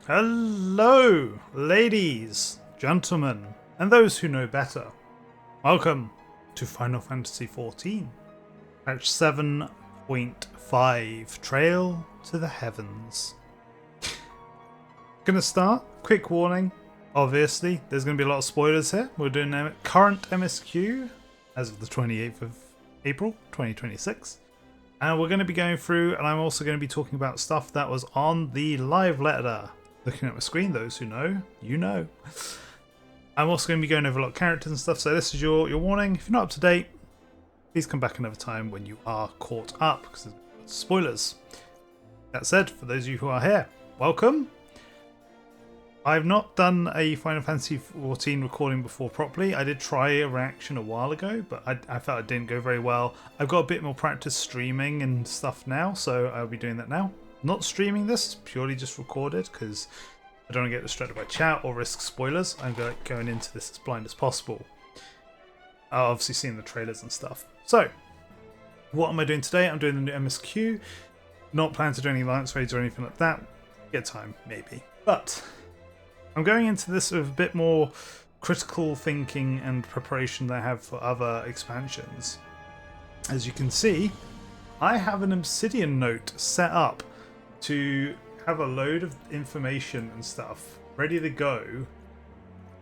Hello, ladies, gentlemen, and those who know better. Welcome to Final Fantasy XIV, patch 7.5, Trail to the Heavens. Gonna start, quick warning, obviously, there's gonna be a lot of spoilers here. We're doing current MSQ as of the 28th of April, 2026. And we're going to be going through, and I'm also going to be talking about stuff that was on the live letter. Looking at my screen, those who know, you know. I'm also going to be going over a lot of characters and stuff, so this is your warning. If you're not up to date, please come back another time when you are caught up, because there's spoilers. That said, for those of you who are here, welcome. I've not done a Final Fantasy XIV recording before properly. I did try a reaction a while ago, but I felt it didn't go very well. I've got a bit more practice streaming and stuff now, so I'll be doing that now. Not streaming this, purely just recorded, because I don't want to get distracted by chat or risk spoilers. I'm going into this as blind as possible. I've obviously seen the trailers and stuff. So, what am I doing today? I'm doing the new MSQ. Not planning to do any alliance raids or anything like that. Get time, maybe. But I'm going into this with a bit more critical thinking and preparation than I have for other expansions. As you can see, I have an Obsidian note set up to have a load of information and stuff ready to go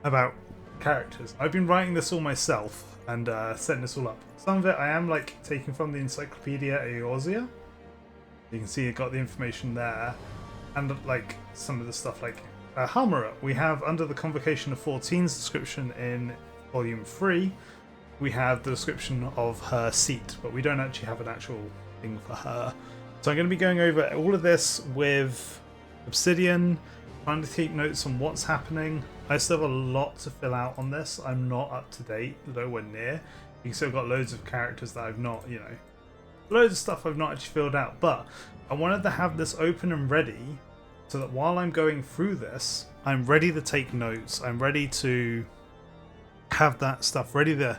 about characters. I've been writing this all myself and setting this all up. Some of it I am like taking from the Encyclopedia Eorzea. You can see I got the information there, and like some of the stuff like Halmara, we have under the Convocation of 14's description in Volume 3, we have the description of her seat, but we don't actually have an actual thing for her. So I'm going to be going over all of this with Obsidian, trying to take notes on what's happening. I still have a lot to fill out on this. I'm not up to date, nowhere near. You've still got loads of characters that I've not, loads of stuff I've not actually filled out, but I wanted to have this open and ready so that while I'm going through this, I'm ready to take notes. I'm ready to have that stuff ready to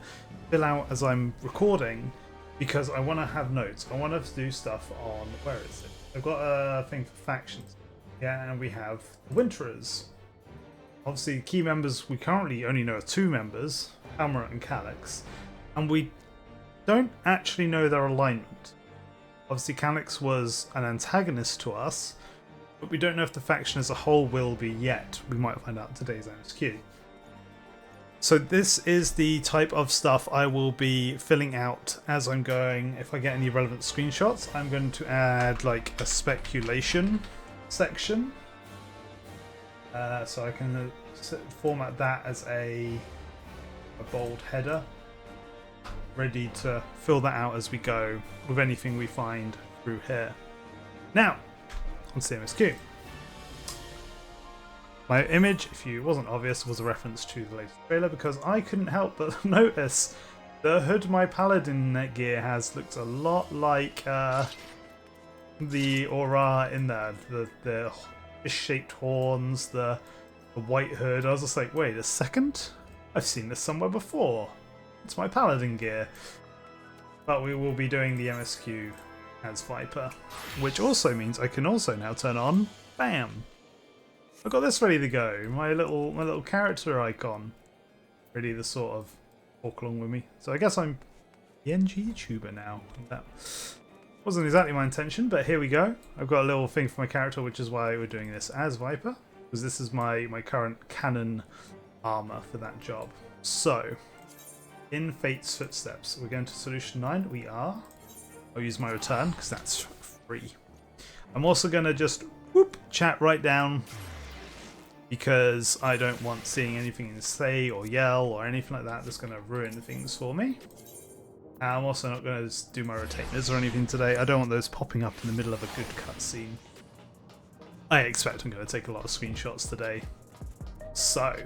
fill out as I'm recording, because I want to have notes. I want to do stuff on, where is it? I've got a thing for factions. Yeah, and we have Winterers. Obviously, key members, we currently only know 2 members, Halmara and Calyx, and we don't actually know their alignment. Obviously, Calyx was an antagonist to us, but we don't know if the faction as a whole will be yet. We might find out in today's MSQ. So this is the type of stuff I will be filling out as I'm going. If I get any relevant screenshots, I'm going to add like a speculation section. So I can format that as a bold header. Ready to fill that out as we go with anything we find through here. Now, on MSQ. My image, if it wasn't obvious, was a reference to the latest trailer, because I couldn't help but notice the hood my paladin netgear has looks a lot like the aura in there. The fish-shaped horns, the white hood. I was just like, wait a second? I've seen this somewhere before. It's my paladin gear. But we will be doing the MSQ as Viper, which also means I can also now turn on, bam! I've got this ready to go, my little character icon, ready to sort of walk along with me. So I guess I'm PNG YouTuber now. That wasn't exactly my intention, but here we go. I've got a little thing for my character, which is why we're doing this as Viper, because this is my current canon armor for that job. So, in Fate's footsteps, we're going to Solution 9. We are. I'll use my return because that's free. I'm also going to just chat right down, because I don't want seeing anything say or yell or anything like that that's going to ruin things for me. And I'm also not going to do my retainers or anything today. I don't want those popping up in the middle of a good cutscene. I expect I'm going to take a lot of screenshots today. So,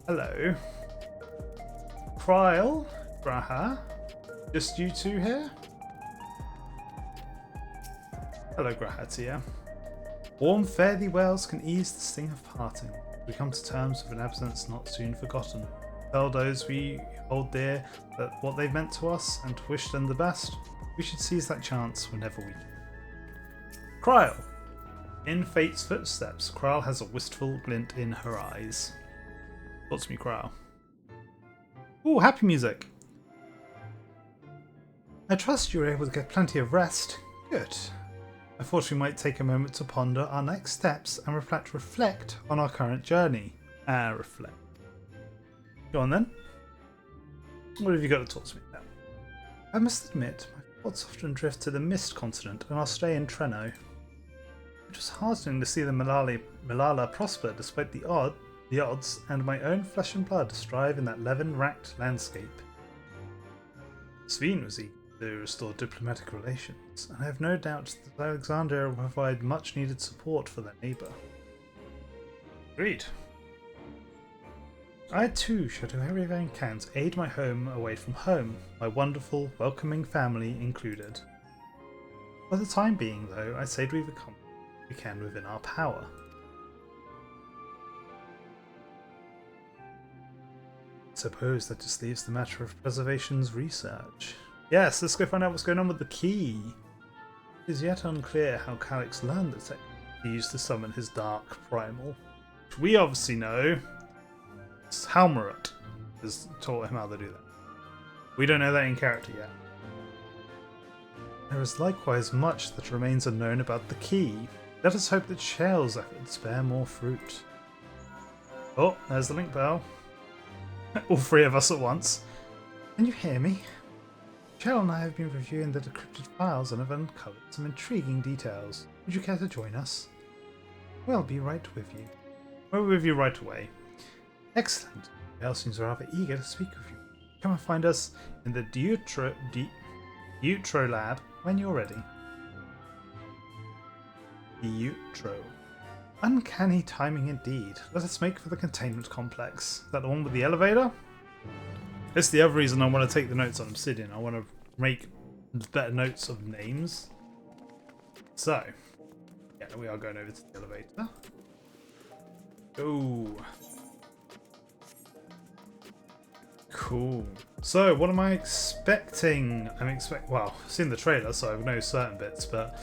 hello. Trial, Graha. Just you two here? Hello, Grahatia. Warm fare thee wells can ease the sting of parting. We come to terms with an absence not soon forgotten. Tell those we hold dear that what they've meant to us, and to wish them the best. We should seize that chance whenever we can. Cryle, In Fate's footsteps, Kral has a wistful glint in her eyes. Thoughts me, Kral. Ooh, happy music. I trust you were able to get plenty of rest. Good. I thought we might take a moment to ponder our next steps and reflect on our current journey. Reflect. Go on then. What have you got to talk to me about? I must admit, my thoughts often drift to the Mist continent and our stay in Treno. It was heartening to see the Malala prosper despite the odds, and my own flesh and blood strive in that levin-racked landscape. Sveen was eager to restore diplomatic relations, and I have no doubt that Alexandria will provide much needed support for their neighbour. Agreed. I too shall do everything I can to aid my home away from home, my wonderful, welcoming family included. For the time being, though, I say we've accomplished what we can within our power. Suppose that just leaves the matter of preservation's research. Yes, let's go find out what's going on with the key. It is yet unclear how Calyx learned the technique he used to summon his dark primal. Which we obviously know Halmarut has taught him how to do that. We don't know that in character yet. There is likewise much that remains unknown about the key. Let us hope that Shale's efforts bear more fruit. Oh, there's the link bell. All three of us at once. Can you hear me? Shale and I have been reviewing the decrypted files and have uncovered some intriguing details. Would you care to join us? We'll be right with you. We'll be with you right away. Excellent. Shale seems rather eager to speak with you. Come and find us in the Deutro lab when you're ready. Deutro. Uncanny timing indeed. Let us make for the containment complex. Is that the one with the elevator? That's the other reason I want to take the notes on Obsidian. I want to make better notes of names. So, yeah, we are going over to the elevator. Ooh. Cool. So, what am I expecting? Well, I've seen the trailer, so I know certain bits, but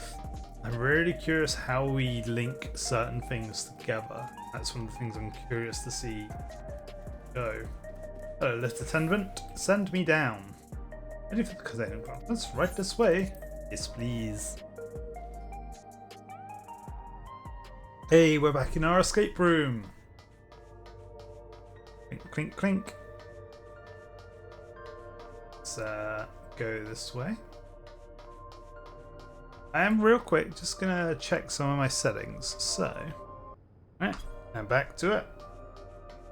I'm really curious how we link certain things together. That's one of the things I'm curious to see go. Hello, lift attendant. Send me down. Ready for the containment conference? Right this way. Yes, please. Hey, we're back in our escape room. Clink, clink, clink. Let's go this way. I am real quick just gonna check some of my settings. So, right, and back to it.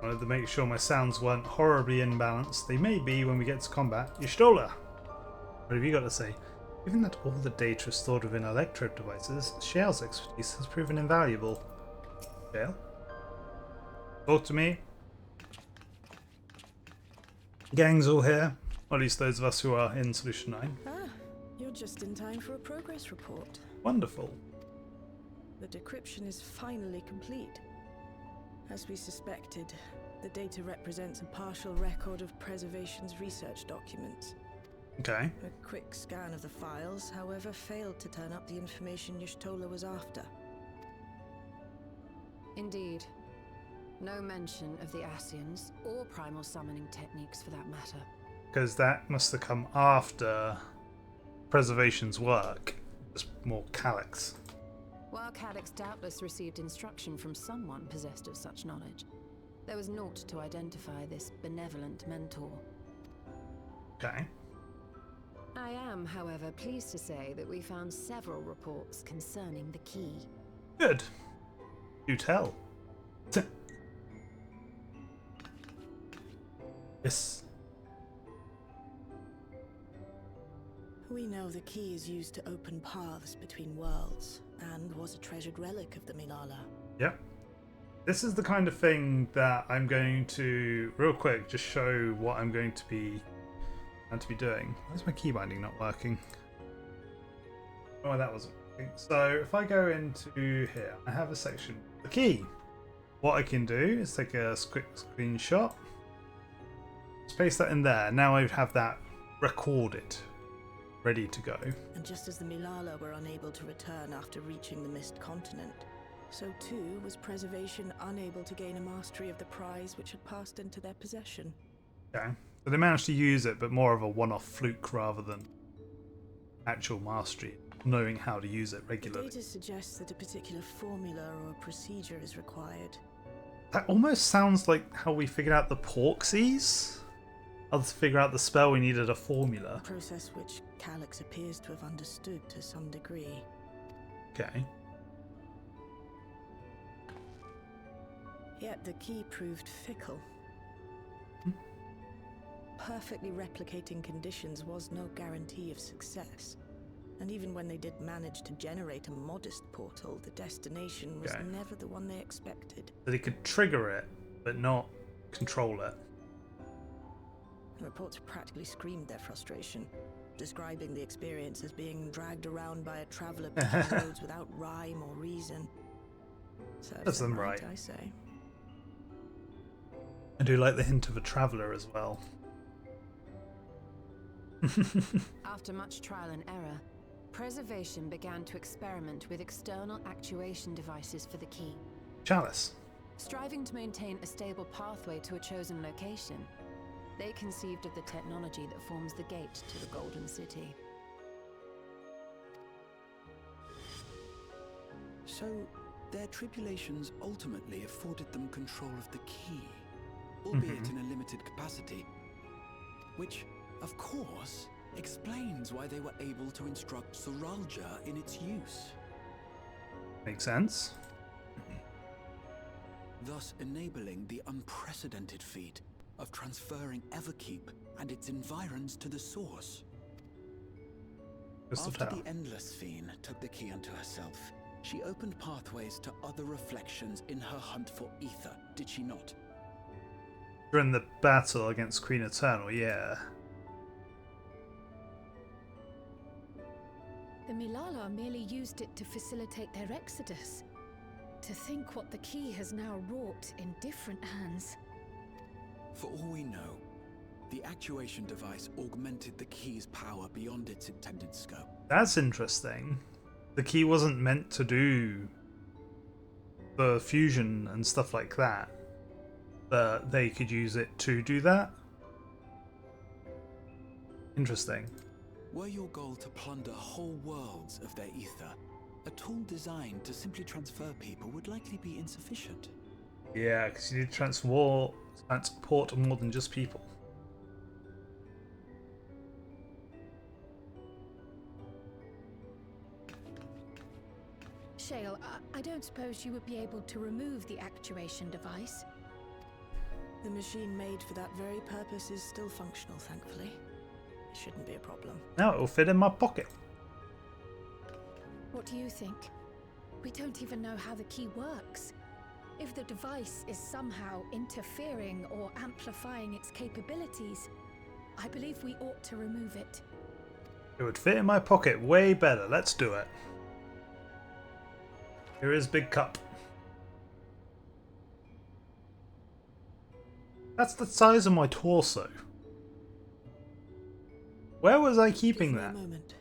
Wanted to make sure my sounds weren't horribly imbalanced. They may be when we get to combat. Y'shtola! What have you got to say? Given that all the data is stored within electrode devices, Shale's expertise has proven invaluable. Shale? Talk to me. Gang's all here. Or at least those of us who are in Solution 9. Ah, you're just in time for a progress report. Wonderful. The decryption is finally complete. As we suspected, the data represents a partial record of Preservation's research documents. Okay. A quick scan of the files, however, failed to turn up the information Y'shtola was after. Indeed. No mention of the Ascians, or primal summoning techniques for that matter. Because that must have come after Preservation's work. Just more Calyx. While Calyx doubtless received instruction from someone possessed of such knowledge, there was naught to identify this benevolent mentor. Okay. I am, however, pleased to say that we found several reports concerning the key. Good. Do tell. Yes. We know the key is used to open paths between worlds, and was a treasured relic of the Milala. Yep. This is the kind of thing that I'm going to, real quick, just show what I'm going to be doing. Where's my key binding not working? Oh, that wasn't working. So if I go into here, I have a section, the key. What I can do is take a quick screenshot, just paste that in there. Now I have that recorded, ready to go. And just as the Milala were unable to return after reaching the Mist continent, So too was Preservation unable to gain a mastery of the prize which had passed into their possession. Okay. So they managed to use it, but more of a one-off fluke rather than actual mastery, knowing how to use it The regularly. data suggests that a particular formula or procedure is required. That almost sounds like how we figured out the Porksies. To figure out the spell, we needed a formula. A process which Calyx appears to have understood to some degree. Okay. Yet the key proved fickle. Perfectly replicating conditions was no guarantee of success. And even when they did manage to generate a modest portal, the destination was never the one they expected. So they could trigger it, but not control it. The reports practically screamed their frustration, describing the experience as being dragged around by a traveller between roads without rhyme or reason. That's them right. I say. I do like the hint of a traveller as well. After much trial and error, Preservation began to experiment with external actuation devices for the key. Chalice. Striving to maintain a stable pathway to a chosen location, they conceived of the technology that forms the gate to the Golden City. So, their tribulations ultimately afforded them control of the key, albeit in a limited capacity, which, of course, explains why they were able to instruct Soralja in its use. Makes sense. Thus enabling the unprecedented feat of transferring Everkeep and its environs to the source. Crystal After Tower. the Endless Fiend took the key unto herself, she opened pathways to other reflections in her hunt for ether, did she not? During the battle against Queen Eternal, yeah. The Milala merely used it to facilitate their exodus. To think what the key has now wrought in different hands. For all we know, the actuation device augmented the key's power beyond its intended scope. That's interesting. The key wasn't meant to do the fusion and stuff like that, but they could use it to do that. Interesting. Were your goal to plunder whole worlds of their ether, a tool designed to simply transfer people would likely be insufficient. Yeah, because you need to transport more than just people. Shale, I don't suppose you would be able to remove the actuation device? The machine made for that very purpose is still functional, thankfully. It shouldn't be a problem. Now it will fit in my pocket. What do you think? We don't even know how the key works. If the device is somehow interfering or amplifying its capabilities, I believe we ought to remove it. It would fit in my pocket way better. Let's do it. Here is Big Cup. That's the size of my torso. Where was I keeping Give me that? a moment.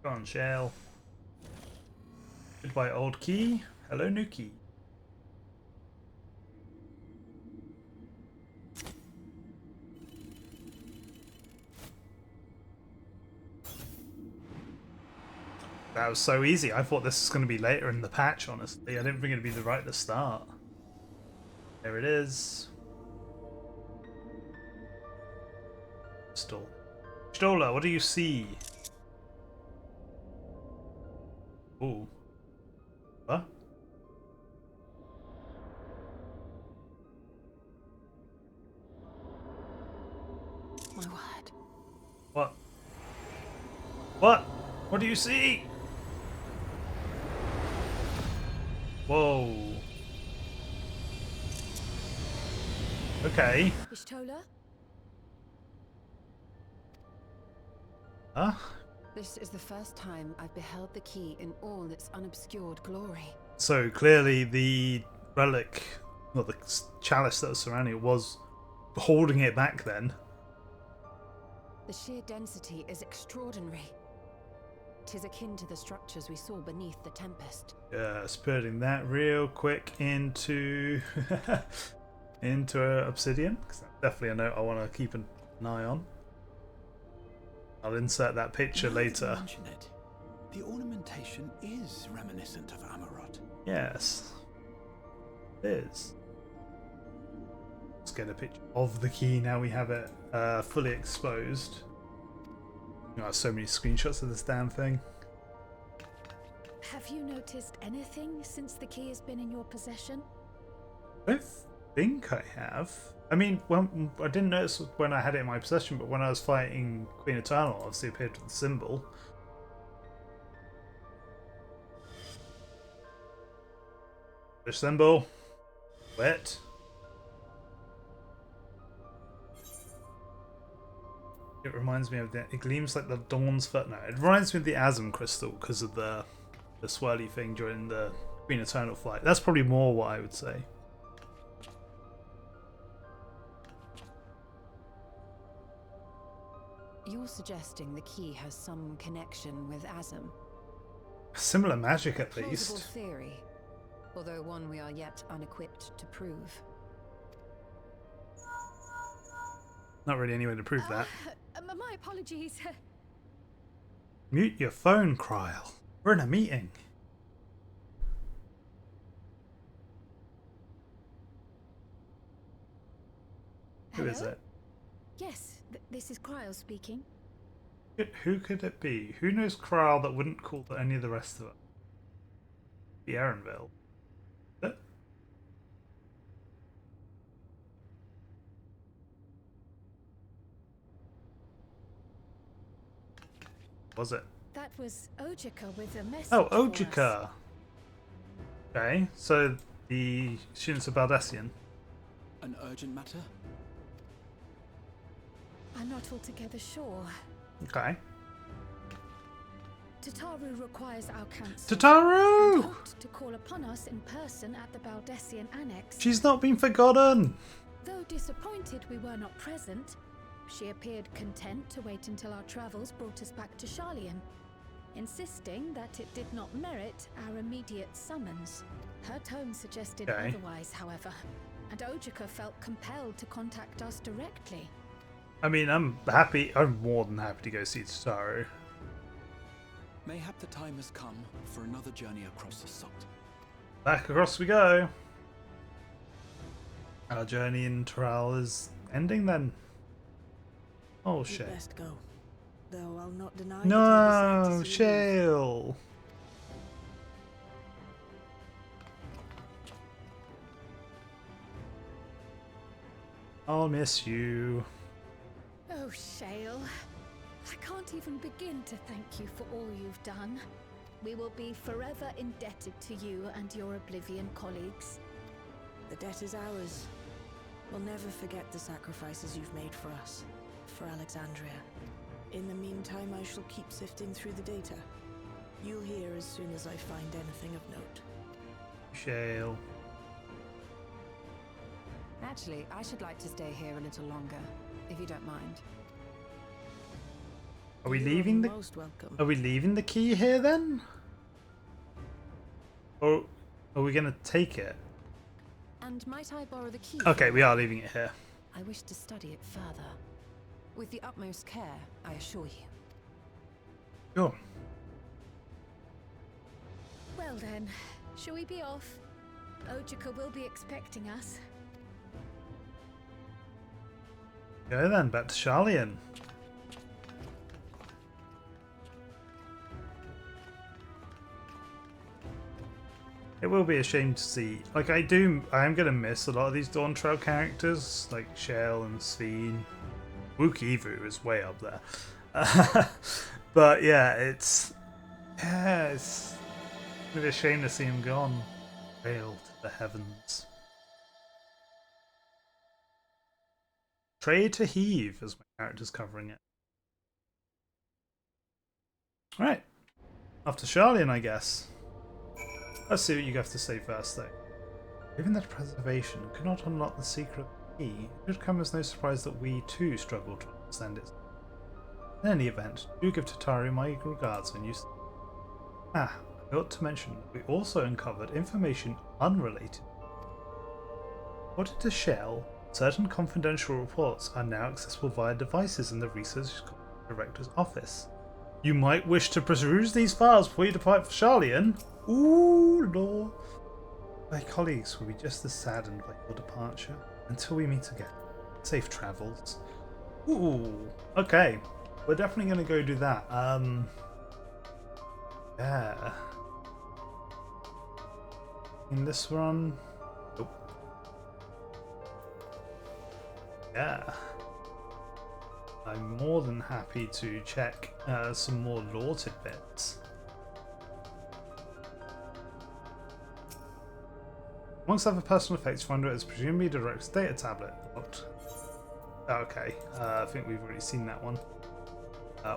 Go on, Shale. Goodbye, old key. Hello, new key. That was so easy. I thought this was going to be later in the patch, honestly. I didn't think it'd be right at the start. There it is. Stola, what do you see? Ooh. What? My word. What? What? What do you see? Whoa. Okay. Ishtola? Huh? This is the first time I've beheld the key in all its unobscured glory. So clearly the relic, well, the chalice that was surrounding it was holding it back then. The sheer density is extraordinary. 'Tis akin to the structures we saw beneath the Tempest. Yes, putting that real quick into into obsidian, because that's definitely a note I want to keep an eye on. I'll insert that picture Now that you later. mention it, the ornamentation is reminiscent of Amarot. Yes, it is. Let's get a picture of the key now we have it fully exposed. I have so many screenshots of this damn thing. Have you noticed anything since the key has been in your possession? I don't think I have. I mean, I didn't notice when I had it in my possession, but when I was fighting Queen Eternal, obviously it appeared with the symbol. Fish symbol. Wet. It reminds me of it gleams like the Dawn's Foot. No, it reminds me of the Asm crystal because of the swirly thing during the Queen Eternal fight. That's probably more what I would say. You're suggesting the key has some connection with Asm? Similar magic at Plausible least. theory, although one we are yet unequipped to prove. Not really any way to prove that. My apologies. Mute your phone, Kryl. We're in a meeting. Who is Hello? it? Yes, this is Kryl speaking. Who could it be? Who knows Kryl that wouldn't call any of the rest of it? The Erenville. Was it? That was Ojika with a message. Oh, for us. Ojika. Okay, so the students of Baldesion. An urgent matter? I'm not altogether sure. Okay. Tataru requires our counsel. Tataru! And hoped to call upon us in person at the Baldessian Annex. She's not been forgotten! Though disappointed we were not present, she appeared content to wait until our travels brought us back to Sharlayan, insisting that it did not merit our immediate summons. Her tone suggested Okay. otherwise, however, and Ojika felt compelled to contact us directly. I mean, I'm more than happy to go see Tataru. Mayhap the time has come for another journey across the salt. Back across we go. Our journey in Toral is ending then. Oh You'd shit. best go. Though I'll not deny that No, I'll be sad to see you leave. Shale. I'll miss you. Oh, Shale. I can't even begin to thank you for all you've done. We will be forever indebted to you and your Oblivion colleagues. The debt is ours. We'll never forget the sacrifices you've made for us, for Alexandria. In the meantime, I shall keep sifting through the data. You'll hear as soon as I find anything of note. Shale. Actually, I should like to stay here a little longer, if you don't mind. Are we You leaving the most welcome. Are we leaving the key here then? Or are we gonna take it? And might I borrow the key? Okay, we are leaving it here. I wish to study it further. With the utmost care, I assure you. Sure. Well then, shall we be off? Ojika will be expecting us. Go then, back to Sharlayan. It will be a shame to see. Like, I am gonna miss a lot of these Dawntrail characters, like Shell and Sveen. Wukivu is way up there. But yeah, it's gonna be a shame to see him gone. Hail to the heavens. Trade to heave, as my character's covering it. Alright. Off to Sharlayan, I guess. Let's see what you have to say first, though. Given that preservation could not unlock the secret key. It should come as no surprise that we too struggle to understand it. In any event, do give Tatari my regards when you... I ought to mention that we also uncovered information unrelated. According to Shell, certain confidential reports are now accessible via devices in the Research Director's office. You might wish to peruse these files before you depart for Charlian. Ooh, Lord. My colleagues will be just as saddened by your departure. Until we meet again. Safe travels. Ooh, okay. We're definitely going to go do that. Yeah. In this one. Nope. Yeah. I'm more than happy to check some more lore tidbits. Amongst other personal effects, find out is presumably the director's data tablet. Looked. Okay, I think we've already seen that one.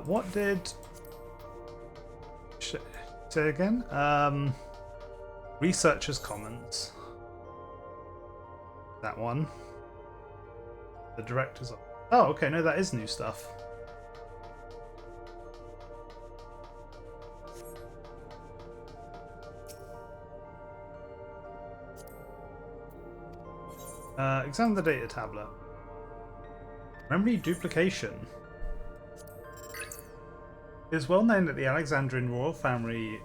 What did... Say again? Researchers' comments. That one. The director's... Oh, okay, no, that is new stuff. Examine the data tablet. Memory duplication. It is well known that the Alexandrian royal family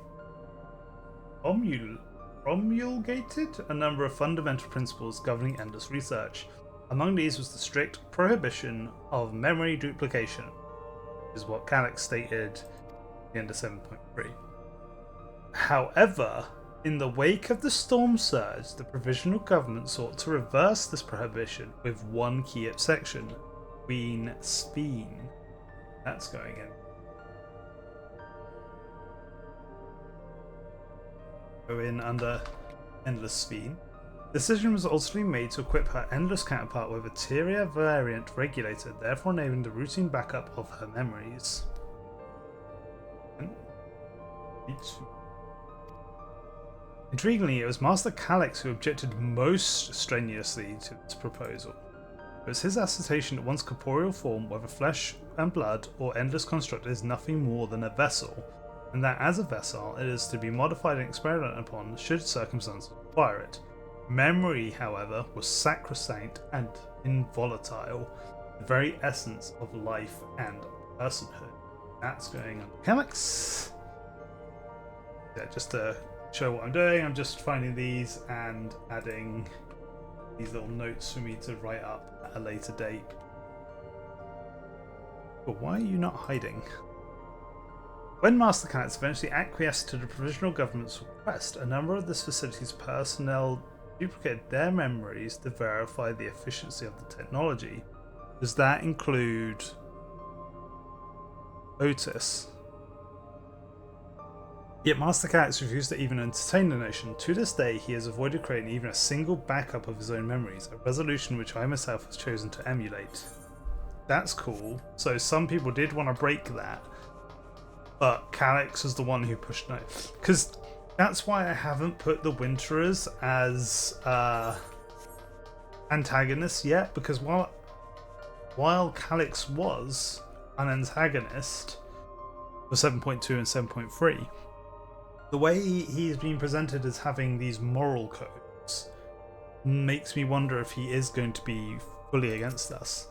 promulgated a number of fundamental principles governing endless research. Among these was the strict prohibition of memory duplication, which is what Calyx stated at the end of 7.3. However, in the wake of the Storm Surge, the provisional government sought to reverse this prohibition with one key exception, Queen Speen. That's going in. Go in under Endless Speen. The decision was ultimately made to equip her Endless counterpart with a Tyria variant regulator, therefore enabling the routine backup of her memories. Intriguingly, it was Master Calyx who objected most strenuously to this proposal. It was his assertion that one's corporeal form, whether flesh and blood or endless construct, is nothing more than a vessel, and that as a vessel it is to be modified and experimented upon should circumstances require it. Memory, however, was sacrosanct and involatile, the very essence of life and personhood. That's going on. Calyx! Yeah, just to show what I'm doing, I'm just finding these and adding these little notes for me to write up at a later date. But why are you not hiding? When Master Calyx eventually acquiesced to the provisional government's request, a number of this facility's personnel duplicated their memories to verify the efficiency of the technology. Does that include Otis? Yet Master Calyx refused to even entertain the notion. To this day, he has avoided creating even a single backup of his own memories, a resolution which I myself have chosen to emulate. That's cool. So some people did want to break that, but Calyx was the one who pushed no. Because that's why I haven't put the Winterers as antagonists yet, because while Calyx was an antagonist for 7.2 and 7.3, the way he's been presented as having these moral codes makes me wonder if he is going to be fully against us.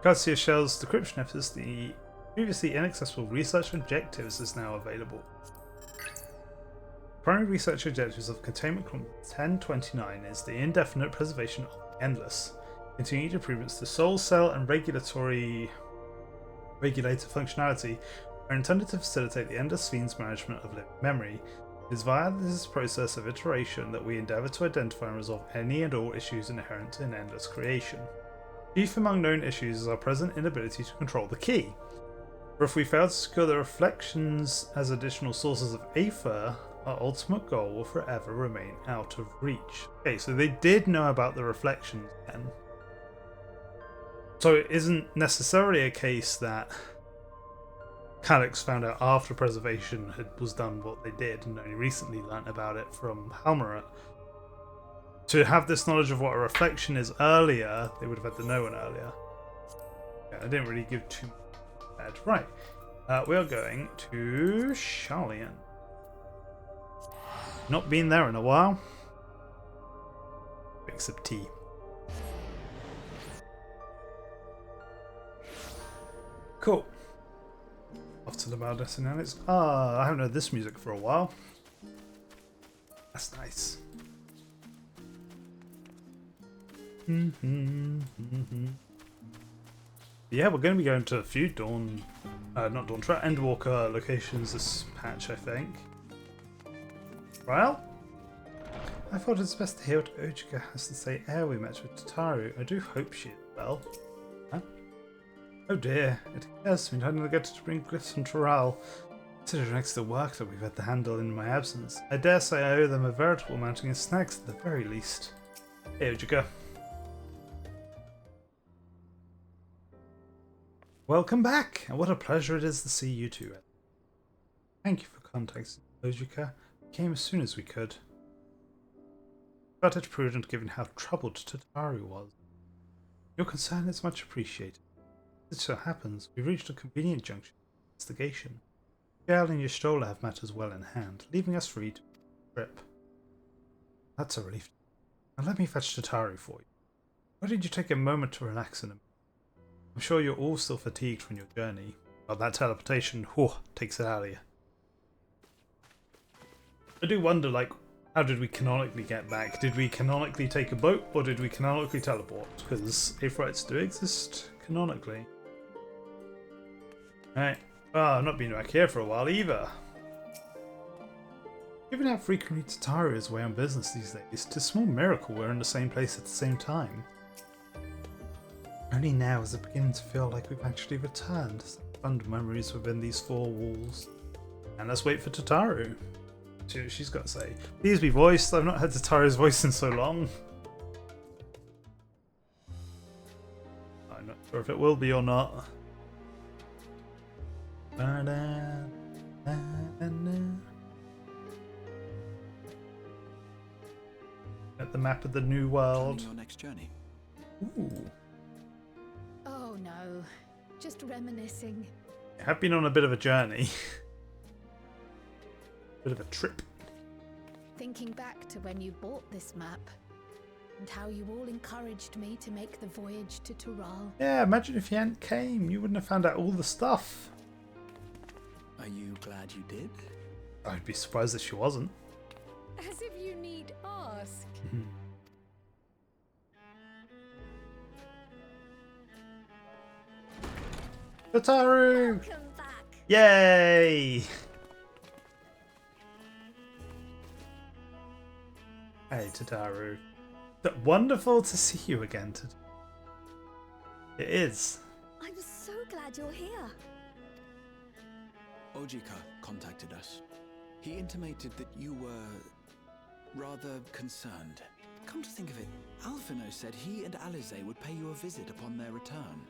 Courtesy of Shell's decryption efforts, the previously inaccessible research objectives is now available. Primary research objectives of Containment Clause 1029 is the indefinite preservation of the endless, continued improvements to soul cell and regulator functionality are intended to facilitate the endless fiend's management of living memory. It is via this process of iteration that we endeavour to identify and resolve any and all issues inherent in endless creation. Chief among known issues is our present inability to control the key. For if we fail to secure the reflections as additional sources of Aether, our ultimate goal will forever remain out of reach. Okay, so they did know about the reflections then. So it isn't necessarily a case that Calyx found out after preservation was done what they did and only recently learnt about it from Halmarat. to have this knowledge of what a reflection is earlier, they would have had to know one earlier. Yeah, I didn't really give too much bad. Right. We are going to Charlian. Not been there in a while. Except tea. Cool. Off to the Valdez and Alex. I haven't heard this music for a while. That's nice. Yeah, we're going to be going to a few not Dawntrail, Endwalker locations this patch, I think. Well, I thought it's best to hear what Ojika has to say ere we met with Tataru. I do hope she is well. Huh? Oh dear, it occurs to me I didn't get to bring glyphs from Toral. Considering next to the work that we've had to handle in my absence, I dare say I owe them a veritable mounting of snags at the very least. Hey Ojika. Welcome back, and what a pleasure it is to see you two. Thank you for contacting Ojika. We came as soon as we could. But it's prudent given how troubled Tataru was. Your concern is much appreciated. As it so happens, we've reached a convenient junction of investigation. Gael and Y'shtola have matters well in hand, leaving us free to trip. That's a relief. Now let me fetch Tataru for you. Why don't you take a moment to relax in a minute? I'm sure you're all still fatigued from your journey. But that teleportation, takes it out of you. I do wonder, like, how did we canonically get back? Did we canonically take a boat, or did we canonically teleport? Because Aphrites do exist canonically. Alright. I've not been back here for a while either. Given how frequently Tataru is away on business these days, it's a small miracle we're in the same place at the same time. Only now is it beginning to feel like we've actually returned. Fond memories within these four walls. And let's wait for Tataru. See what she's got to say. Please be voiced. I've not heard Tataru's voice in so long. I'm not sure if it will be or not. At the map of the new world. Planning your next journey. Ooh. Oh no, just reminiscing. I have been on a bit of a journey. Bit of a trip. Thinking back to when you bought this map and how you all encouraged me to make the voyage to Toral. Yeah, imagine if you hadn't came. You wouldn't have found out all the stuff. Are you glad you did? I'd be surprised if she wasn't. As if you need ask. Tataru! Welcome back. Yay! Hey, Tataru. Wonderful to see you again, Tataru. It is. I'm so glad you're here. Ojika contacted us. He intimated that you were rather concerned. Come to think of it, Alphino said he and Alize would pay you a visit upon their return.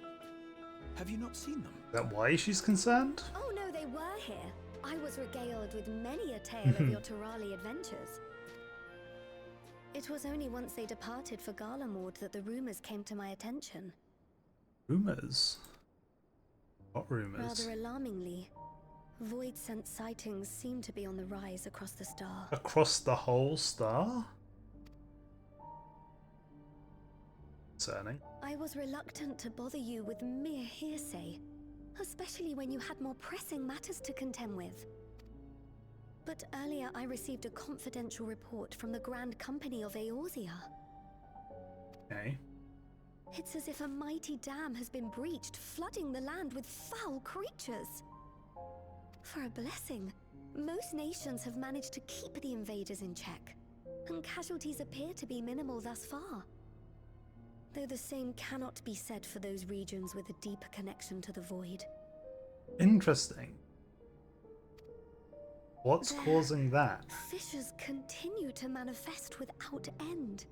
Have you not seen them? Is that why she's concerned? Oh no, they were here. I was regaled with many a tale of your Torali adventures. It was only once they departed for Garlemord that the rumors came to my attention. Rumors? What rumors? Rather alarmingly, void-sent sightings seem to be on the rise across the star. Across the whole star? Concerning. I was reluctant to bother you with mere hearsay, especially when you had more pressing matters to contend with. But earlier I received a confidential report from the Grand Company of Eorzea. Okay. It's as if a mighty dam has been breached, flooding the land with foul creatures. For a blessing, most nations have managed to keep the invaders in check, and casualties appear to be minimal thus far. Though the same cannot be said for those regions with a deeper connection to the void. Interesting. What's Their causing that? Fissures continue to manifest without end,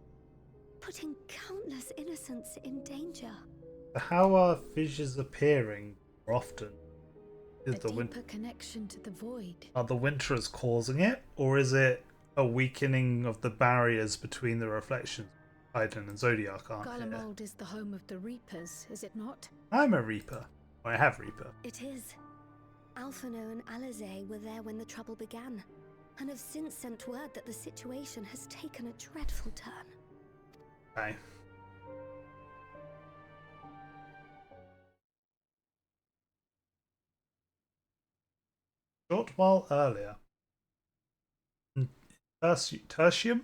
putting countless innocents in danger. How are fissures appearing more often? A Is the deeper connection to the void. Are the winterers causing it, or is it a weakening of the barriers between the reflections, Titan and Zodiac aren't here. Garlemald is the home of the Reapers, is it not? I'm a Reaper. I have Reaper. It is. Alphino and Alizé were there when the trouble began, and have since sent word that the situation has taken a dreadful turn. Okay. Short while earlier. Tertium?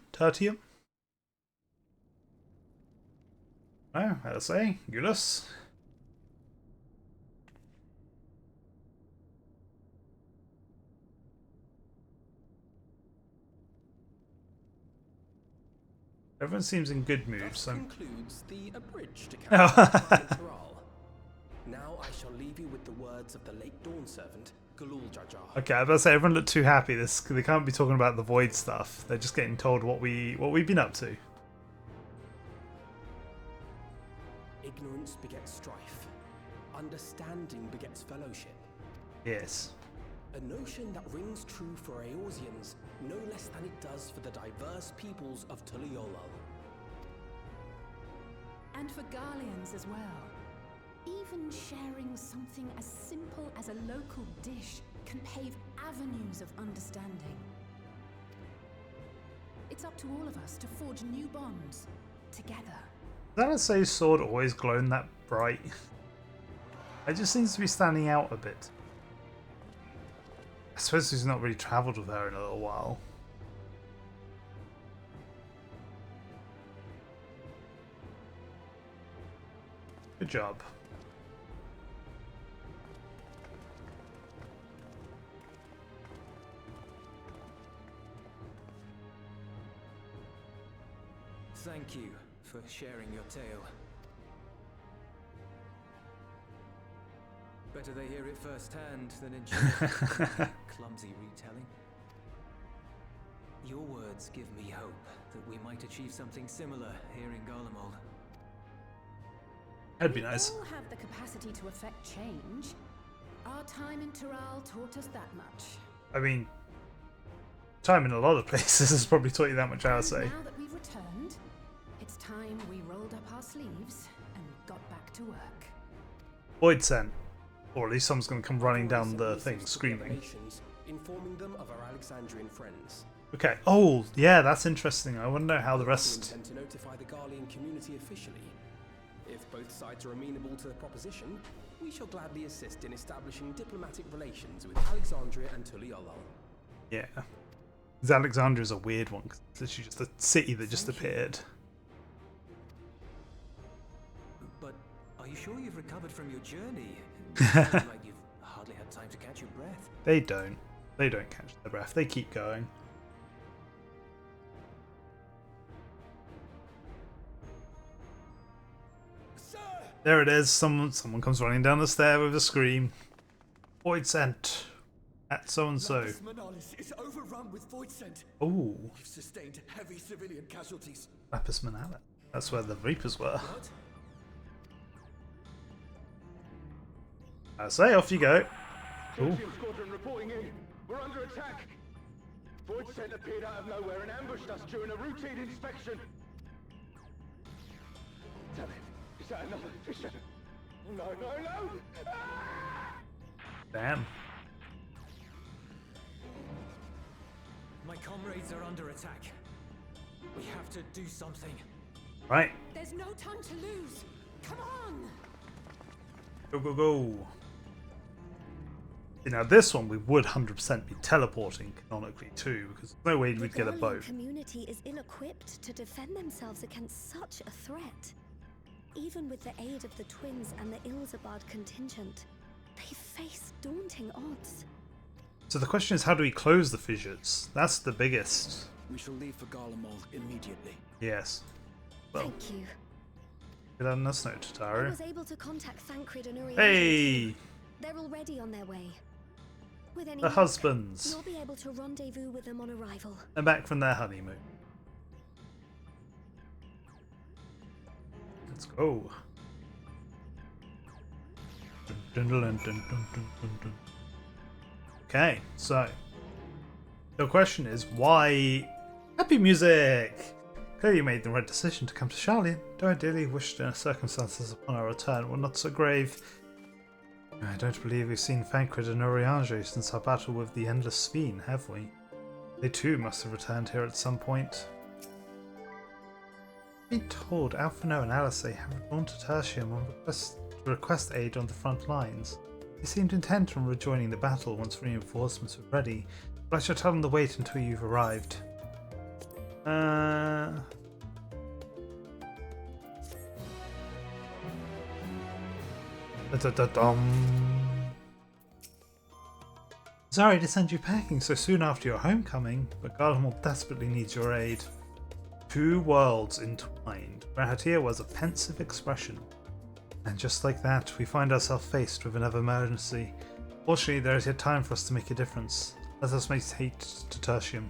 Oh, how to say? Eulus. Everyone seems in good mood, Thus so... concludes the abridged account Oh. of Dawntrail. Now I shall leave you with the words of the late Dawn servant, Galul Jajar. Okay, I was about to say, everyone looked too happy. They can't be talking about the Void stuff. They're just getting told what we've been up to. Ignorance begets strife. Understanding begets fellowship. Yes. A notion that rings true for Eorzeans no less than it does for the diverse peoples of Tuliolal. And for Garleans as well. Even sharing something as simple as a local dish can pave avenues of understanding. It's up to all of us to forge new bonds together. Does Anastae's sword always glowing that bright? It just seems to be standing out a bit. I suppose he's not really travelled with her in a little while. Good job. Thank you for sharing your tale. Better they hear it firsthand than in clumsy retelling. Your words give me hope that we might achieve something similar here in Garlemald. That'd be nice. We all have the capacity to affect change. Our time in Tural taught us that much. I mean, time in a lot of places has probably taught you that much, I would say. Now that we've returned, it's time we rolled up our sleeves and got back to work. Void sent. Or at least someone's going to come running down the thing, screaming. Informing them of our Alexandrian friends. Okay. Oh, yeah, that's interesting. I wonder how the We rest... intend to notify the Garlean community officially. If both sides are amenable to the proposition, we shall gladly assist in establishing diplomatic relations with Alexandria and Tuliolal. Yeah. Because Alexandria's a weird one, 'cause it's literally just a city that just appeared. But are you sure you've recovered from your journey? You sound like you've hardly had time to catch your breath. They don't. They don't catch their breath. They keep going. Sir! There it is. Someone comes running down the stair with a scream. Void sent. At so-and-so. Lapis Manalis is overrun with void scent. Ooh. We've sustained heavy civilian casualties. Lapis Manalis. That's where the Reapers were. What? I say, off you go. Ooh. Tertium squadron reporting in. We're under attack. Void scent appeared out of nowhere and ambushed us during a routine inspection. Damn it. Is that another fisher? No, no, no! Ah! Damn. My comrades are under attack. We have to do something. Right. There's no time to lose. Come on! Go, go, go. Now this one we would 100% be teleporting canonically too, because there's no way we'd get a The boat. Garlean community is ill-equipped to defend themselves against such a threat. Even with the aid of the twins and the Ilzabard contingent, they face daunting odds. So the question is, how do we close the fissures? That's the biggest. We shall leave for Garlemald immediately. Yes. Well, Thank you. good on us note, I Taro. was able to contact Thancred and Uriel. Hey! They're already on their way. With any The luck, husbands. you'll be able to rendezvous with them on arrival. They're back from their honeymoon. Let's go. Dun, dun, dun, dun, dun, dun, dun, dun. Okay, so the question is, why Happy music! Clearly you made the right decision to come to Charlian. Though I dearly wished the circumstances upon our return were not so grave. I don't believe we've seen Thancred and Oriange since our battle with the Endless Fiend, have we? They too must have returned here at some point. I've been told Alphino and Alice have returned to Tertium to request aid on the front lines. They seemed intent on rejoining the battle once reinforcements were ready, but I shall tell them to wait until you've arrived. Sorry to send you packing so soon after your homecoming, but Garlemald desperately needs your aid. Two worlds entwined. Rahatir was a pensive expression. And just like that, we find ourselves faced with another emergency. Fortunately, there is yet time for us to make a difference. Let us make haste to Tertium.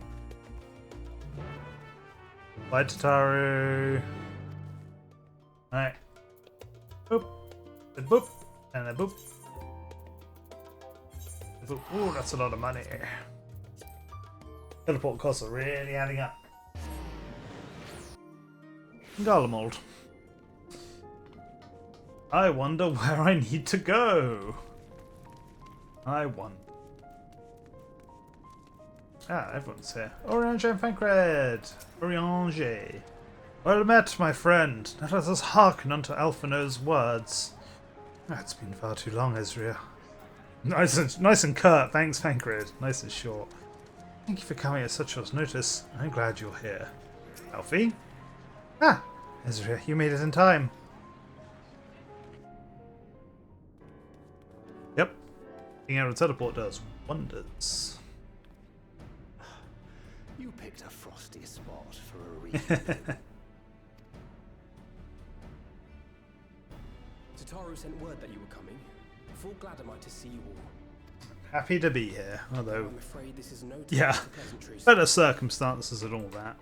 Bye, Tataru. Alright. Boop. And boop. And a boop. Ooh, that's a lot of money. Teleport costs are really adding up. Garlemald. I wonder where I need to go. I wonder. Ah, everyone's here. Oriange and Thancred. Oriange. Well met, my friend. Now let us hearken unto Alphino's words. It's been far too long, Ezria. Nice and curt, thanks, Thancred. Nice and short. Thank you for coming at such short notice. I'm glad you're here. Alfie? Ah, Ezria, you made it in time. Yep. Being able to teleport does wonders. You picked a frosty spot for a reason. Tataru sent word that you were coming. Full glad am I to see you all. Happy to be here, although I'm afraid this is no time yeah, for pleasantries. better circumstances and all that.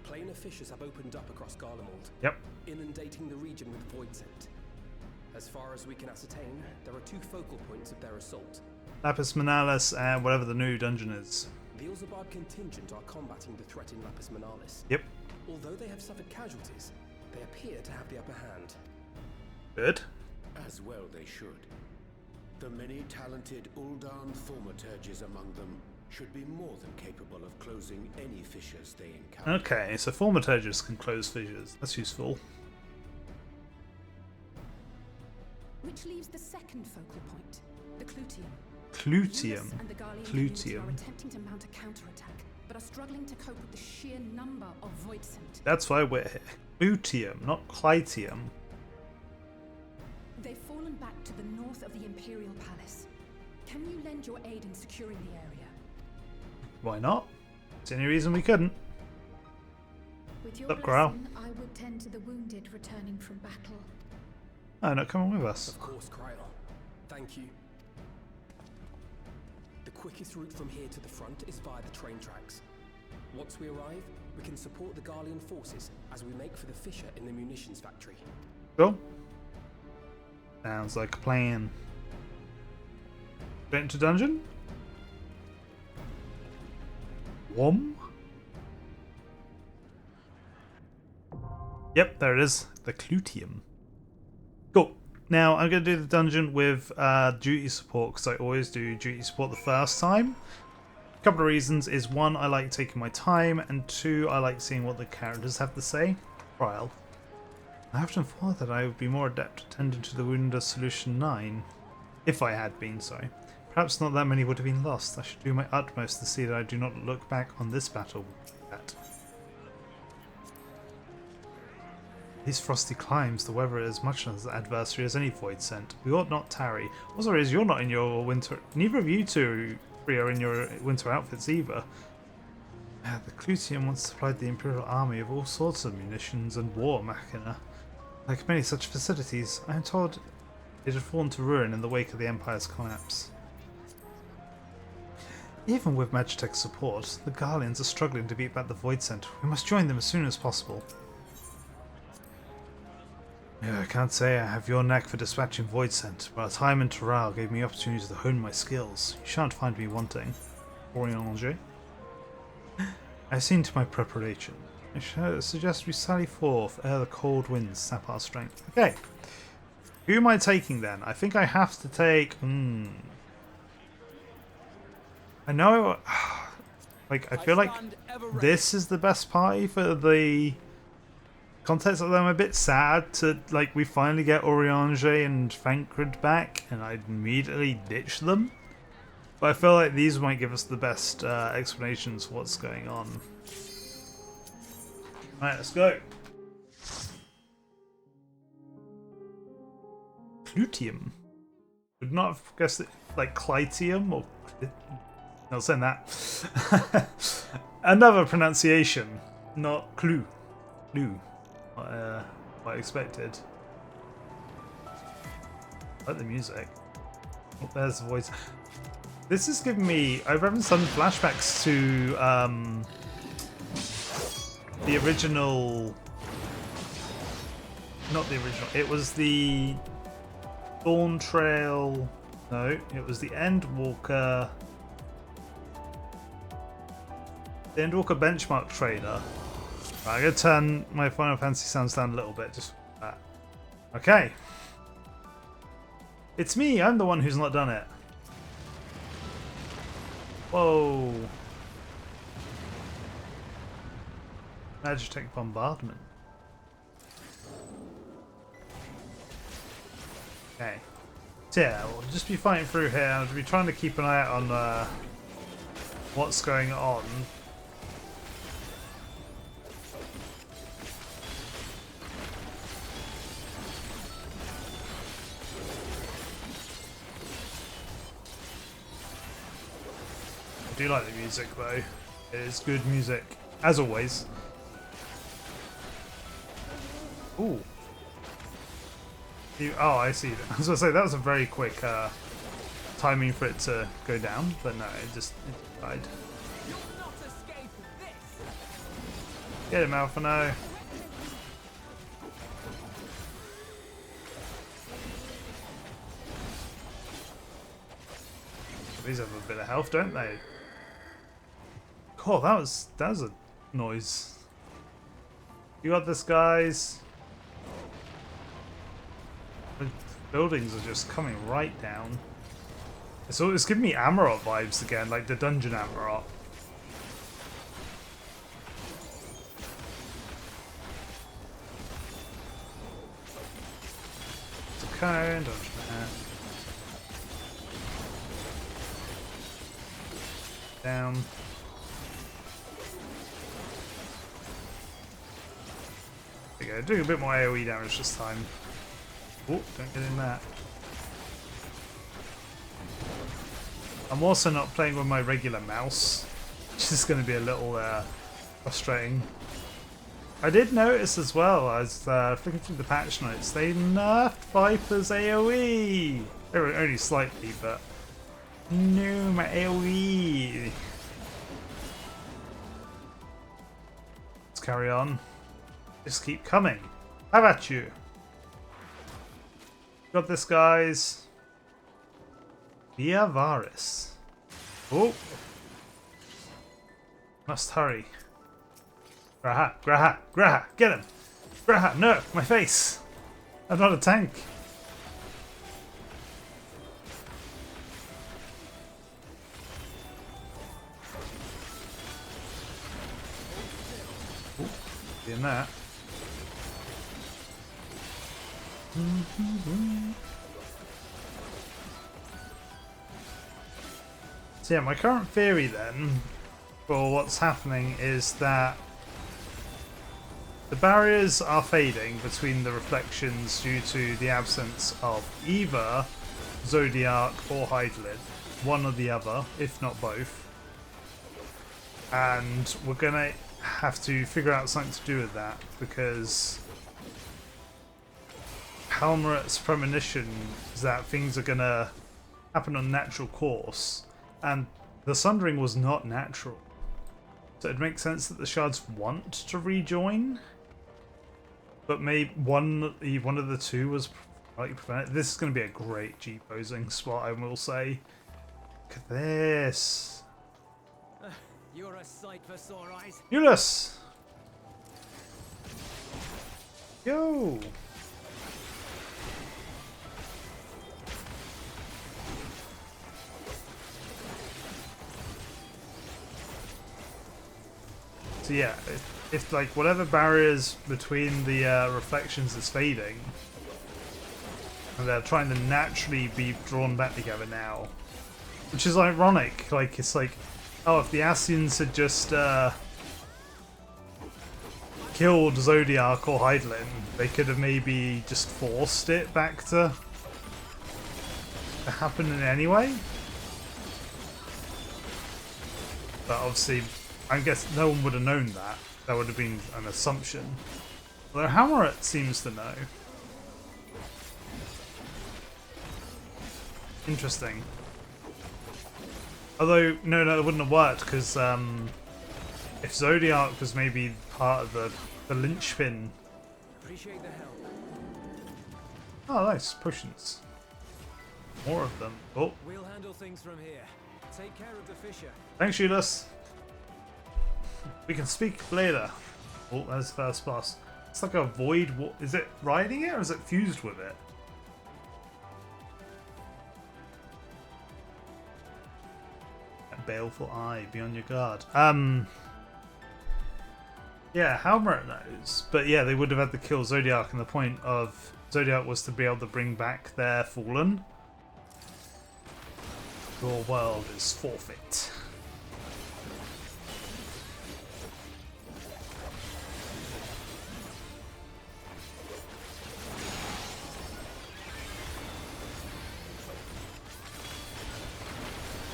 Planar fissures have opened up across Garlemald, Yep. inundating the region with void scent. As far as we can ascertain, there are two focal points of their assault. Lapis Manalis and whatever the new dungeon is. The Ilzabard contingent are combating the threat in Lapis Manalis. Yep. Although they have suffered casualties, they appear to have the upper hand. Good. As well they should. The many talented Uldan thaumaturges among them should be more than capable of closing any fissures they encounter. Okay, so thaumaturges can close fissures. That's useful. Which leaves the second focal point, the Clutium. Clutium. Eunice and the Garlean community Clutium. are attempting to mount a counterattack, but are struggling to cope with the sheer number of void scent. That's why we're here. Clutium, not Clitium. They've fallen back to the north of the Imperial Palace. Can you lend your aid in securing the area? Why not? Is there any reason we couldn't? With your Up, Growl. blessing, I would tend to the wounded returning from battle. Oh, not coming with us. Of course, Kryl. Thank you. The quickest route from here to the front is via the train tracks. Once we arrive, we can support the Garlean forces as we make for the fissure in the munitions factory. Cool. Sounds like a plan. Get into dungeon? Wom? Yep, there it is. The Clutium. Cool. Now, I'm going to do the dungeon with duty support, because I always do duty support the first time. A couple of reasons is, one, I like taking my time, and two, I like seeing what the characters have to say. Trial. I often thought that I would be more adept at tending to the wound of Solution 9. If I had been, sorry. Perhaps not that many would have been lost. I should do my utmost to see that I do not look back on this battle with that. These frosty climes, the weather is much as adversary as any void scent. We ought not tarry. Also, is you're not in your winter. Neither of you two are in your winter outfits either. The Clutium once supplied the Imperial Army of all sorts of munitions and war machina. Like many such facilities, I am told it had fallen to ruin in the wake of the Empire's collapse. Even with Magitech's support, the Garleans are struggling to beat back the Void Scent. We must join them as soon as possible. Yeah, I can't say I have your knack for dispatching Void Scent, but our time in Taral gave me opportunities to hone my skills. You shan't find me wanting. Oriange. I've seen to my preparation. I suggest we sally forth ere the cold winds sap our strength. Okay. Who am I taking then? I think I have to take... I know... Like, I feel like this is the best party for the context, although I'm a bit sad to, like, we finally get Oriange and Thancred back, and I immediately ditch them. But I feel like these might give us the best explanations for what's going on. Alright, let's go. Clutium. Would not have guessed it, like Clitium or... No, saying that. Another pronunciation, not clue. Clue. What I expected. I like the music. Oh, there's the voice. This is giving me... I've having some flashbacks to the original... Not the original. It was the Dawntrail... No, it was the Endwalker... The Endwalker benchmark trailer. Right, I'm going to turn my Final Fantasy sounds down a little bit, just for that. Okay. It's me, I'm the one who's not done it. Whoa. Magitech bombardment. Okay. So yeah, we'll just be fighting through here. I'll be trying to keep an eye out on what's going on. I do like the music though. It is good music, as always. Ooh. Oh, I see. I was going to say, that was a very quick timing for it to go down, but no, it died. Get him, Alpha, no. These have a bit of health, don't they? Cool, that was a noise. You got this, guys. The buildings are just coming right down. So it's giving me Amarok vibes again, like the dungeon Amarok. It's a cone, dungeon hat. Down. There we go, doing a bit more AoE damage this time. Oh, don't get in that. I'm also not playing with my regular mouse, which is going to be a little frustrating. I did notice as well, as flicking through the patch notes, they nerfed Viper's AoE! Only slightly, but... No, my AoE! Let's carry on. Just keep coming. How about you? Got this, guys. Via Varus. Oh! Must hurry. Graha, Graha, Graha, get him! Graha, no, my face! I'm not a tank. Ooh, in that. So yeah, my current theory then for what's happening is that the barriers are fading between the reflections due to the absence of either Zodiac or Hydralid, one or the other, if not both. And we're gonna have to figure out something to do with that, because Helmret's premonition is that things are gonna happen on natural course, and the Sundering was not natural. So it makes sense that the shards want to rejoin, but maybe one of the two was like prevented. This is going to be a great G-posing spot, I will say. Look at this. You're a sight for sore eyes. Euless! Yo! So yeah, if like whatever barriers between the reflections is fading, and they're trying to naturally be drawn back together now, which is ironic. Like it's like, oh, if the Ascians had just killed Zodiac or Hydaelyn, they could have maybe just forced it back to happen in any way. But obviously, I guess no one would have known that. That would have been an assumption. Although Hammerit seems to know. Interesting. Although, no, it wouldn't have worked, because if Zodiac was maybe part of the linchpin. Appreciate the help. Oh, nice. Potions. More of them. Oh. We'll handle things from here. Take care of the fisher. Thanks, Euless. We can speak later. Oh, there's the first boss. It's like a void. Is it riding it or is it fused with it? A baleful eye, be on your guard. Yeah, Hammerit knows. But yeah, they would have had to kill Zodiac, and the point of Zodiac was to be able to bring back their fallen. Your world is forfeit.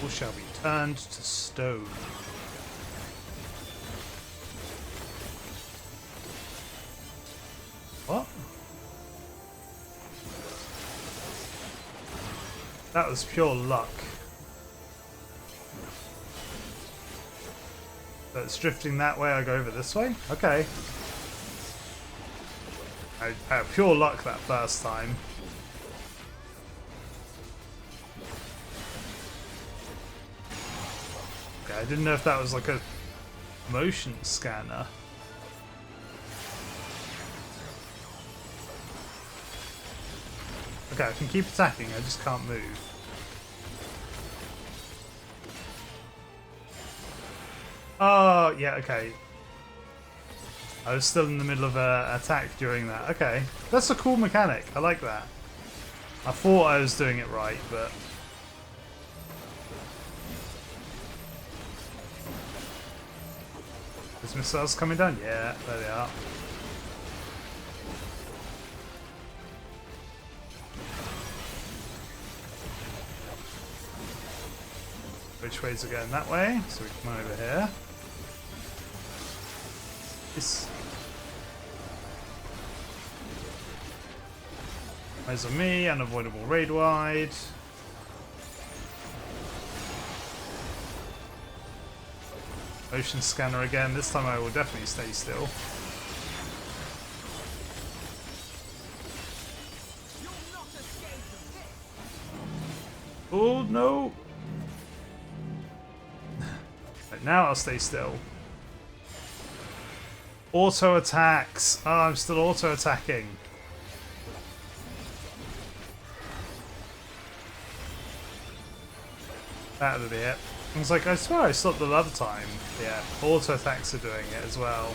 All shall be turned to stone. What? That was pure luck. So it's drifting that way, I go over this way? Okay. I had pure luck that first time. Okay, I didn't know if that was like a motion scanner. Okay, I can keep attacking, I just can't move. Oh, yeah, okay. I was still in the middle of an attack during that. Okay, that's a cool mechanic. I like that. I thought I was doing it right, but... Is missiles coming down? Yeah, there they are. Which way's it going? That way? So we come over here. This. Eyes on me, unavoidable raid wide. Motion scanner again. This time I will definitely stay still. Oh no! Right, now I'll stay still. Auto attacks. Oh, I'm still auto attacking. That would be it. I was like, I swear I stopped the other time. Yeah, auto attacks are doing it as well.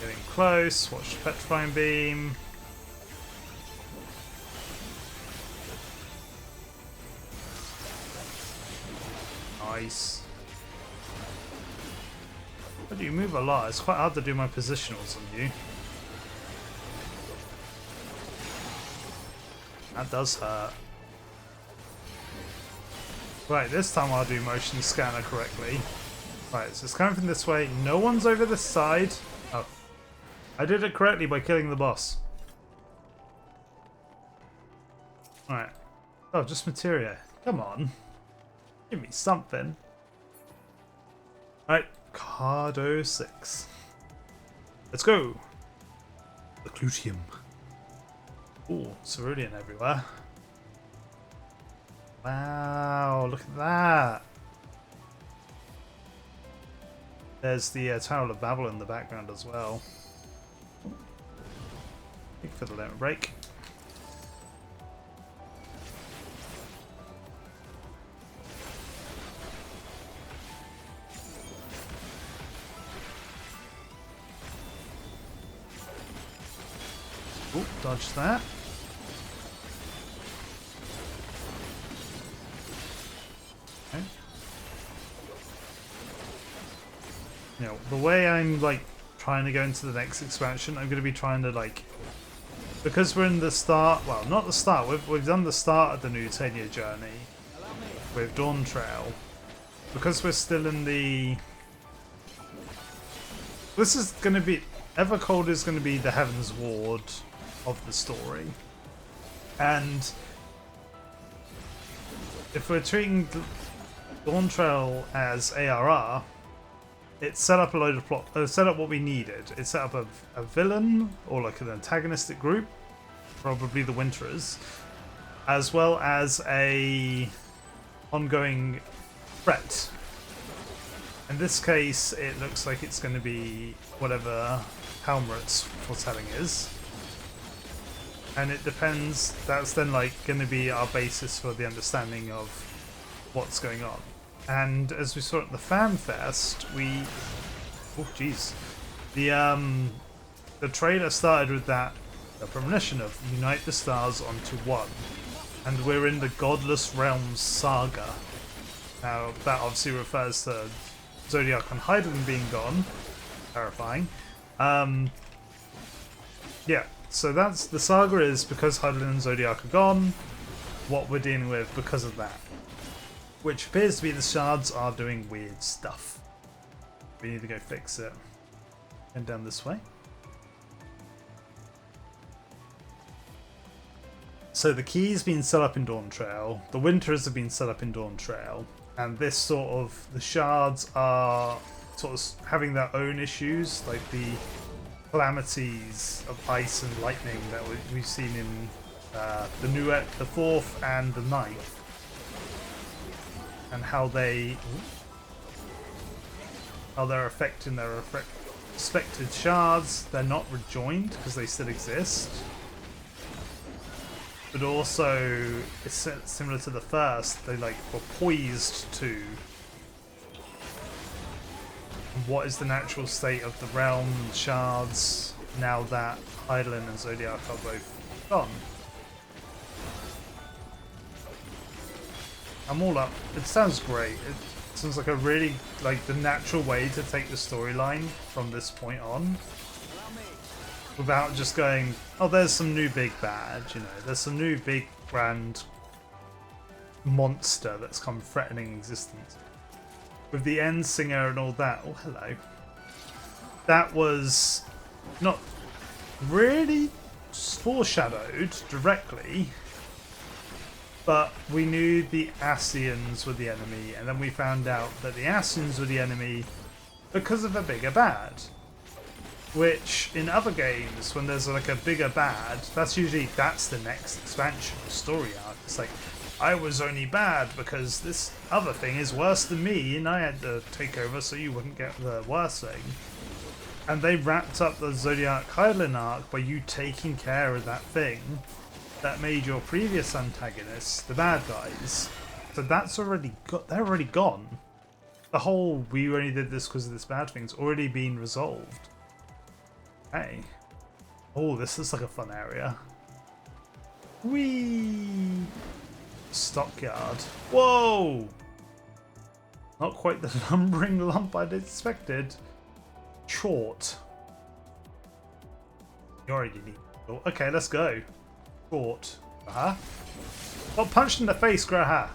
Getting close. Watch the petrifying beam. Nice. But you move a lot. It's quite hard to do my positionals on you. That does hurt. Right, this time I'll do motion scanner correctly. Right, so it's coming from this way. No one's over this side. Oh. I did it correctly by killing the boss. Alright. Oh, just materia. Come on. Give me something. Alright, Cardo 6. Let's go. The Clutium. Ooh, cerulean everywhere. Wow, look at that. There's the Tower of Babel in the background as well. Thank you for the limit break. Ooh, dodge that. Okay. You know, the way I'm like trying to go into the next expansion, I'm going to be trying to like, because we're in the start, well, not the start, we've done the start of the new 10-year journey with Dawntrail. Because we're still in the, this is going to be, Evercold is going to be the Heaven's Ward of the story. And if we're treating Dawntrail as ARR, it set up a load of plot. Set up what we needed. It set up a villain or like an antagonistic group, probably the Winterers, as well as a ongoing threat. In this case, it looks like it's going to be whatever Helmret's foretelling is, and it depends. That's then like going to be our basis for the understanding of what's going on. And as we saw at the Fan Fest, we, oh jeez, the trailer started with that the premonition of unite the stars onto one, and we're in the Godless Realms saga. Now that obviously refers to Zodiac and Hydaelyn being gone, terrifying. Yeah, so that's the saga is because Hydaelyn and Zodiac are gone. What we're dealing with because of that. Which appears to be the shards are doing weird stuff. We need to go fix it. And down this way. So the key's been set up in Dawntrail. The Winters have been set up in Dawntrail. And this sort of, the shards are sort of having their own issues. Like the calamities of ice and lightning that we've seen in the 4th and the 9th. And how they're affecting their respected shards. They're not rejoined because they still exist, but also it's similar to the first. They like were poised to. And what is the natural state of the realm shards now that Hydaelyn and Zodiac are both gone? I'm all up. It sounds great. It sounds like a really, like, the natural way to take the storyline from this point on. Without just going, oh, there's some new big bad, you know. There's some new big grand monster that's come threatening existence. With the end singer and all that. Oh, hello. That was not really foreshadowed directly. But we knew the Ascians were the enemy, and then we found out that the Ascians were the enemy because of a bigger bad. Which, in other games, when there's like a bigger bad, that's the next expansion or story arc. It's like, I was only bad because this other thing is worse than me, and I had to take over so you wouldn't get the worst thing. And they wrapped up the Zodiac Hydaelyn arc by you taking care of that thing that made your previous antagonists the bad guys. So that's already they're already gone. The whole we only did this because of this bad thing's already been resolved. Hey. Oh, this is like a fun area. Whee! Stockyard. Whoa! Not quite the lumbering lump I'd expected. Short. You already need. Okay, let's go. Short. Well, punched in the face, Graha.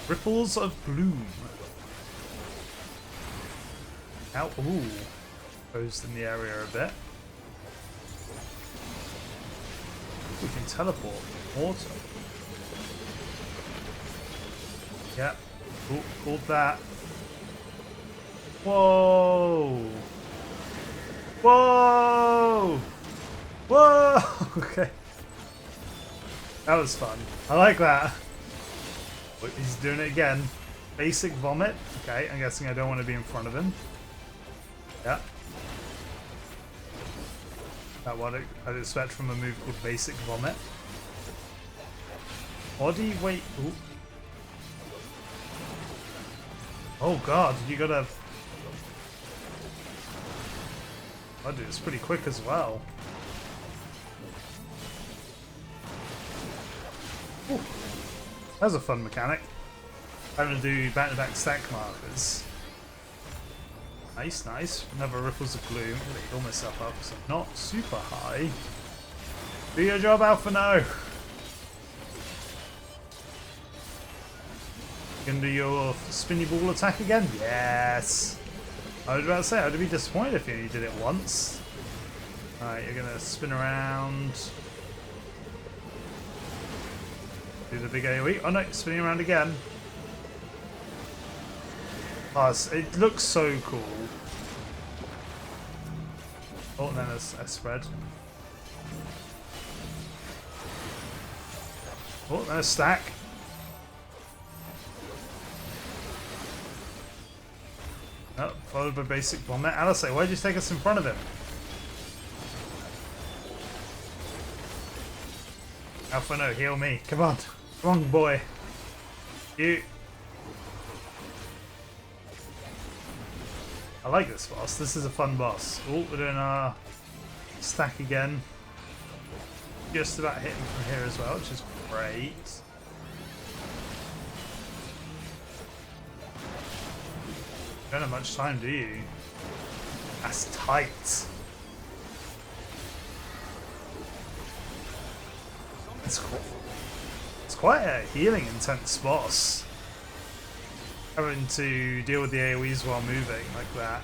Ripples of bloom. Ow, ooh. Posed in the area a bit. We can teleport. Water. Yep. Ooh, called that. Whoa! Whoa! Whoa! Okay. That was fun. I like that. Oh, he's doing it again. Basic vomit. Okay, I'm guessing I don't want to be in front of him. Yeah. That's what I'd expect from a move called basic vomit. Body weight. Ooh. Oh god, you gotta. Oh, dude, it's pretty quick as well. Ooh. That was a fun mechanic. Having to do back-to-back stack markers. Nice, nice. Another Ripples of Gloom. I'm gonna heal myself up because I'm not super high. Do your job, Alpha, no! You gonna do your spinny ball attack again? Yes! I was about to say, I'd be disappointed if you only did it once. Alright, you're gonna spin around. Do the big AoE. Oh no, spinning around again. Oh, it looks so cool. Oh, and then a spread. Oh, then a stack. Oh, followed by basic vomit. Alice, why'd you take us in front of him? Alpha, no, heal me. Come on. Come on, boy. You. I like this boss. This is a fun boss. Oh, we're doing our stack again. Just about hitting from here as well, which is great. You don't have much time, do you? That's tight. It's cool. It's quite a healing intense boss. Having to deal with the AoEs while moving like that.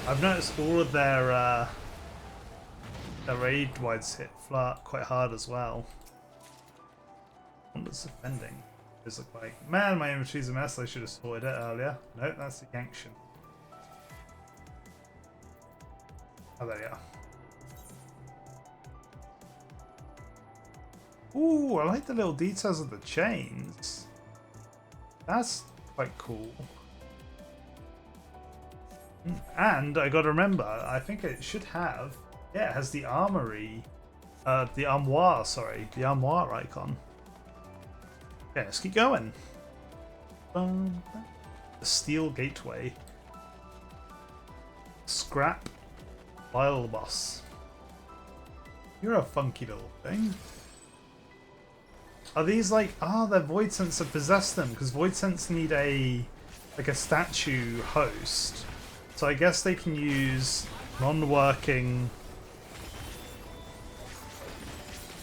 I've noticed all of their raid wides hit flat quite hard as well. What's defending? Does look like, man, my inventory's a mess. I should have sorted it earlier. No, that's the Yankshin. Oh, there you are. Ooh, I like the little details of the chains. That's quite cool. And I gotta remember, I think it should have, yeah, it has the armory, the armoire, sorry, the armoire icon. Yeah, let's keep going. The Steel Gateway. Scrap. Vile Boss. You're a funky little thing. Are these like... Ah, they're Void Sense that possess them, because Void Sense need a... like a statue host. So I guess they can use non-working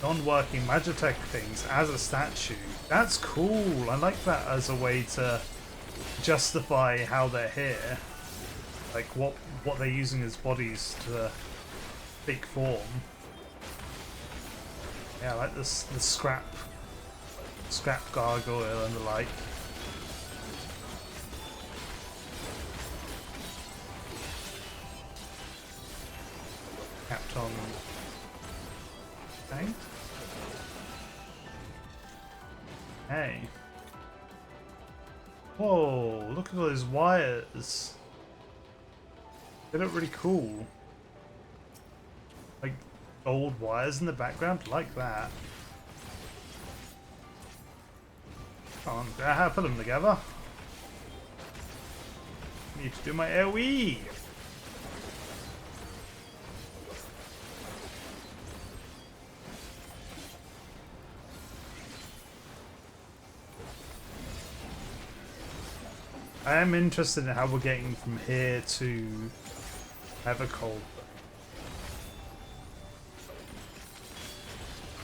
Magitech things as a statue. That's cool. I like that as a way to justify how they're here. Like what they're using as bodies to take form. Yeah, I like this the scrap gargoyle and the like. Capped on. Okay. Hey. Whoa, look at all those wires. They look really cool. Like gold wires in the background, like that. Come on, how to put them together. Need to do my AoE. I am interested in how we're getting from here to Evercold.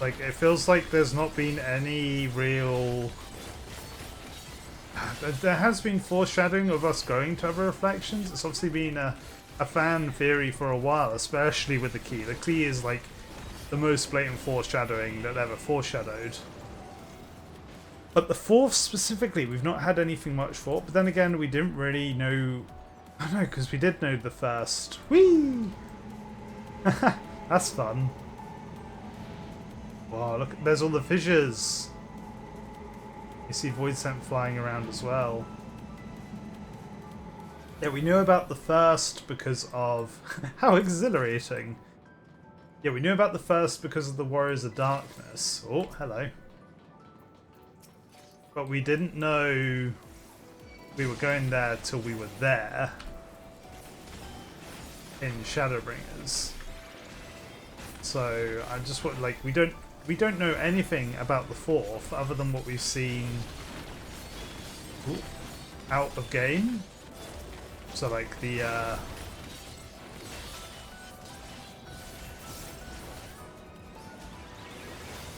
Like, it feels like there's not been any real... There has been foreshadowing of us going to Ever Reflections. It's obviously been a fan theory for a while, especially with the key. The key is like the most blatant foreshadowing that ever foreshadowed. But the fourth specifically, we've not had anything much for. But then again, we didn't really know... I don't know, because we did know the first. Whee! That's fun. Wow, look, there's all the fissures. You see Void Scent flying around as well. Yeah, we knew about the first because of... How exhilarating. Yeah, we knew about the first because of the Warriors of Darkness. Oh, hello. But we didn't know we were going there till we were there. In Shadowbringers. So, I just want, like, we don't know anything about the fourth other than what we've seen out of game. So like the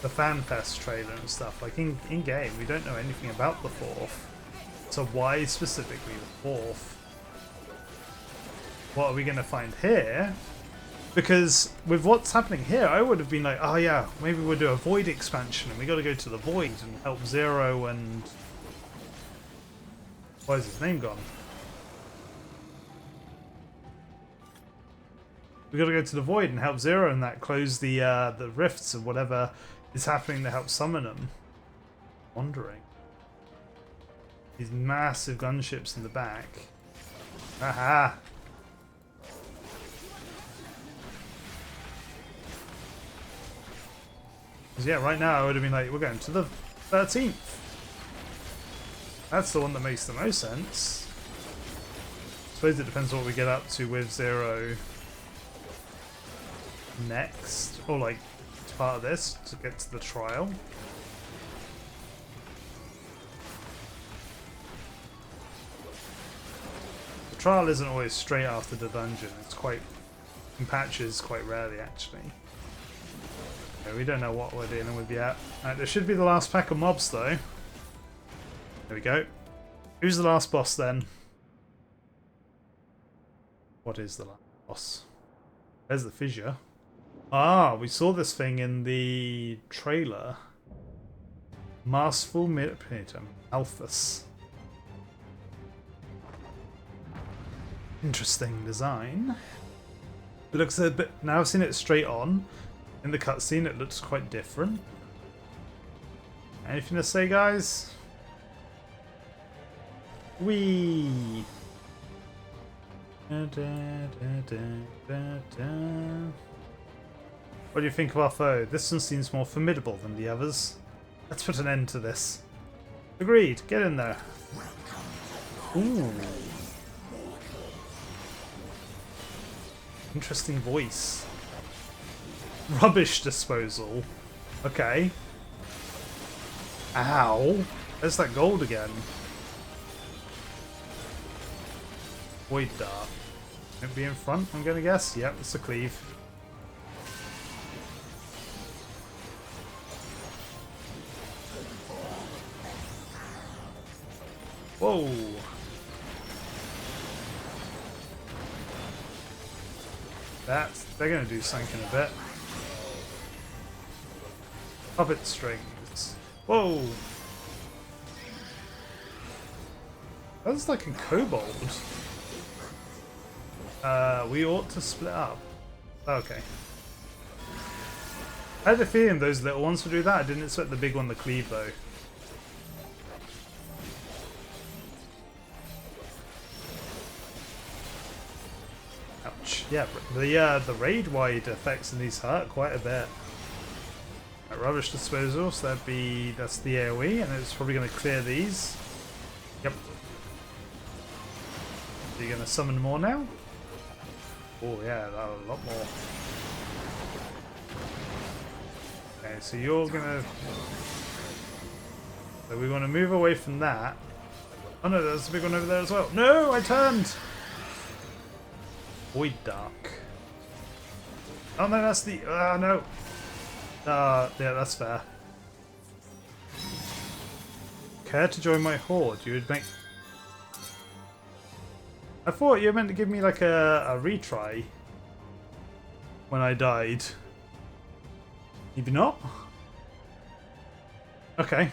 FanFest trailer and stuff. Like in game, we don't know anything about the fourth. So why specifically the fourth? What are we going to find here? Because with what's happening here, I would have been like, oh yeah, maybe we'll do a Void expansion and we got to go to the Void and help Zero and... Why is his name gone? We got to go to the Void and help Zero and that close the rifts of whatever is happening to help summon them. Wandering. These massive gunships in the back. Aha! Because yeah, right now I would have been like, we're going to the 13th. That's the one that makes the most sense. I suppose it depends on what we get up to with Zero next. Or like, as part of this, to get to the trial. The trial isn't always straight after the dungeon. It's quite, in patches, quite rarely actually. We don't know what we're dealing with yet. There should be the last pack of mobs though. There we go. Who's the last boss then? What is the last boss? There's the fissure. Ah, we saw this thing in the trailer. Masterful Manipulator, Alphas. Interesting design. It looks a bit... Now I've seen it straight on. In the cutscene, it looks quite different. Anything to say, guys? Whee! What do you think of our foe? This one seems more formidable than the others. Let's put an end to this. Agreed. Get in there. Ooh. Interesting voice. Rubbish disposal. Okay. Ow. There's that gold again. Void Dart. Won't be in front, I'm gonna guess. Yep, it's a cleave. Whoa. They're gonna do something in a bit. Puppet strings. Whoa! That's like a kobold. We ought to split up. Okay. I had a feeling those little ones would do that. I didn't expect the big one to cleave though. Ouch. Yeah, the raid-wide effects in these hurt quite a bit. Rubbish disposal, so that's the AoE, and it's probably going to clear these. Yep. Are you going to summon more now? Oh yeah, a lot more. Okay, so you're going to... So we want to move away from that. Oh no, there's a big one over there as well. No, I turned! Void Dark. Oh no, that's the... no. Yeah, that's fair. Care to join my horde? You would make... I thought you were meant to give me like a retry when I died. Maybe not? Okay.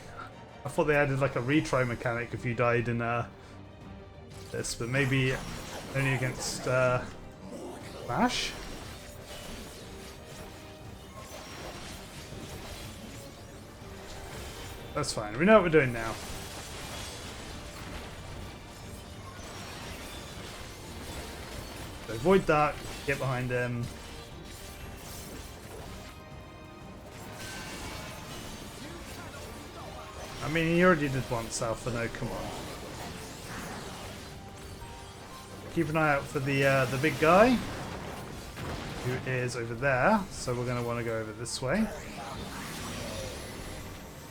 I thought they added like a retry mechanic if you died in this, but maybe only against Flash? That's fine. We know what we're doing now. So Void Dark, get behind him. I mean, he already did once, Alpha. No, come on. Keep an eye out for the big guy, who is over there. So we're going to want to go over this way.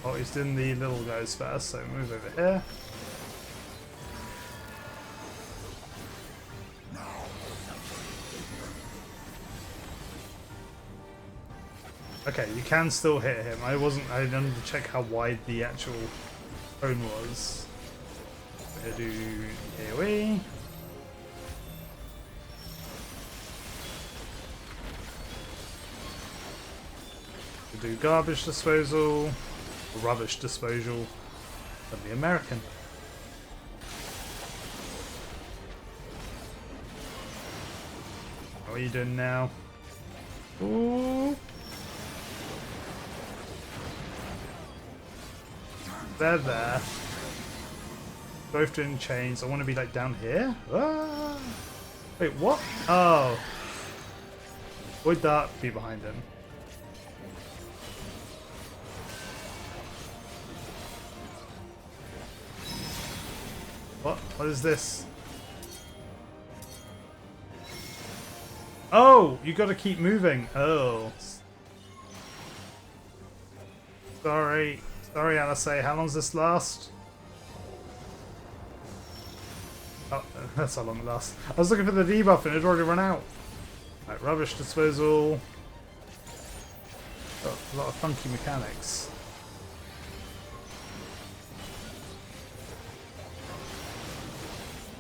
Oh, he's doing the little guys first, so move over here. Okay, you can still hit him. I didn't check how wide the actual cone was. I'm gonna do AoE. We'll do garbage disposal, or rubbish disposal of the American. What are you doing now? Ooh. They're there. Both doing chains. I want to be like down here. Ah! Wait, what? Oh. Void Dart be behind him. What? What is this? Oh! You gotta keep moving. Oh. Sorry. Sorry, Alice. How long does this last? Oh, that's how long it lasts. I was looking for the debuff and it had already run out. Right, rubbish disposal. Got a lot of funky mechanics.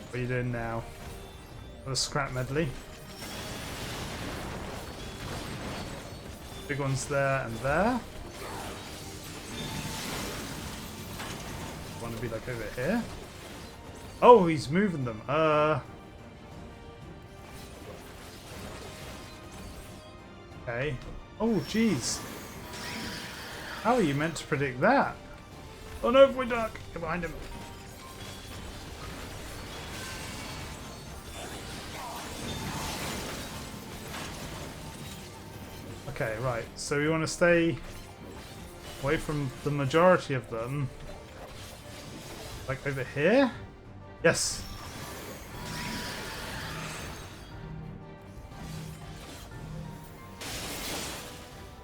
What are you doing now? Got a scrap medley. Big ones there and there. Want to be like over here? Oh, he's moving them. Okay. Oh, jeez. How are you meant to predict that? Oh no, Void Dark! Get behind him. Okay, right. So we want to stay away from the majority of them. Like over here? Yes!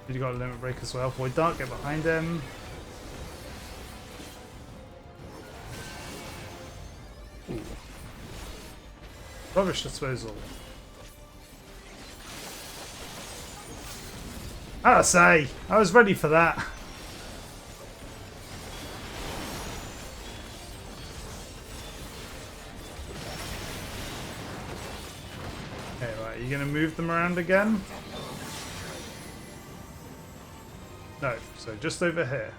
You got a limit break as well. Void Dark, get behind him. Ooh. Rubbish disposal. I say, I was ready for that. Okay, right, are you going to move them around again? No, so just over here.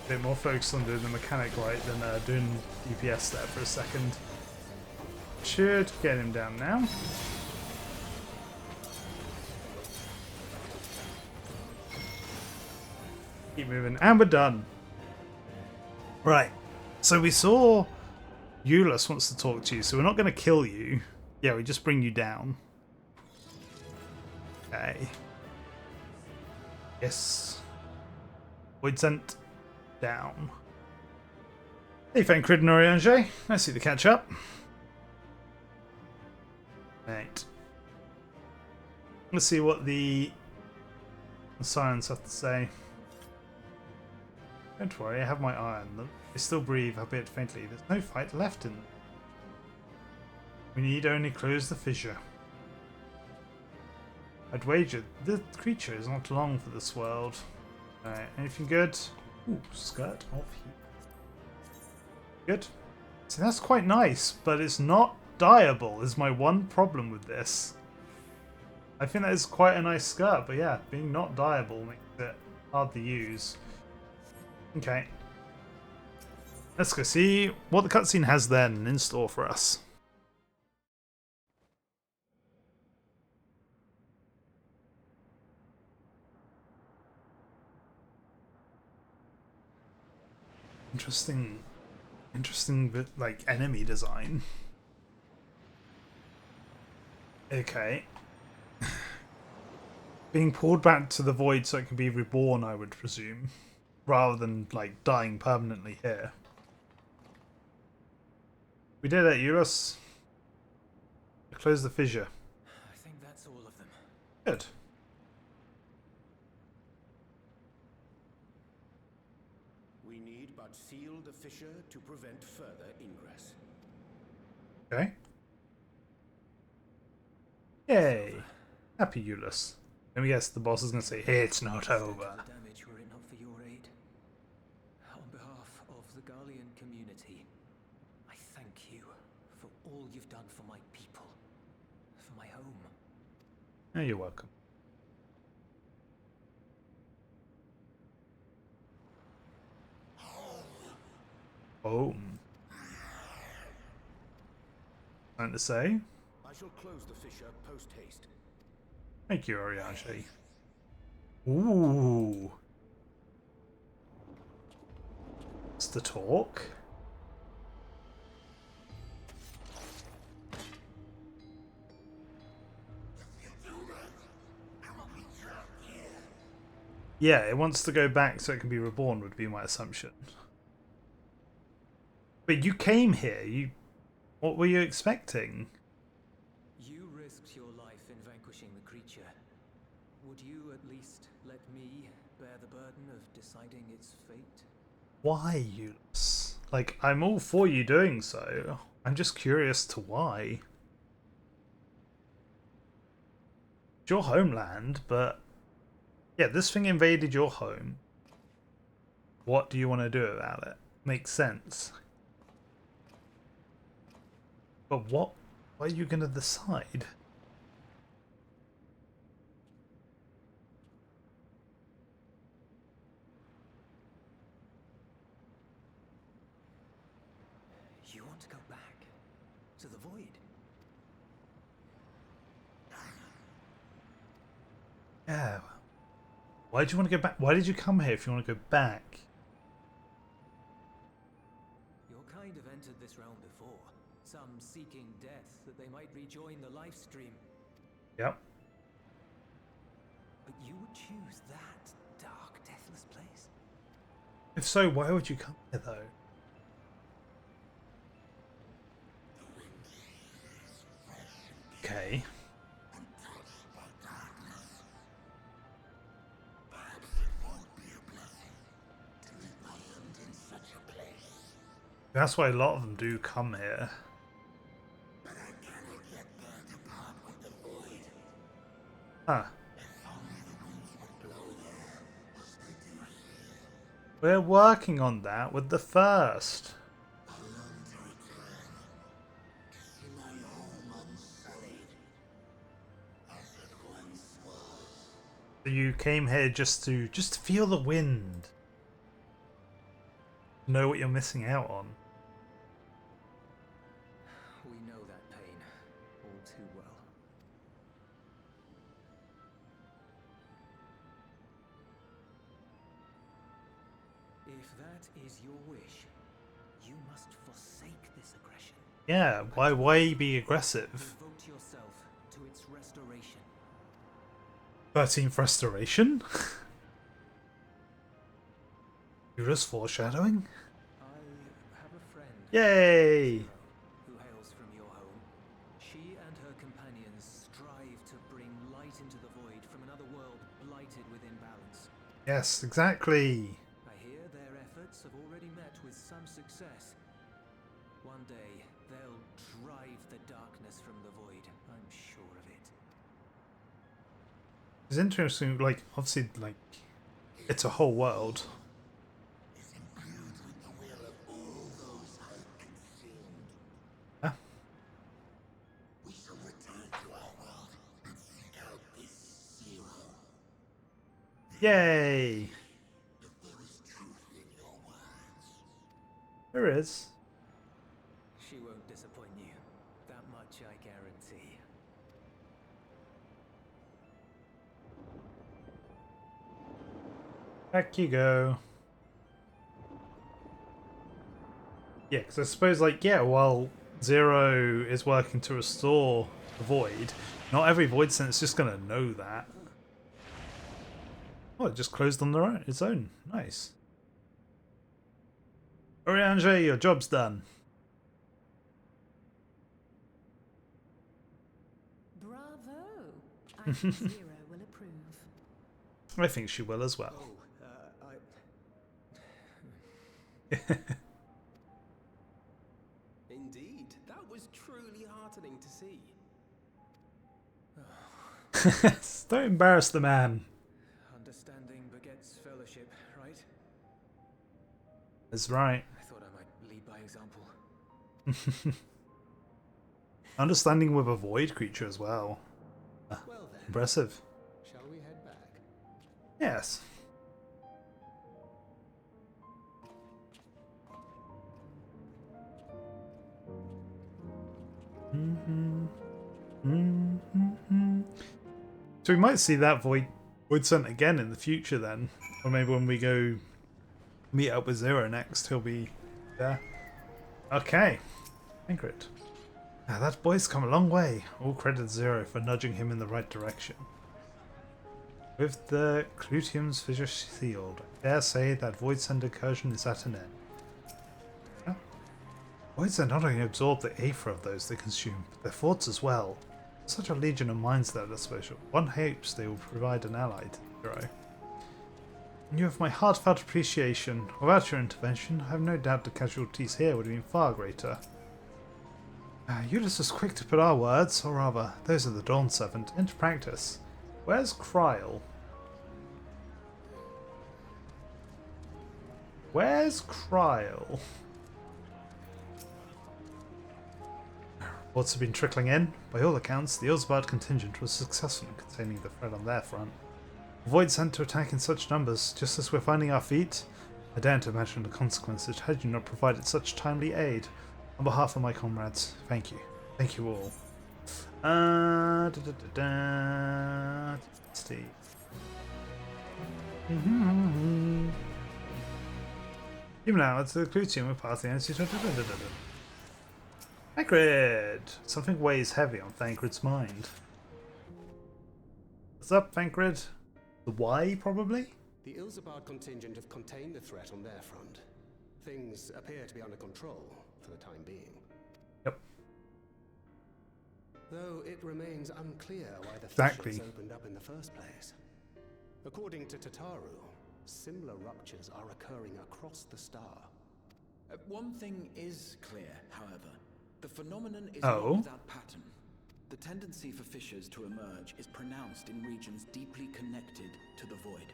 A bit more focused on doing the mechanic right than doing DPS there for a second. Should get him down now. Keep moving, and we're done. Right, so we saw Euless wants to talk to you, so we're not going to kill you. Yeah, we just bring you down. Okay. Yes. Void sent down. Hey, Fancrid and Oriange. Nice to catch up. Right. Let's see what the sirens have to say. Don't worry, I have my eye on them. They still breathe, albeit faintly. There's no fight left in them. We need only close the fissure. I'd wager the creature is not long for this world. Alright, anything good? Ooh, skirt of heat. Good. See, that's quite nice, but it's not dyeable is my one problem with this. I think that is quite a nice skirt, but yeah, being not dyeable makes it hard to use. Okay. Let's go see what the cutscene has then in store for us. Interesting, like, enemy design. Okay. Being pulled back to the void so it can be reborn, I would presume. Rather than, like, dying permanently here. We did it, Eurus. Close the fissure. I think that's all of them. Good. We need but seal the fissure to prevent further ingress. Okay. Yay. Happy Eurus. Let me guess, the boss is going to say, hey, it's not over. The damage were it not for your aid. On behalf of the Garlean community, I thank you for all you've done for my people, for my home. Oh, you're welcome. Home. Something to say? I shall close the fissure post-haste. Thank you, Oriage. Ooh. What's the talk? Yeah, it wants to go back so it can be reborn, would be my assumption. But you came here, what were you expecting? You risked your life in vanquishing the creature. Would you at least let me bear the burden of deciding its fate? Why, Euless? Like, I'm all for you doing so. I'm just curious to why. It's your homeland, but... yeah, this thing invaded your home. What do you want to do about it? Makes sense. But what are you going to decide? You want to go back to the void? Yeah. Why do you want to go back? Why did you come here if you want to go back? Your kind have entered this realm before. Some seeking death that they might rejoin the life stream. Yep. But you would choose that dark, deathless place? If so, why would you come here though? Okay. That's why a lot of them do come here. Huh. We're working on that with the first. So you came here just to feel the wind. Know what you're missing out on. We know that pain all too well. If that is your wish, you must forsake this aggression. Yeah, why be aggressive? Devote yourself to its restoration. 13th restoration? You're just foreshadowing? I have a friend. Yay! Who hails from your home. She and her companions strive to bring light into the void from another world blighted with imbalance. Yes, exactly. I hear their efforts have already met with some success. One day, they'll drive the darkness from the void, I'm sure of it. It's interesting, like, obviously, like, it's a whole world. Huh? Yay! There is. She won't disappoint you. That much I guarantee. Back you go. Yeah, because I suppose, like, yeah, while Zero is working to restore the Void, not every Void Sense is just going to know that. Oh, it just closed on their own, its own. Nice. Oriange, your job's done. Bravo! I think Zero will approve. I think she will as well. Indeed, that was truly heartening to see. Don't embarrass the man. Understanding begets fellowship, right? That's right. I thought I might lead by example. Understanding with a void creature as well. Well then, Impressive. shall we head back? Yes. So we might see that void scent again in the future then. Or maybe when we go meet up with Zero next, he'll be there. Okay. Ingrid. Now that boy's come a long way. All credit Zero for nudging him in the right direction. With the Clutium's fissure sealed, I dare say that Void Scent incursion is at an end. Huh? Voids not only absorb the aether of those they consume, but their thoughts as well. Such a legion of minds that are special. One hopes they will provide an ally to Zero. And you have my heartfelt appreciation. Without your intervention, I have no doubt the casualties here would have been far greater. Ulysses was quick to put our words, or rather, those of the Dawn Servant, into practice. Where's Kryl? Where's Kryl? Reports have been trickling in. By all accounts, the Ilsbard contingent was successful in containing the threat on their front. Avoid sent to attack in such numbers, just as we're finding our feet. I daren't imagine the consequences had you not provided such timely aid. On behalf of my comrades, thank you. Thank you all. Steve. Even now, it's the Clutium with past the energy. Thancred! Something weighs heavy on Thancred's mind. What's up, Thancred? The Y, probably? The Ilsabard contingent have contained the threat on their front. Things appear to be under control, for the time being. Yep. Though it remains unclear why the Exactly. fissures opened up in the first place. According to Tataru, similar ruptures are occurring across the star. One thing is clear, however. The phenomenon is Oh. not without pattern. The tendency for fissures to emerge is pronounced in regions deeply connected to the void.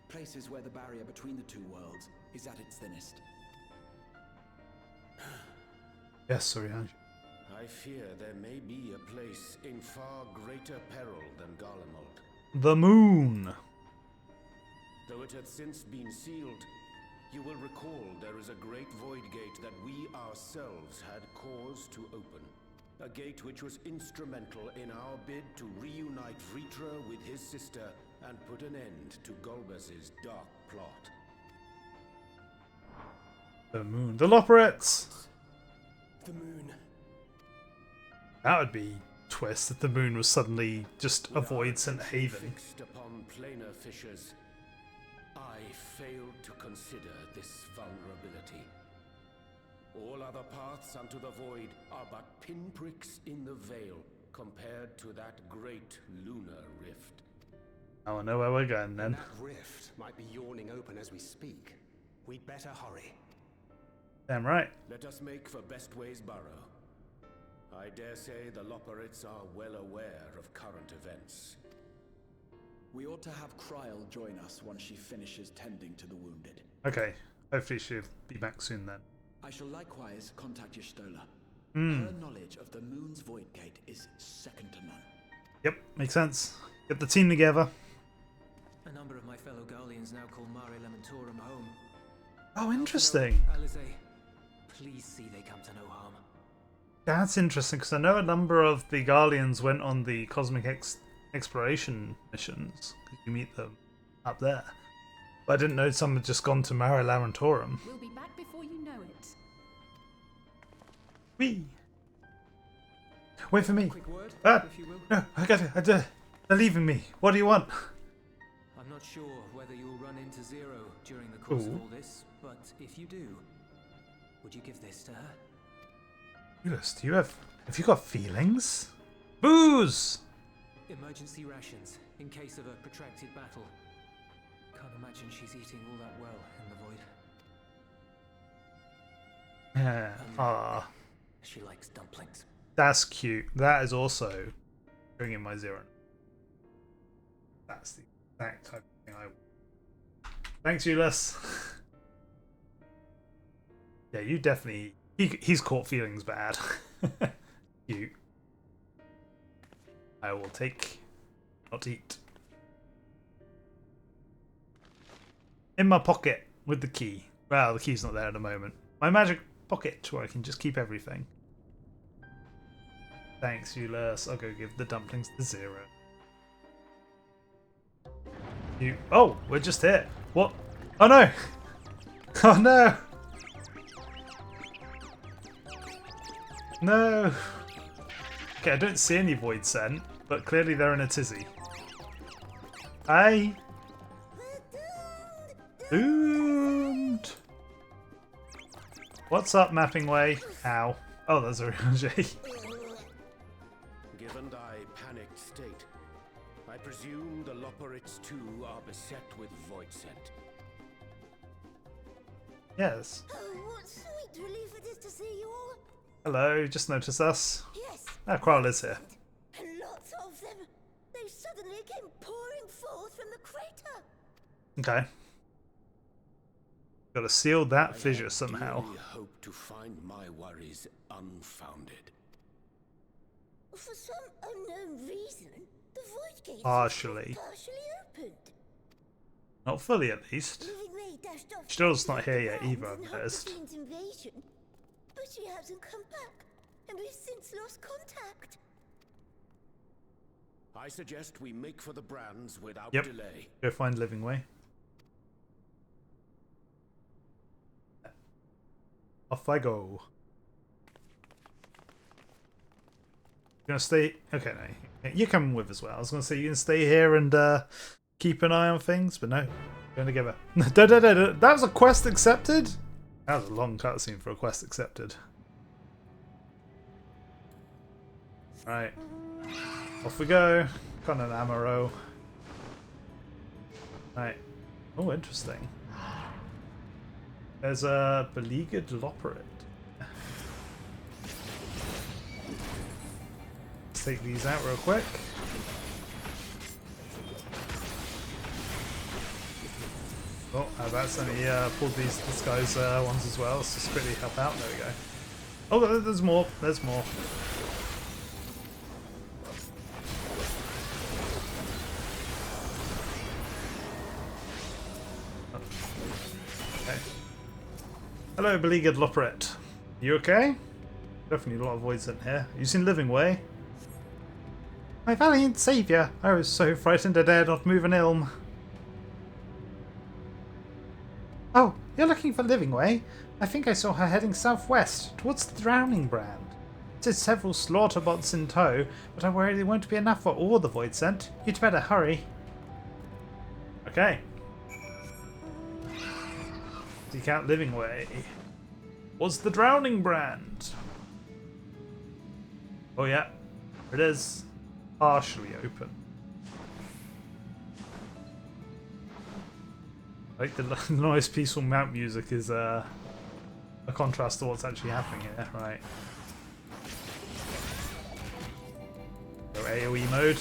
Places where the barrier between the two worlds is at its thinnest. Yes, sorry, Ange. I fear there may be a place in far greater peril than Garlemald. The moon! Though it hath since been sealed, you will recall there is a great void gate that we ourselves had cause to open. A gate which was instrumental in our bid to reunite Vritra with his sister and put an end to Golbez's dark plot. The moon. The Loporrits! The moon. That would be twist if the moon was suddenly just a void sent haven. Fixed upon planar fissures, I failed to consider this vulnerability. All other paths unto the void are but pinpricks in the veil compared to that great lunar rift. I know where we're going then. That rift might be yawning open as we speak. We'd better hurry. Damn right. Let us make for Bestway's Burrow. I dare say the Loporrits are well aware of current events. We ought to have Kryl join us once she finishes tending to the wounded. Okay. Hopefully she'll be back soon then. I shall likewise contact Y'shtola. Hmm. Her knowledge of the moon's void gate is second to none. Yep, makes sense. Get the team together. A number of my fellow Garleans now call Mare Lamentorum home. Oh, interesting. Alize, please see they come to no harm. That's interesting, because I know a number of the Garleans went on the Cosmic Exploration missions. You meet them up there. But I didn't know some had just gone to Mare Lamentorum. We'll be back before you know it. Whee! Wait for me. Quick word, Ah, if you will. no, I got it. They're leaving me. What do you want? I'm not sure whether you'll run into Zero during the course Ooh. of all this, but if you do, would you give this to her? Ulysses, have you got feelings? Booze! Emergency rations, in case of a protracted battle. Can't imagine she's eating all that well in the void. Yeah. Ah, She likes dumplings. that's cute. That is also bringing my zero. That's the exact type of thing I want. Thanks, Ulysses. Yeah, you definitely... He's caught feelings bad. Cute. I will take... not eat. In my pocket with the key. Well, the key's not there at the moment. My magic pocket where I can just keep everything. Thanks, Ulysses. I'll go give the dumplings to Zero. Oh, we're just here. What? Oh no! Oh no! No! Okay, I don't see any void scent, but clearly they're in a tizzy. Hi! Doomed! What's up, Mapping Way? Ow. Oh, there's a Ranger. Given thy panicked state, I presume the Loporits too are beset with void scent. Yes. Oh, what sweet relief it is to see you all. Hello, just noticed us. Yes. Ah, Quirrell is here. And lots of them. They suddenly came pouring forth from the crater. Okay. Gotta seal that I fissure had somehow. dearly hoped to find my worries unfounded. For some unknown reason, the void gates Partially. were partially opened. Not fully, at least. Living Ray dashed off Still's not to here the yet grounds either, I've and helped noticed. the Fiend's invasion, but she hasn't come back, and we've since lost contact. I suggest we make for the brands without Yep. delay. Go find Living Way. Off I go. You gonna stay? Okay, no. You're coming with as well. I was gonna say you can stay here and keep an eye on things, but no. Going together. That was a quest accepted? That was a long cutscene for a quest accepted. Right. Off we go. Got an ammo. Right. Oh, interesting. There's a beleaguered Loporit. Let's take these out real quick. Oh, I've accidentally pulled this guy's ones as well. Let's just quickly help out. There we go. Oh, there's more. There's more. Okay. Hello, beleaguered Loporit. You okay? Definitely a lot of voids in here. You seen Living Way? My valiant saviour! I was so frightened I dared not move an ilm. Oh, you're looking for Living Way? I think I saw her heading southwest, towards the Drowning Brand. It says several slaughter bots in tow, but I worry they won't be enough for all the void scent. You'd better hurry. Okay. Seek out Living Way. What's the Drowning Brand? Oh yeah, it is. Partially open. Like the nice peaceful mount music is a contrast to what's actually happening here, right? Go AoE mode.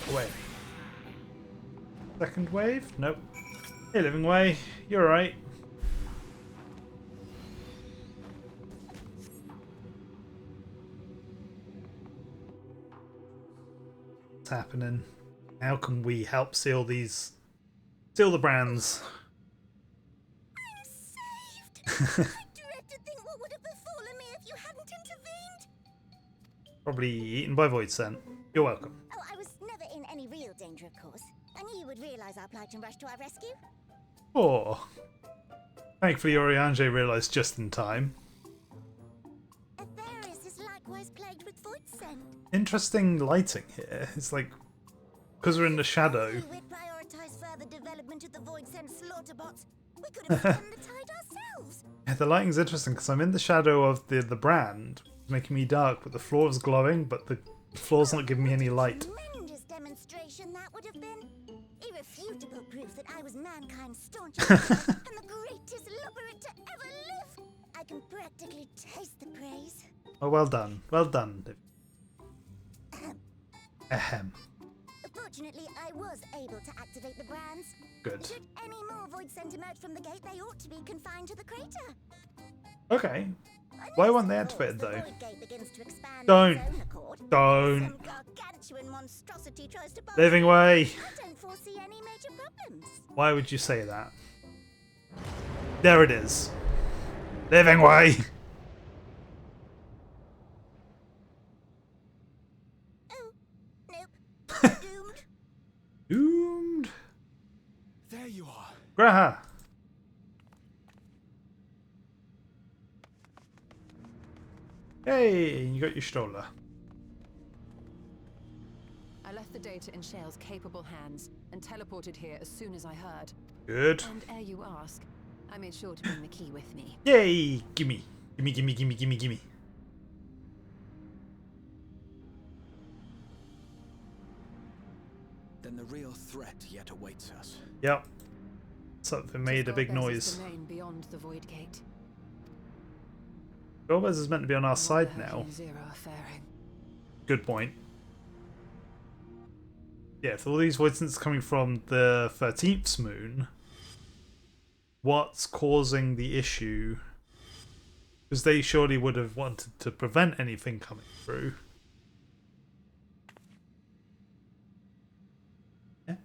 Away. Second wave? Nope. Hey, Living Way, you're right. What's happening? How can we help seal the brands? I'm saved! I dread to think what would have befallen me if you hadn't intervened. Probably eaten by void scent. You're welcome. Oh, I was never in any real danger, of course. I knew you would realize our plight and rush to our rescue. Oh. Thankfully, Oriange realised just in time. Atheris is likewise plagued with void scent. Interesting lighting here. It's like, because we're in the shadow. We'd prioritize further development of the void scent slaughter bots. We could have turned the tide ourselves. Yeah, the lighting's interesting because I'm in the shadow of the brand, making me dark, but the floor is glowing, but the floor's not giving me any light. Tremendous demonstration that would have been. Irrefutable proof that I was mankind's staunchest and the greatest lubberant to ever live. I can practically taste the praise. Oh, well done. Well done. Ahem. Fortunately, I was able to activate the brands. Good. Should any more void scent emerge from the gate, they ought to be confined to the crater. Okay. Why weren't they activated, The though? void gate begins to expand Don't. on its own accord. Don't. Some gargantuan monstrosity tries to bolt Living in. way. I don't foresee any major problems. Why would you say that? There it is. Living way. Oh, nope. Doomed. Doomed. There you are. Graha. Hey, you got your stroller. I left the data in Shale's capable hands and teleported here as soon as I heard. Good. And ere you ask, I made sure to bring the key with me. Yay! Gimme. Gimme, gimme, gimme, gimme, gimme. Then the real threat yet awaits us. Yep. Something made a big noise. Domain beyond the void gate. Golbez is meant to be on our side now. Good point. Yeah, if all these voices coming from the 13th moon, what's causing the issue? Because they surely would have wanted to prevent anything coming through. Yeah.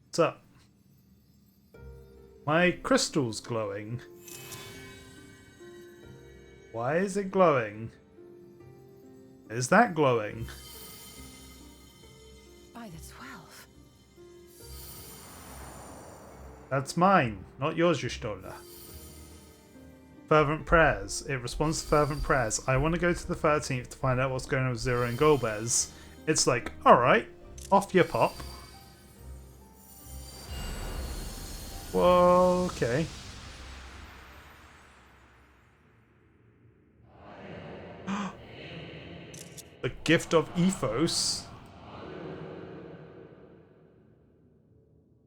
What's up? My crystal's glowing. Why is it glowing? Is that glowing? By the 12. That's mine, not yours, Yushtola. Fervent prayers. It responds to fervent prayers. I want to go to the 13th to find out what's going on with Zero and Golbez. It's like, alright, off you pop. Well, okay. The gift of ethos.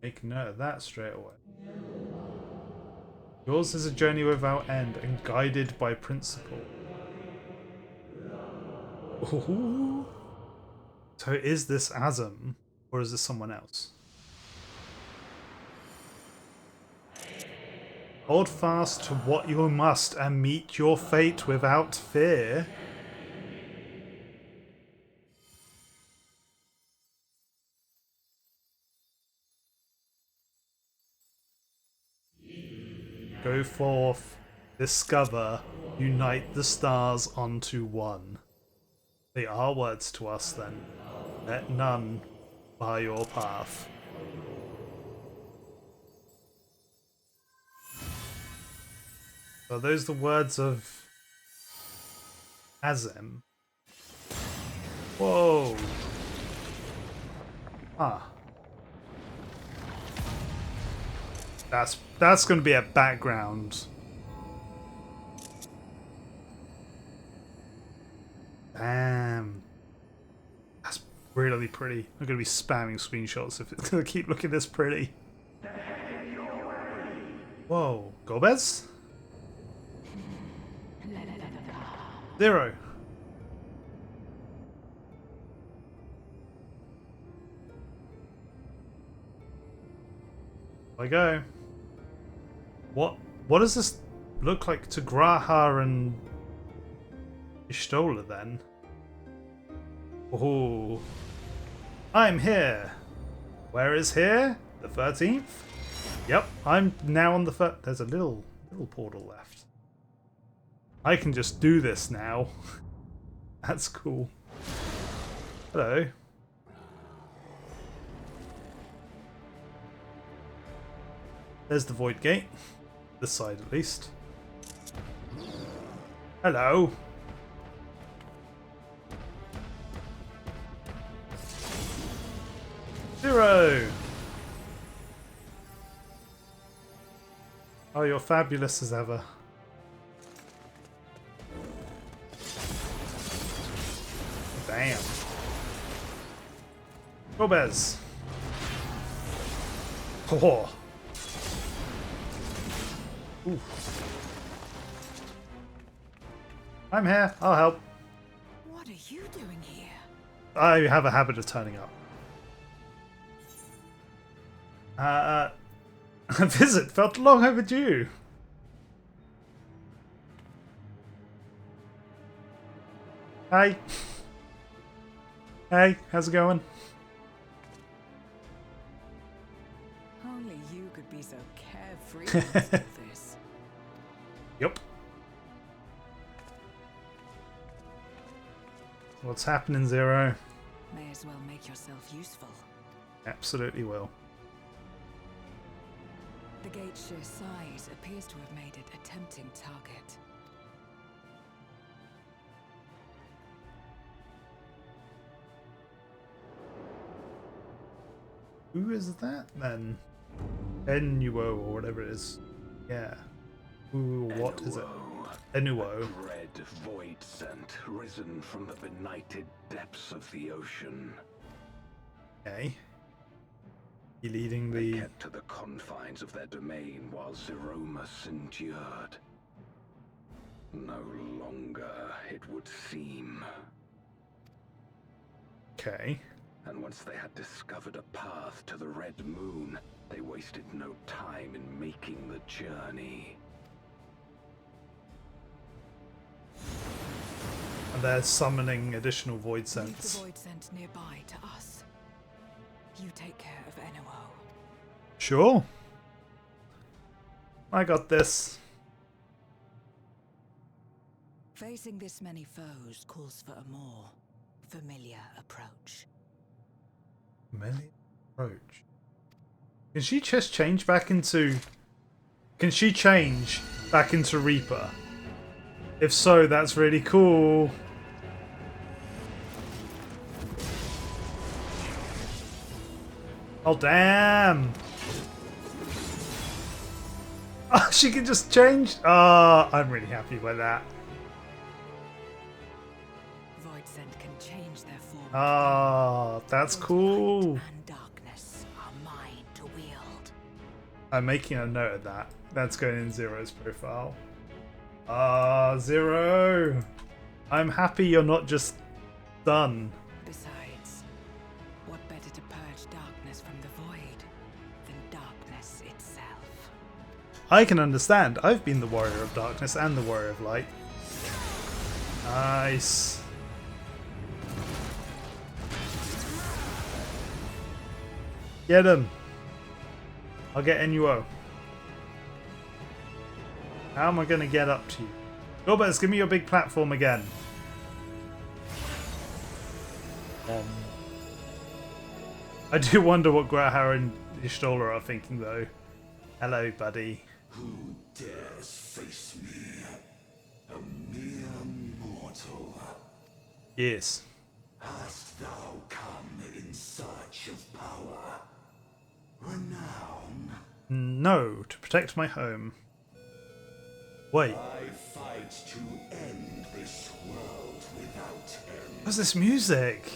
Make note of that straight away. Yours is a journey without end and guided by principle. Ooh. So is this Azam or is this someone else? Hold fast to what you must and meet your fate without fear. Go forth, discover, unite the stars onto one. They are words to us then. Let none bar your path. Are those the words of Azem? Whoa. Ah. That's going to be a background. Damn. That's really pretty. I'm going to be spamming screenshots if it's going to keep looking this pretty. Whoa. Golbez? Zero. I go. What does this look like to Graha and Ishtola then? Oh, I'm here. Where is here? The 13th? Yep, I'm now on the there's a little portal left. I can just do this now. That's cool. Hello. There's the void gate. This side at least. Hello. Zero. Oh, you're fabulous as ever. Damn. Gomez. Oh. Ooh. I'm here. I'll help. What are you doing here? I have a habit of turning up. A visit felt long overdue. Hey. Hey, how's it going? Only you could be so carefree amidst all this. Yep. What's happening, Zero? May as well make yourself useful. Absolutely will. The gate's sheer size appears to have made it a tempting target. Who is that then? Enuo or whatever it is. Yeah. Ooh, what is it? Enuo. A dread void scent risen from the benighted depths of the ocean. Okay. You leading They the... kept to the confines of their domain while Zeromus endured. No longer, it would seem. Okay. And once they had discovered a path to the Red Moon, they wasted no time in making the journey. And they're summoning additional void Leave scents. the void scent nearby to us. You take care of Enuo. Sure. I got this. Facing this many foes calls for a more familiar approach. Melee approach. Can she just change back into... Can she change back into Reaper? If so, that's really cool. Oh, damn. Oh, she can just change? Oh, I'm really happy by that. Void scent can change their form. Oh, that's cool. And darkness are mine to wield. I'm making a note of that. That's going in Zero's profile. Zero. I'm happy you're not just done. Besides, what better to purge darkness from the void than darkness itself? I can understand. I've been the Warrior of Darkness and the Warrior of Light. Nice. Get him. I'll get Enuo. How am I going to get up to you? Gorbez, give me your big platform again. I do wonder what Grahar and Y'shtola are thinking, though. Hello, buddy. Who dares face me? A mere mortal. Yes. Hast thou come in search of power? Renown? No, to protect my home. Wait. I fight to end this world without end. What's this music?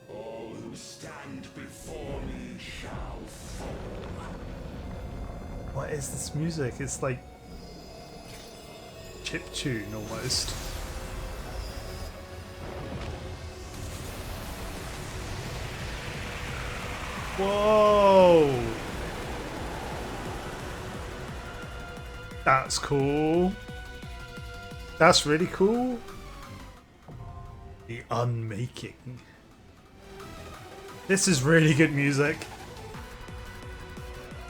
All who stand before me shall fall. What is this music? It's like chiptune almost. Whoa! That's cool. That's really cool. The Unmaking. This is really good music.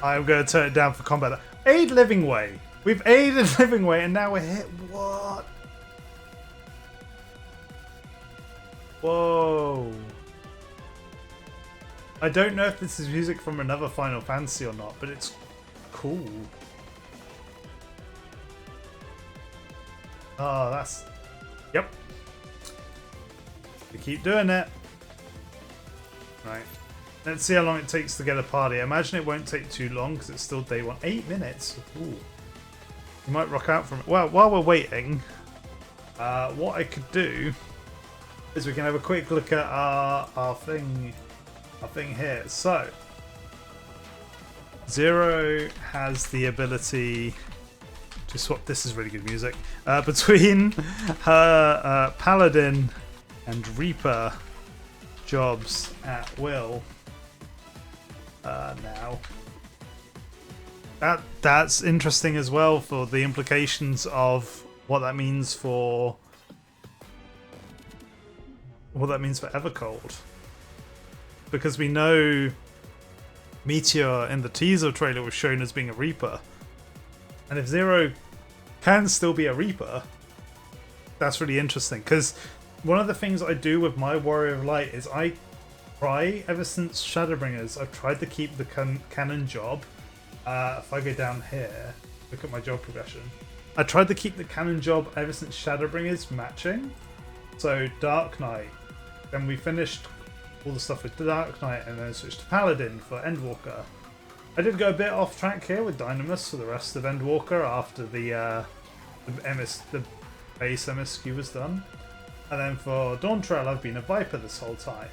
I'm going to turn it down for combat. Aid Living Way. We've aided Living Way and now we're hit. What? Whoa. I don't know if this is music from another Final Fantasy or not, but it's cool. Oh, that's... Yep. We keep doing it. Right. Let's see how long it takes to get a party. I imagine it won't take too long because it's still day 1. 8 minutes. Ooh. You might rock out from it. Well, while we're waiting, what I could do is we can have a quick look at our thing here. So, Zero has the ability to swap. This is really good music. Between her Paladin and Reaper jobs at will. Now that's interesting as well for the implications of what that means for Evercold, because we know Meteor in the teaser trailer was shown as being a Reaper, and if Zero can still be a Reaper, that's really interesting. Because one of the things I do with my Warrior of Light is I try, ever since Shadowbringers, I've tried to keep the canon job. If I go down here, look at my job progression. I tried to keep the canon job ever since Shadowbringers matching. So Dark Knight, then we finished all the stuff with Dark Knight, and then switched to Paladin for Endwalker. I did go a bit off track here with Dynamis for the rest of Endwalker after the base MSQ was done. And then for Dawntrail, I've been a Viper this whole time.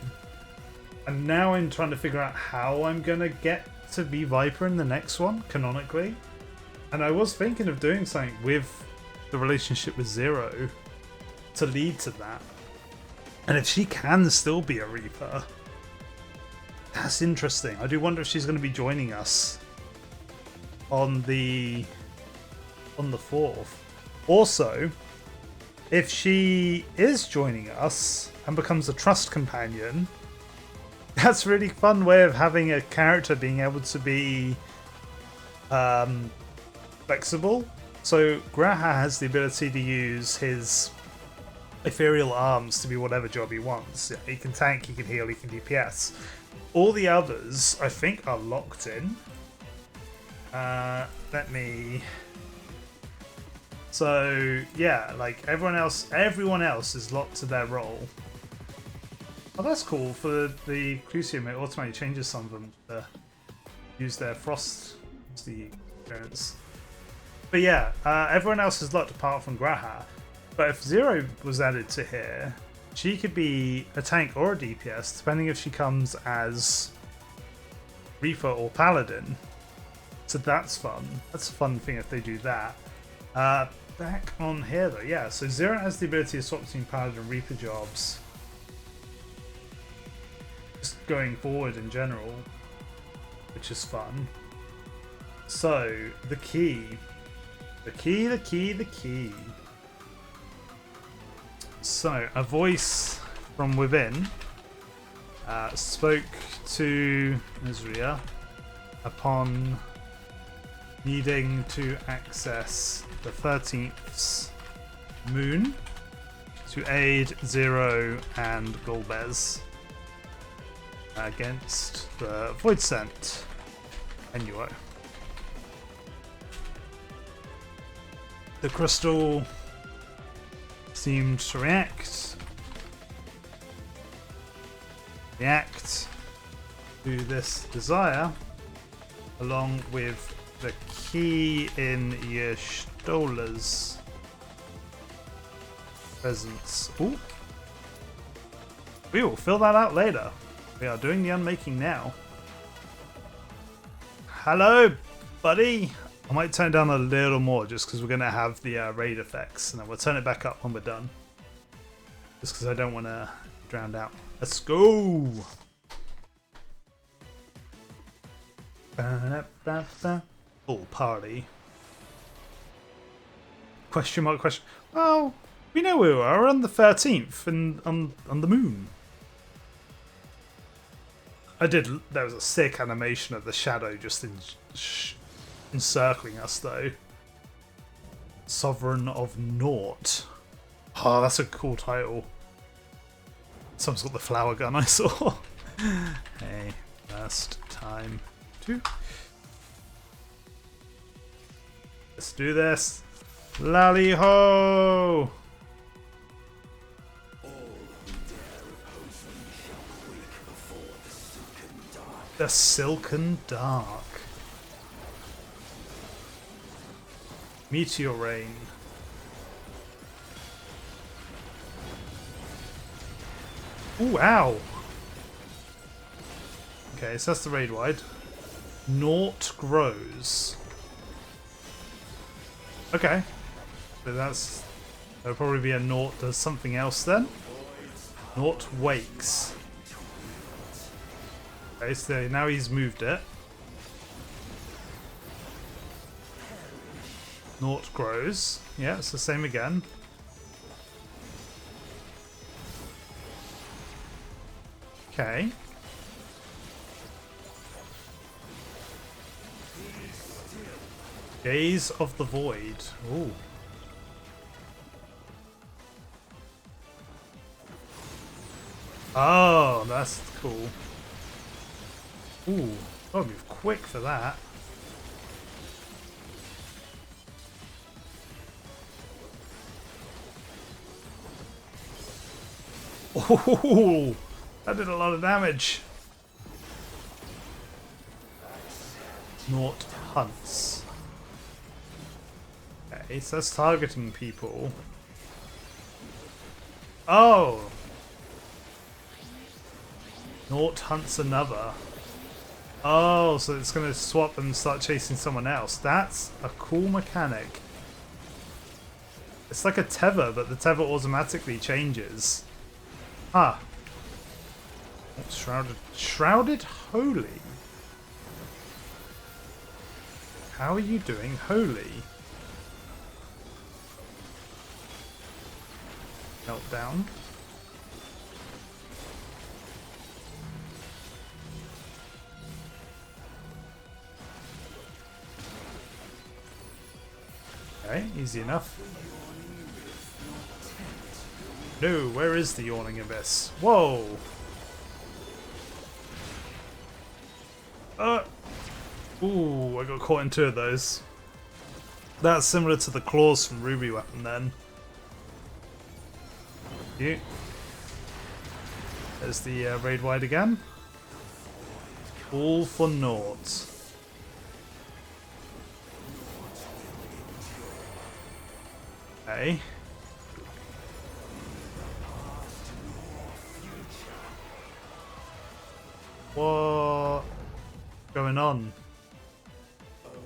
And now I'm trying to figure out how I'm going to get to be Viper in the next one, canonically. And I was thinking of doing something with the relationship with Zero to lead to that. And if she can still be a Reaper, that's interesting. I do wonder if she's going to be joining us on the 4th. Also, if she is joining us and becomes a trust companion, that's a really fun way of having a character being able to be flexible. So Graha has the ability to use his ethereal arms to be whatever job he wants. He can tank, he can heal, he can DPS. All the others, I think, are locked in. So yeah, like everyone else is locked to their role. Oh, that's cool. For the Crucium, it automatically changes some of them to use their Frost experience. But yeah, everyone else is locked apart from Graha. But if Zero was added to here, she could be a tank or a DPS, depending if she comes as Reaper or Paladin. So that's fun. That's a fun thing if they do that. Back on here though, yeah. So Zero has the ability to swap between Paladin and Reaper jobs. Just going forward in general, which is fun. So the key. So a voice from within spoke to Azria upon needing to access the 13th's moon to aid Zero and Golbez against the Void Scent Enuo. The crystal seemed to react to this desire, along with the key in Y'shtola's presence. Ooh. We will fill that out later. We are doing the unmaking now. Hello, buddy. I might turn it down a little more just because we're going to have the raid effects, and then we'll turn it back up when we're done. Just because I don't want to drown out. Let's go! Full party. Question mark, question. Well, we know where we are. We're on the 13th and on the moon. There was a sick animation of the shadow just encircling us though. Sovereign of Naught. Oh, that's a cool title. Someone's got the flower gun I saw. Hey, first time to. Let's do this. Lally ho! The Silken Dark. Meteor Rain. Ooh, ow! Okay, so that's the raid wide. Naught grows. Okay. So there'll probably be a naught does something else then. Naught wakes. Okay, so now he's moved it. Naught grows. Yeah, it's the same again. Okay. Gaze of the Void. Ooh. Oh, that's cool. Ooh, gotta move quick for that. Oh, that did a lot of damage. Naught hunts. Okay, so that's targeting people. Oh! Naught hunts another. Oh, so it's going to swap and start chasing someone else. That's a cool mechanic. It's like a tether, but the tether automatically changes. Ah. Shrouded Holy. How are you doing Holy? Meltdown. Okay, easy enough. No, where is the Yawning Abyss? Whoa! Ooh, I got caught in two of those. That's similar to the claws from Ruby Weapon then. You. There's the raid wide again. All for naught. Okay. What going on?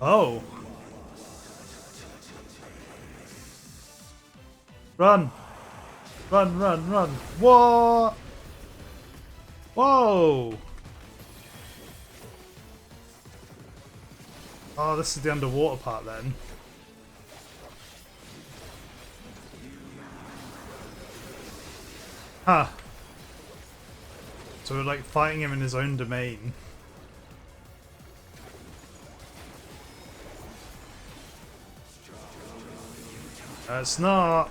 Oh. Run. Run, run, run. What? Whoa. Oh, this is the underwater part then. Huh. So we're like fighting him in his own domain. It's not.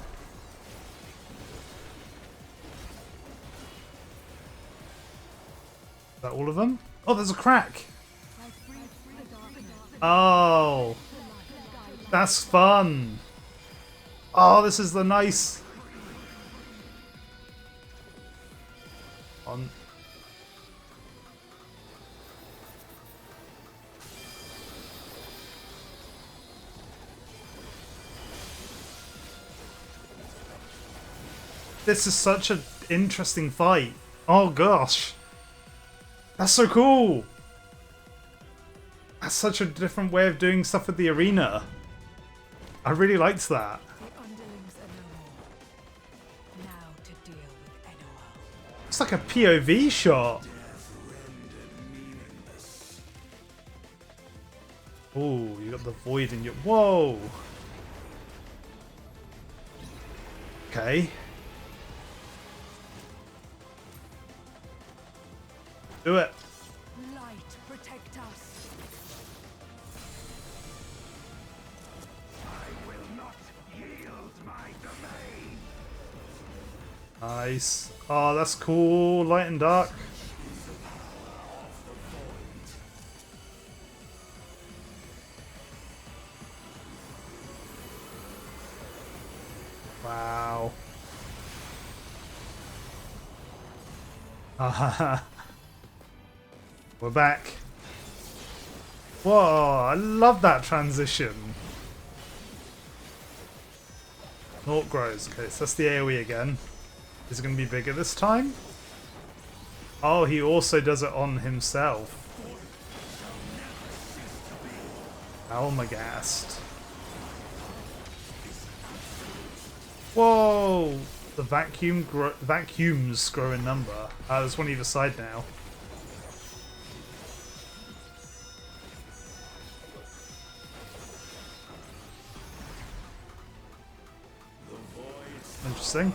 Is that all of them? Oh, there's a crack. Oh. That's fun. Oh, this is the nice. On. This is such an interesting fight. Oh gosh. That's so cool. That's such a different way of doing stuff with the arena. I really liked that. It's like a POV shot. Oh, you got the void in your... Whoa. Okay. Do it. Light, protect us. I will not yield my domain. Nice. Oh, that's cool. Light and dark. Wow. We're back. Whoa, I love that transition. Naught grows. Okay, so that's the AoE again. Is it going to be bigger this time? Oh, he also does it on himself. Almagast. Whoa! The vacuums grow in number. There's one either side now. Interesting.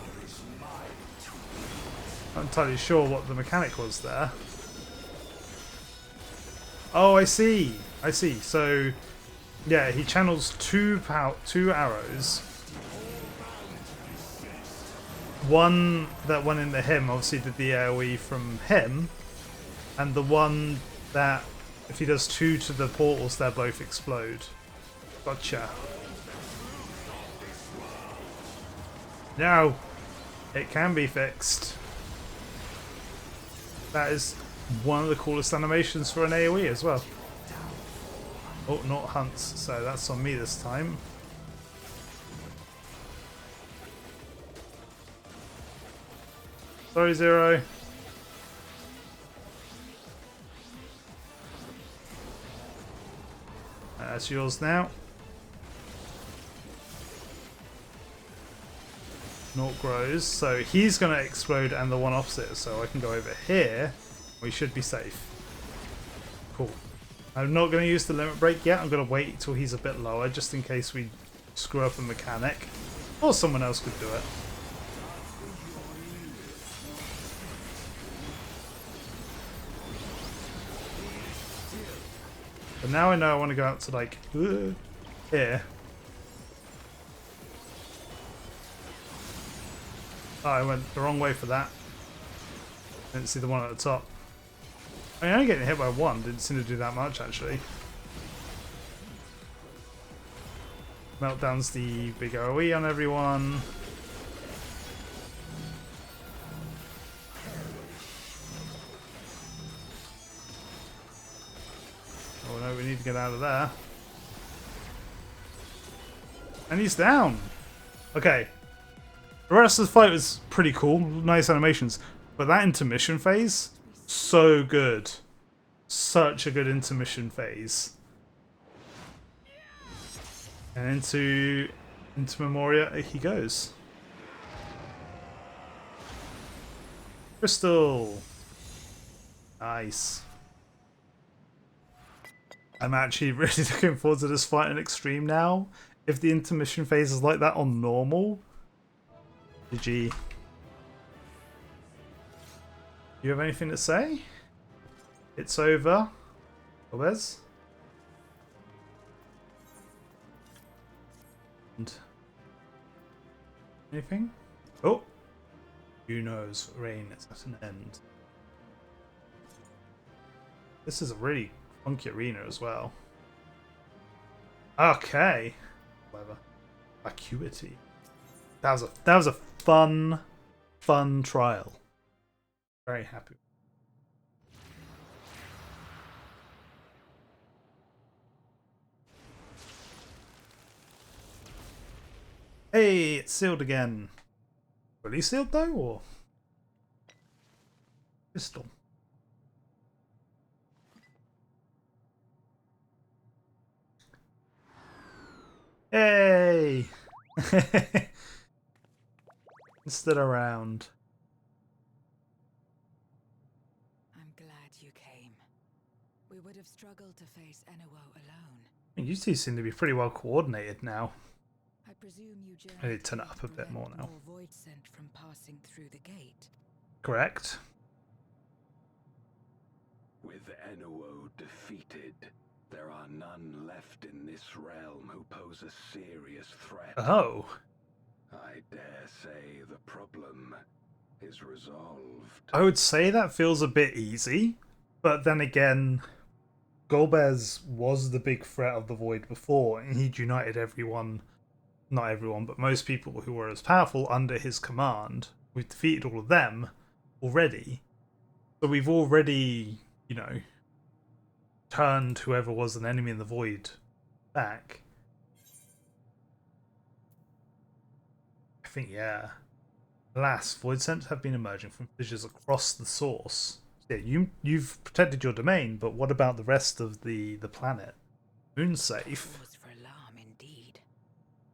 Not entirely sure what the mechanic was there. Oh, I see. I see. So, yeah, he channels two arrows. One that went into him obviously did the AoE from him, and the one that if he does two to the portals, they both explode. Gotcha. No, it can be fixed. That is one of the coolest animations for an AoE as well. Oh, not hunts, so that's on me this time. Sorry, Zero. That's yours now. Naught grows, so he's going to explode and the one opposite, so I can go over here. We should be safe. Cool. I'm not going to use the limit break yet. I'm going to wait till he's a bit lower just in case we screw up a mechanic. Or someone else could do it. But now I know I want to go out to like here. Oh, I went the wrong way for that. Didn't see the one at the top. I mean, only getting hit by one didn't seem to do that much actually. Meltdown's the big AoE on everyone. Oh no, we need to get out of there. And he's down. Okay. The rest of the fight was pretty cool. Nice animations. But that intermission phase, so good. Such a good intermission phase. And into Memoria he goes. Crystal. Nice. I'm actually really looking forward to this fight in Extreme now. If the intermission phase is like that on normal. GG. You have anything to say? It's over. Gomez? And anything? Oh! Juno's reign is at an end. This is a really funky arena as well. Okay. Whatever. Vacuity. That was a fun trial. Very happy. Hey, it's sealed again. Really sealed though, or crystal? Hey! Stood around. I'm glad you came. We would have struggled to face Enuo alone. You two seem to be pretty well coordinated now. I presume you I need to turn it up a bit more now. Void sent from passing through the gate. Correct. With Enuo defeated, there are none left in this realm who pose a serious threat. Oh. I dare say the problem is resolved. I would say that feels a bit easy, but then again, Golbez was the big threat of the Void before, and he'd united everyone not everyone, but most people who were as powerful under his command. We've defeated all of them already. So we've already, you know, turned whoever was an enemy in the void back. I think, yeah. Alas, void scents have been emerging from fissures across the source. Yeah, you've protected your domain, but what about the rest of the planet? Moon's safe. Cause for alarm indeed.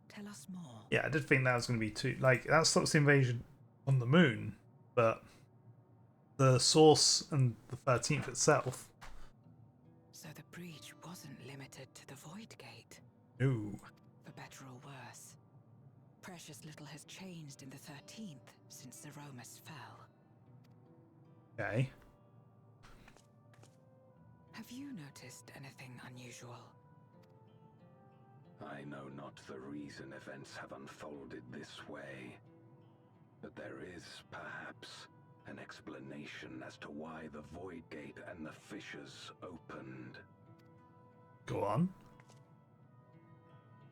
Tell us more. Yeah, I did think that was going to be too... Like, that stops the invasion on the moon, but the source and the 13th itself... So the breach wasn't limited to the Void Gate. No. For better or worse, precious little has changed in the 13th since the Romus fell. Okay. Have you noticed anything unusual? I know not the reason events have unfolded this way, but there is, perhaps, an explanation as to why the Void Gate and the fissures opened. Go on.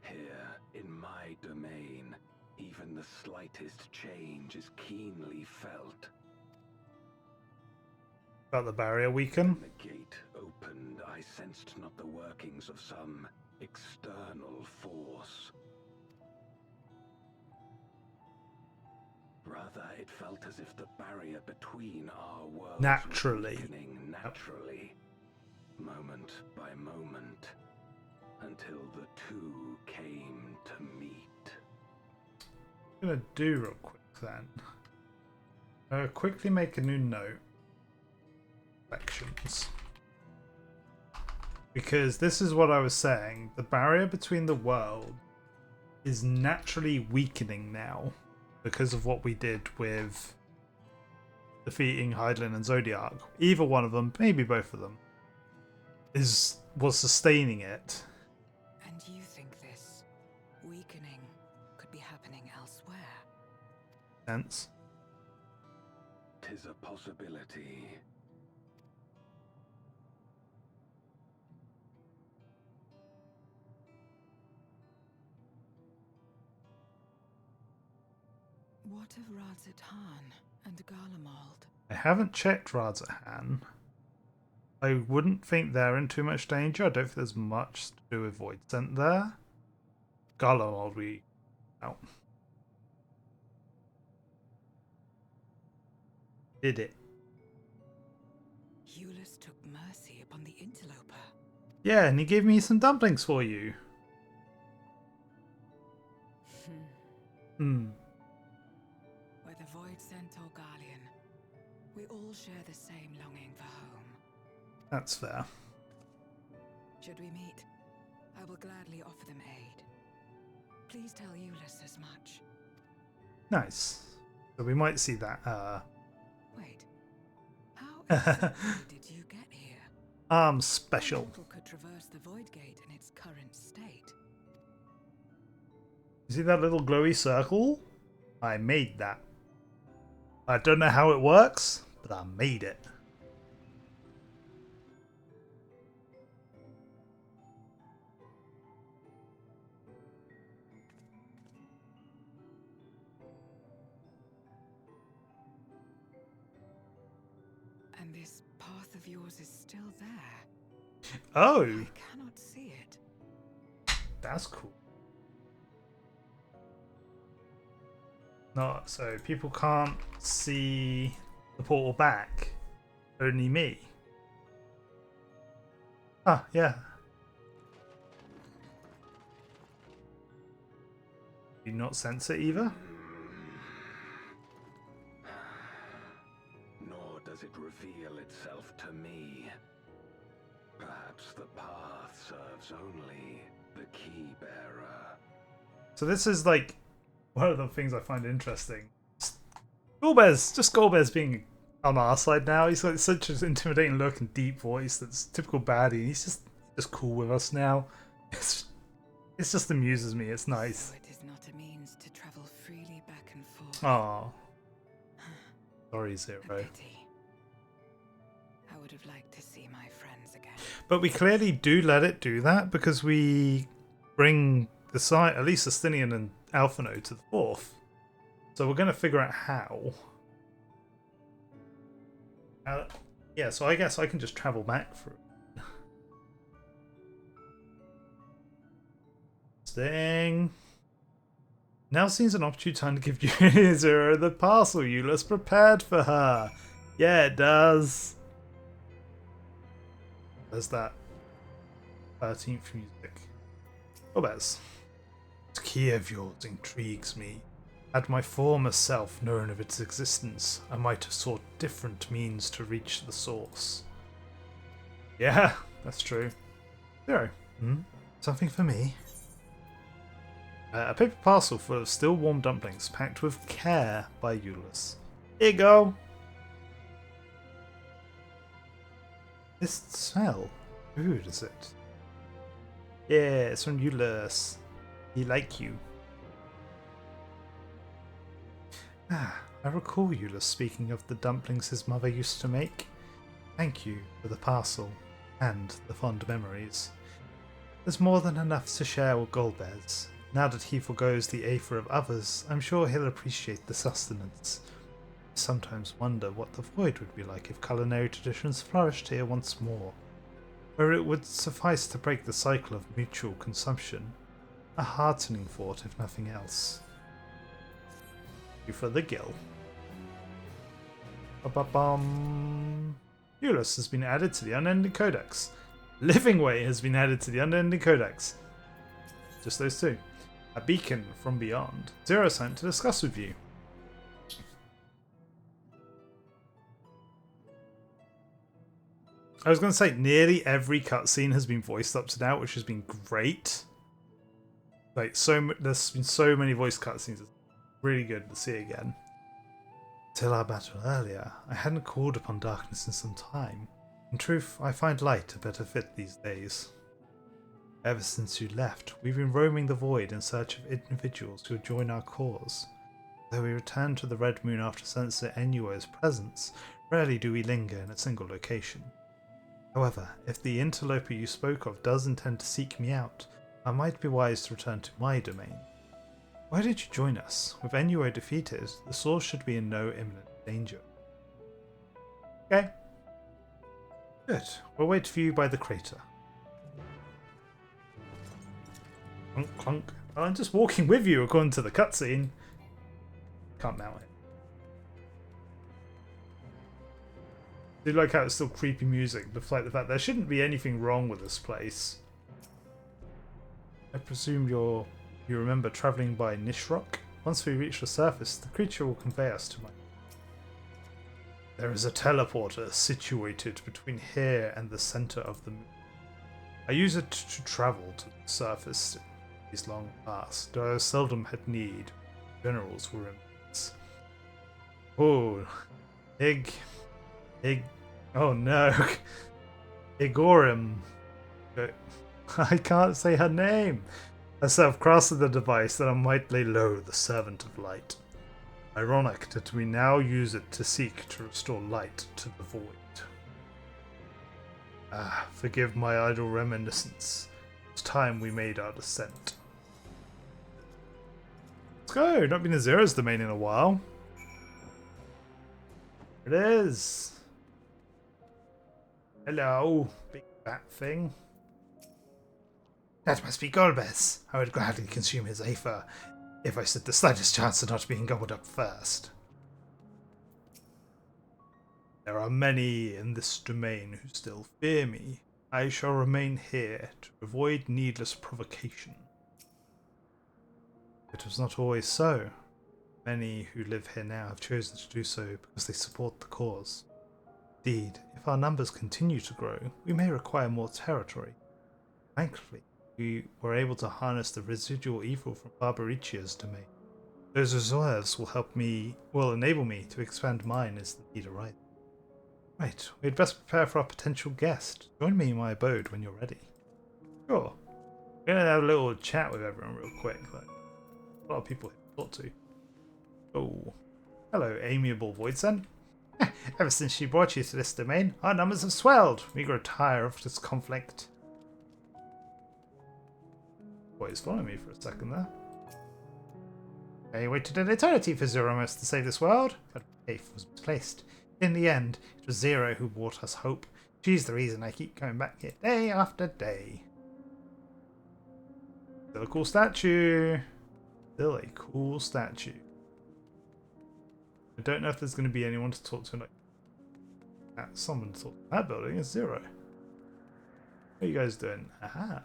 Here, in my domain, even the slightest change is keenly felt. About the barrier weaken? When the gate opened, I sensed not the workings of some external force. Rather, it felt as if the barrier between our worlds Naturally. was weakening naturally, moment by moment, until the two came to meet. I'm gonna do real quick then. Quickly make a new note. Sections. Because this is what I was saying. The barrier between the world is naturally weakening now because of what we did with defeating Hydaelyn and Zodiac. Either one of them, maybe both of them, was sustaining it. And you think this weakening could be happening elsewhere? Sense. 'Tis a possibility. What of Radzatan and Garlemald? I haven't checked Radzahan. I wouldn't think they're in too much danger. I don't think there's much to do with Void Scent there. Garlemald we out. Did it. Eulus took mercy upon the interloper. Yeah, and he gave me some dumplings for you. Whether Void Scent or Garlean, we all share the same longing for home. That's fair. Should we meet, I will gladly offer them aid. Please tell Eulus as much. Nice. So we might see that. Wait, how exactly did you get here? Special. People could traverse the Void Gate in its current state. You see that little glowy circle? I made that. I don't know how it works, but I made it. And this path of yours is still there. Oh, I cannot see it. that's cool. Not so people can't see the portal back. Only me. Ah, yeah. Do you not sense it either? Nor does it reveal itself to me. Perhaps the path serves only the key bearer. So this is like one of the things I find interesting. Skullbear's being on our side now. He's got such an intimidating look and deep voice that's typical baddie. He's just cool with us now. It just amuses me. It's nice. So it is not a means to travel freely back and forth. Aw. Sorry, A Zero. pity. I would have liked to see my friends again. But we clearly do let it do that because we bring at least Estinian and Alphino to the 4th. So we're going to figure out how. Yeah, so I guess I can just travel back through. Sting. Now seems an opportune time to give you Zero the parcel Euless prepared for her. Yeah, it does. There's that 13th music. Oh, Bez. This key of yours intrigues me. Had my former self known of its existence, I might have sought different means to reach the source. Yeah, that's true. Zero. Something for me? A paper parcel full of still warm dumplings packed with care by Euless. Here you go! This smell. Who is it? Yeah, it's from Euless. He like you. I recall Euless speaking of the dumplings his mother used to make. Thank you for the parcel and the fond memories. There's more than enough to share with Golbez. Now that he forgoes the aether of others, I'm sure he'll appreciate the sustenance. I sometimes wonder what the void would be like if culinary traditions flourished here once more, where it would suffice to break the cycle of mutual consumption. A heartening thought, if nothing else. Thank you for the gill. Ba-ba-bum. Euless has been added to the Unending Codex. Living Way has been added to the Unending Codex. Just those two. A beacon from beyond. Zero sent to discuss with you. I was going to say nearly every cutscene has been voiced up to now, which has been great. Like there's been so many voice cutscenes. It's really good to see again. Till our battle earlier, I hadn't called upon darkness in some time. In truth, I find light a better fit these days. Ever since you left, we've been roaming the void in search of individuals who would join our cause. Though we return to the Red Moon after sensing Enuo's presence, rarely do we linger in a single location. However, if the interloper you spoke of does intend to seek me out, I might be wise to return to my domain. Why did you join us? With Enuo defeated, the source should be in no imminent danger. Okay. Good. We'll wait for you by the crater. Clunk, clunk. I'm just walking with you according to the cutscene. Can't mount it. I do like how it's still creepy music, despite the fact there shouldn't be anything wrong with this place. I presume you remember travelling by Nishrok? Once we reach the surface, the creature will convey us to my... There is a teleporter situated between here and the centre of the moon. I use it to travel to the surface these long past, though I seldom had need. Generals were immense. Oh, oh no. Igorim. I can't say her name. Herself crafted the device that I might lay low the servant of light. Ironic that we now use it to seek to restore light to the void. Forgive my idle reminiscence. It's time we made our descent. Let's go! Not been in Zero's domain in a while. It is. Hello, big fat thing. That must be Golbez. I would gladly consume his aether if I stood the slightest chance of not being gobbled up first. There are many in this domain who still fear me. I shall remain here to avoid needless provocation. It was not always so. Many who live here now have chosen to do so because they support the cause. Indeed, if our numbers continue to grow, we may require more territory. Thankfully, we were able to harness the residual evil from Barbaricia's domain. Those reserves will enable me to expand mine as the need arises. Right, we'd best prepare for our potential guest. Join me in my abode when you're ready. Sure. We're going to have a little chat with everyone real quick. Like, a lot of people to talk to. Oh. Hello, amiable Voidsen. Ever since she brought you to this domain, our numbers have swelled. We grow tired of this conflict. Boy, he's following me for a second there. I waited an eternity for Zeromus to save this world, but faith was misplaced. In the end, it was Zero who brought us hope. She's the reason I keep coming back here day after day. Still a cool statue. Still a cool statue. I don't know if there's going to be anyone to talk to. Like, someone to talk to that building is Zero. What are you guys doing? Aha.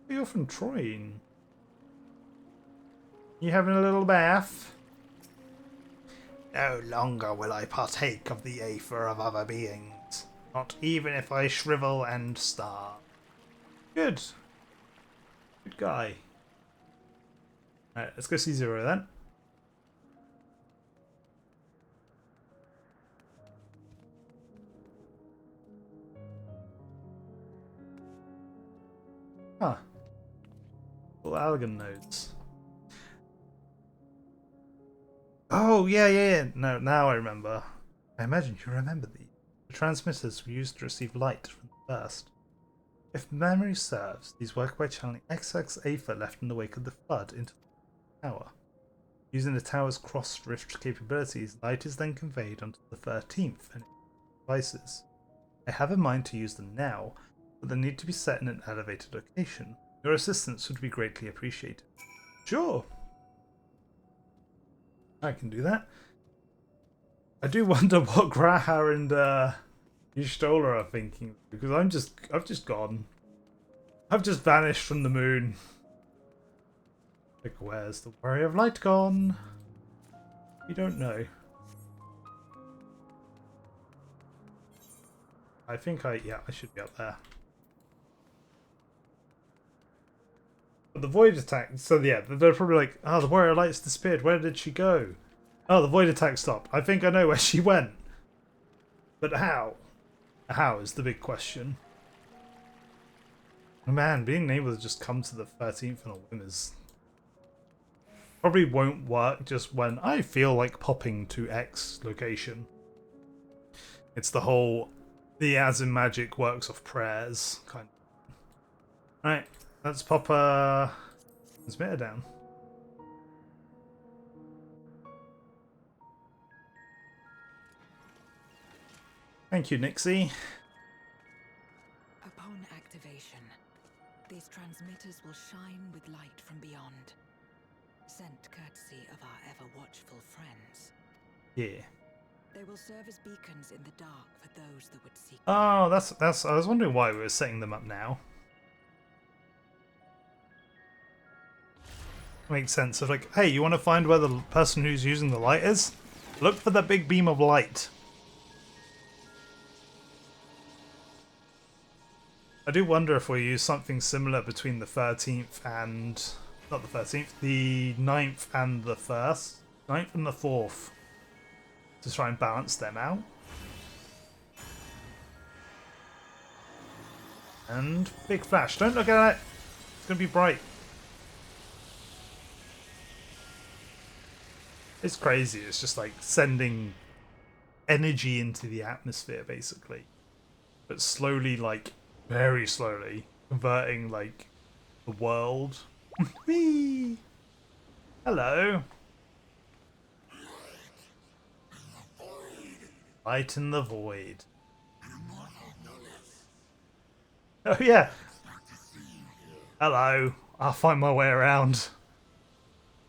You're from Troyne. You having a little bath? No longer will I partake of the aether of other beings. Not even if I shrivel and starve. Good. Good guy. Alright, let's go see Zero then. Huh. Little Allegan nodes. Oh, yeah. No, now I remember. I imagine you remember these. The transmitters were used to receive light from the burst. If memory serves, these work by channeling XX aether left in the wake of the flood into the tower. Using the tower's cross-rift capabilities, light is then conveyed onto the 13th and devices. I have in mind to use them now, but they need to be set in an elevated location. Your assistance would be greatly appreciated. Sure. I can do that. I do wonder what Grahar and Y'shtola are thinking, because I've just gone. I've just vanished from the moon. Like, where's the Warrior of Light gone? You don't know. I think I should be up there. But the void attack, so yeah, they're probably like, oh, the Warrior of Light's disappeared. Where did she go? Oh, the void attack stopped. I think I know where she went. But how? How is the big question. Man, being able to just come to the 13th on a whim is... probably won't work just when I feel like popping to X location. It's the whole, the as in magic works off prayers kind of. Alright, let's pop a transmitter down. Thank you, Nixie. Upon activation, these transmitters will shine with light from beyond. Sent courtesy of our ever-watchful friends. Yeah. They will serve as beacons in the dark for those that would seek. Oh, that's. I was wondering why we were setting them up now. Makes sense. Of like, hey, you want to find where the person who's using the light is? Look for the big beam of light. I do wonder if we'll use something similar between the 13th and... not the 13th, the 9th and the 1st. 9th and the 4th. To try and balance them out. And big flash. Don't look at it. It's going to be bright. It's crazy. It's just like sending energy into the atmosphere, basically. But slowly, like... very slowly converting like the world. Whee! Hello. Light in the void. Oh yeah. Hello. I'll find my way around.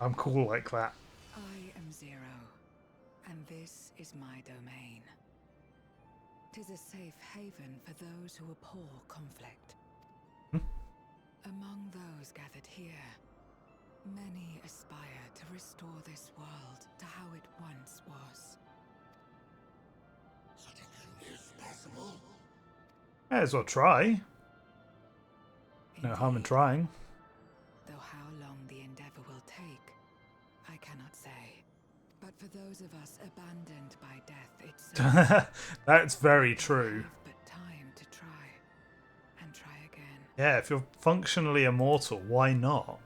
I'm cool like that. I am Zero, and this is my domain. 'Tis a safe haven for those who abhor conflict. Among those gathered here, many aspire to restore this world to how it once was. Such a thing is possible. May as well try. No harm in trying. Though how long the endeavor will take, I cannot say. But for those of us abandoned by death itself, that's very true. but time to try and try again. Yeah, if you're functionally immortal, why not?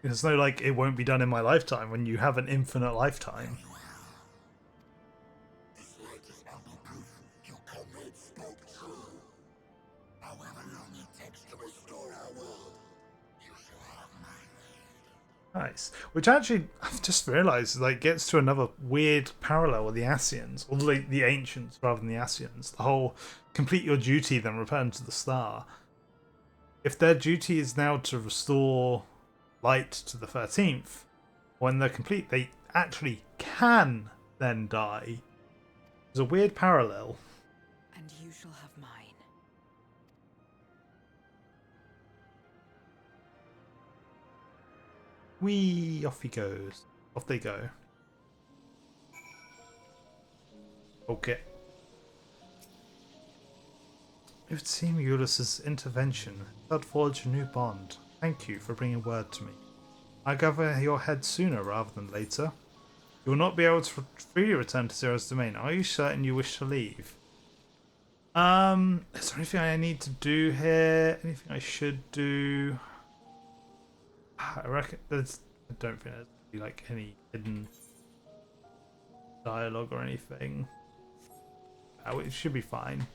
There's no like it won't be done in my lifetime when you have an infinite lifetime. This light is ample proof your comrade spoke true. However long it takes to restore our world, Nice. Which actually, I've just realised, like, gets to another weird parallel with the Ascians, or the Ancients rather than the Ascians. The whole complete your duty, then return to the star. If their duty is now to restore light to the 13th, when they're complete, they actually can then die. There's a weird parallel. And you shall have mine. Whee! Off he goes. Off they go. Okay. It would seem Ulysses' intervention had forged a new bond. Thank you for bringing word to me. I gather your head sooner rather than later. You will not be able to freely return to Zero's domain. Are you certain you wish to leave? Is there anything I need to do here? Anything I should do? I reckon there's. I don't think there's like any hidden dialogue or anything. Oh, it should be fine.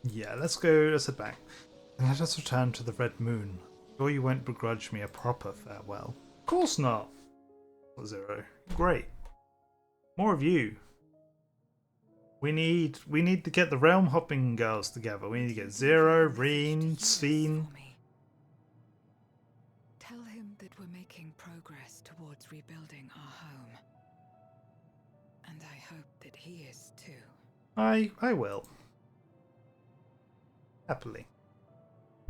Yeah, let's go. Let's head back. And let us return to the Red Moon. Sure you won't begrudge me a proper farewell. Of course not. Zero. Great. More of you. We need to get the realm hopping girls together. We need to get Zero, Reen, Sveen. Tell him that we're making progress towards rebuilding our home. And I hope that he is too. I will. Happily.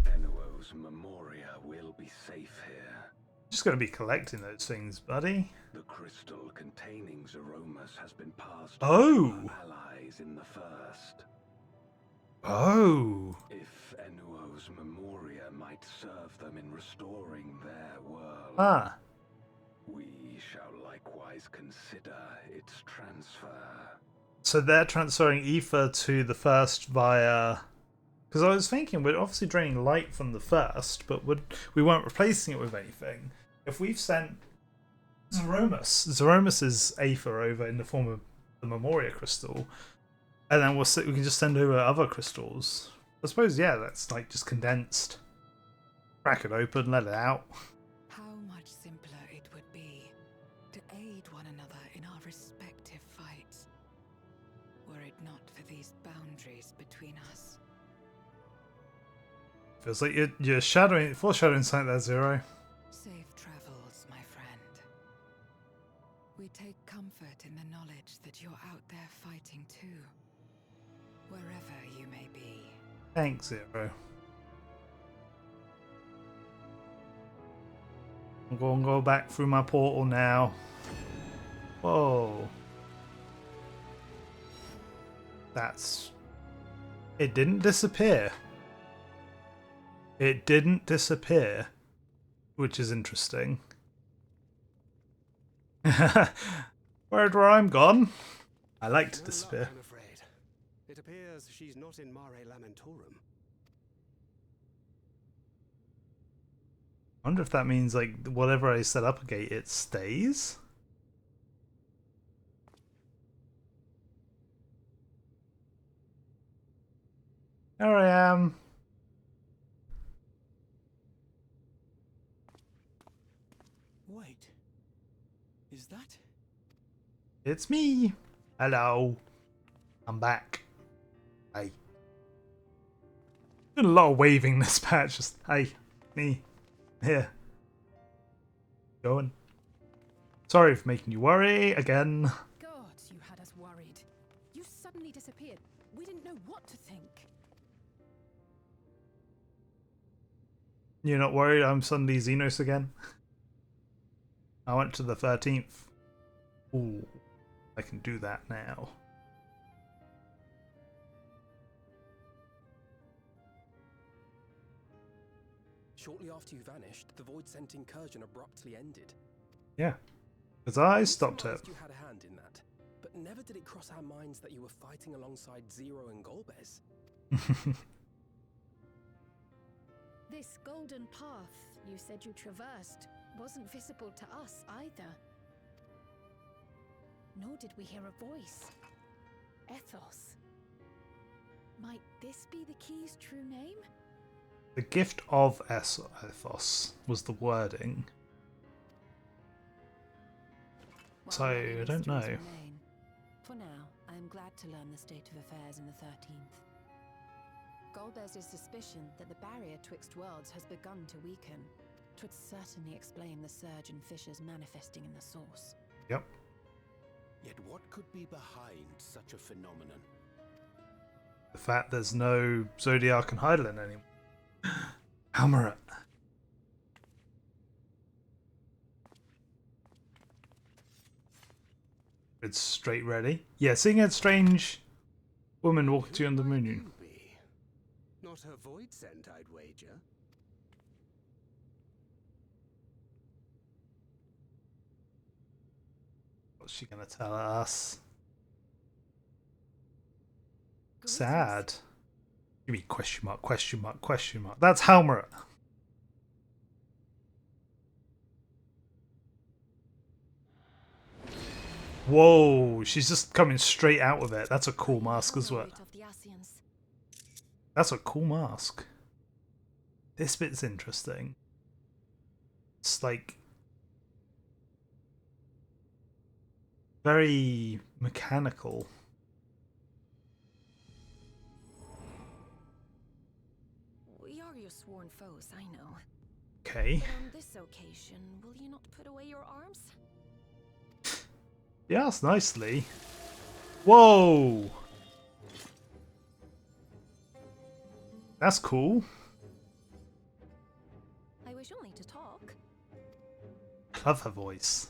Enuo's Memoria will be safe here. Just gonna be collecting those things, buddy. The crystal containing Zeromus has been passed Oh! to our allies in the First. Oh! If Enuo's Memoria might serve them in restoring their world, we shall likewise consider its transfer. So they're transferring ether to the First via. Because I was thinking we're obviously draining light from the First, but we weren't replacing it with anything. If we've sent Zeromus's aether over in the form of the Memoria crystal, and then we can just send over other crystals. I suppose, yeah, that's like just condensed. Crack it open, let it out. How much simpler it would be to aid one another in our respective fights, were it not for these boundaries between us. Feels like you're foreshadowing something there, Zero. Safe travels, my friend. We take comfort in the knowledge that you're out there fighting too, wherever you may be. Thanks, Zero. I'm going to go back through my portal now. Whoa. It didn't disappear. It didn't disappear, which is interesting. Where I'm gone. I like to disappear. I'm afraid. It appears she's not in Mare Lamentorum. I wonder if that means like whatever I set up a gate, it stays. There I am. Wait. Is that? It's me. Hello. I'm back. Hey. Doing a lot of waving this patch. Just hey, me. Here. Going. Sorry for making you worry again. God, you had us worried. You suddenly disappeared. We didn't know what to think. You're not worried I'm suddenly Xenos again? I went to the 13th. Ooh, I can do that now. Shortly after you vanished, the Void-sent incursion abruptly ended. Yeah, because I stopped it. You had a hand in that, but never did it cross our minds that you were fighting alongside Zero and Golbez. This golden path you said you traversed wasn't visible to us either. Nor did we hear a voice. Ethos. Might this be the key's true name? The gift of Ethos was the wording. So, I don't know. Remain. For now, I am glad to learn the state of affairs in the 13th. Gol bears his suspicion that the barrier twixt worlds has begun to weaken. 'Twould certainly explain the surge in fissures manifesting in the source. Yep. Yet what could be behind such a phenomenon? The fact there's no Zodiac and Hydaelyn anymore. Hammer it. It's straight ready. Yeah, seeing a strange woman walking to you on the moon. Not her void scent, I'd wager. What's she gonna tell us? Sad. Give me question mark, question mark, question mark. That's Helmer. Whoa, she's just coming straight out of it. That's a cool mask as well. That's a cool mask. This bit's interesting. It's like very mechanical. We are your sworn foes, I know. Okay. But on this occasion, will you not put away your arms? Yes, nicely. Whoa! That's cool. I wish only to talk. Love her voice.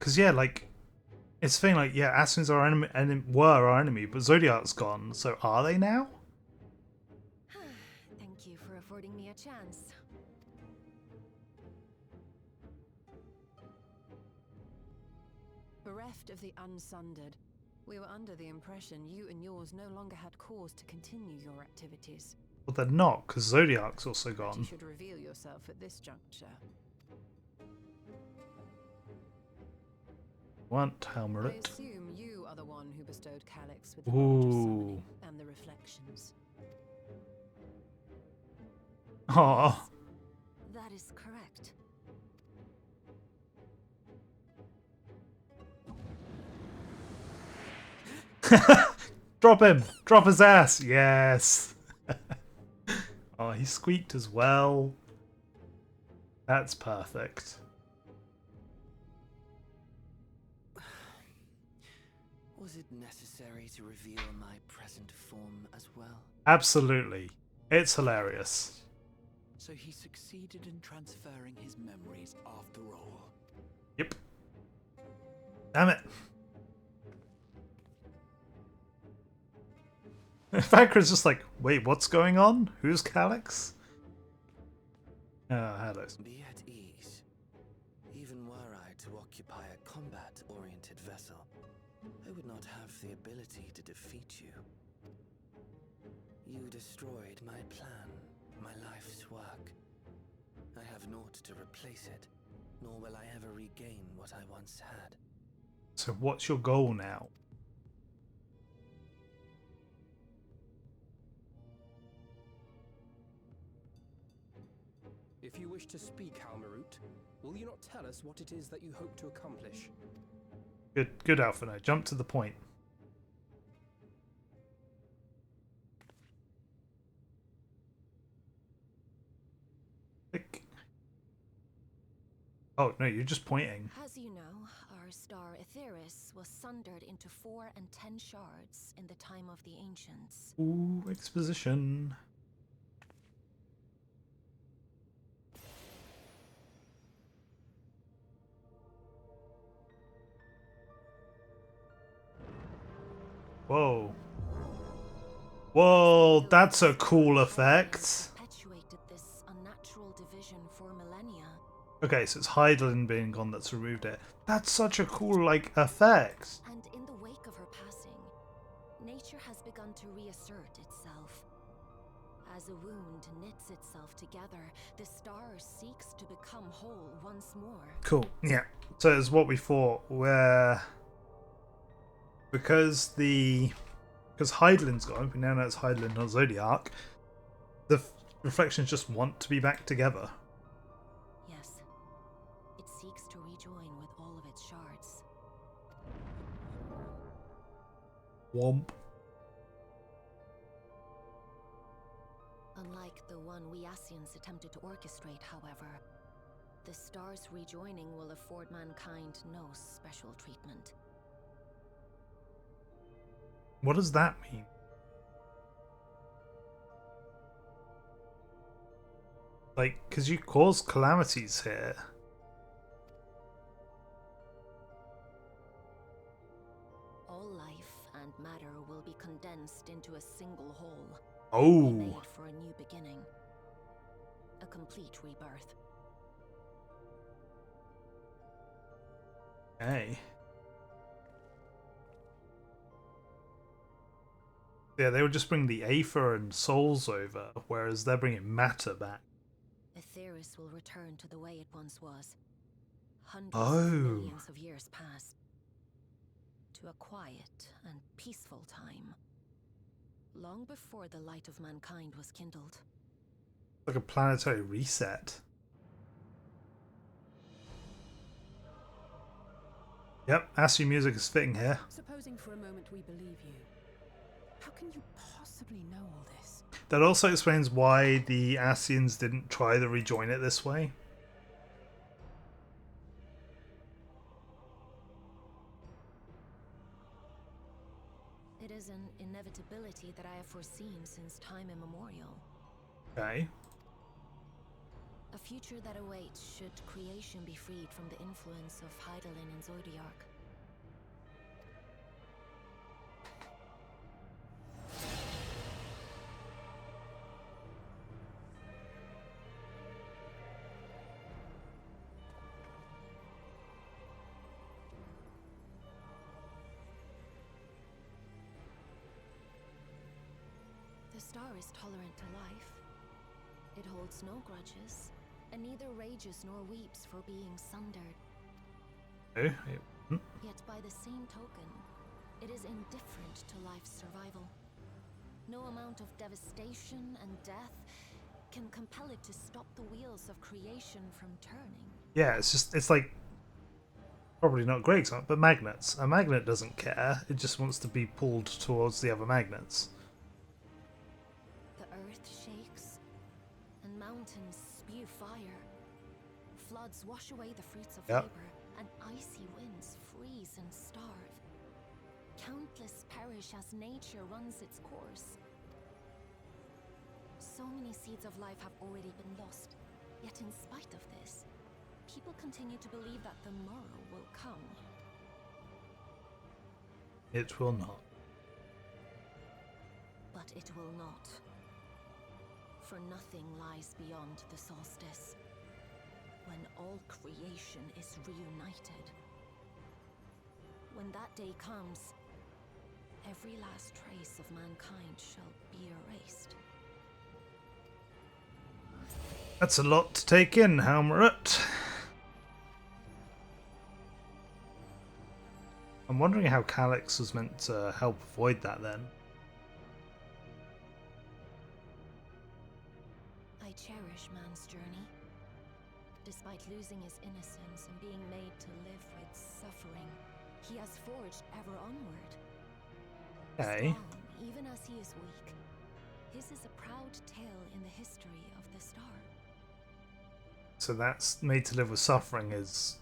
Cause yeah, like it's the thing. Like yeah, Aspen's our enemy, and were our enemy, but Zodiac's gone. So are they now? Thank you for affording me a chance. Bereft of the unsundered, we were under the impression you and yours no longer had cause to continue your activities. Well, they're not, because Zodiac's also You gone. should reveal yourself at this juncture. Want I Helmeret? assume you are the one who bestowed Calyx with the Ooh. knowledge of summoning and the reflections. Aw. That is correct. Drop him! Drop his ass! Yes! Oh, he squeaked as well. That's perfect. Was it necessary to reveal my present form as well? Absolutely. It's hilarious. So he succeeded in transferring his memories after all. Yep. Damn it. Vankra's just like, wait, what's going on? Who's Calyx? Hello. Be at ease. Even were I to occupy a combat-oriented vessel, I would not have the ability to defeat you. You destroyed my plan, my life's work. I have naught to replace it, nor will I ever regain what I once had. So what's your goal now? If you wish to speak, Halmarut, will you not tell us what it is that you hope to accomplish? Good Alpha. Now jump to the point. Click. Oh no, you're just pointing. As you know, our star Aetheris was sundered into 4 and 10 shards in the time of the ancients. Ooh, exposition. Whoa. Whoa, that's a cool effect. Perpetuated this unnatural division for millennia. Okay, so it's Hydaelyn being gone that's removed it. That's such a cool, like, effect. And in the wake of her passing, nature has begun to reassert itself. As a wound knits itself together, the star seeks to become whole once more. Cool, yeah. So it's what we thought, where because the because Hydaelyn's gone, we now know it's Hydaelyn, not Zodiac, the reflections just want to be back together. Yes. It seeks to rejoin with all of its shards. Womp. Unlike the one we Ascians attempted to orchestrate, however, the stars rejoining will afford mankind no special treatment. What does that mean? Like, because you cause calamities here. All life and matter will be condensed into a single whole. Oh. Made for a new beginning. A complete rebirth. Hey. Yeah, they would just bring the Aether and souls over, whereas they're bringing matter back. Aetheris will return to the way it once was. Hundreds Oh. of millions of years past. To a quiet and peaceful time. Long before the light of mankind was kindled. Like a planetary reset. Yep, Asci music is fitting here. Supposing for a moment we believe you, how can you possibly know all this? That also explains why the Ascians didn't try to rejoin it this way. It is an inevitability that I have foreseen since time immemorial. Okay. A future that awaits should creation be freed from the influence of Hydaelyn and Zodiac. The star is tolerant to life. It holds no grudges, and neither rages nor weeps for being sundered. Yet by the same token, it is indifferent to life's survival. No amount of devastation and death can compel it to stop the wheels of creation from turning. Yeah, it's like, probably not great, but magnets. A magnet doesn't care, it just wants to be pulled towards the other magnets. The earth shakes, and mountains spew fire. Floods wash away the fruits of labor, and icy winds freeze and starve. Countless perish as nature runs its course. So many seeds of life have already been lost, yet in spite of this, people continue to believe that the morrow will come. It will not. But it will not. For nothing lies beyond the solstice, when all creation is reunited. When that day comes, every last trace of mankind shall be erased. That's a lot to take in, Helmut. I'm wondering how Calyx was meant to help avoid that then. I cherish man's journey. Despite losing his innocence and being made to live with suffering, he has forged ever onward. Okay. Strong, even as he is weak. His is a proud tale in the history of the star. So that's made to live with suffering is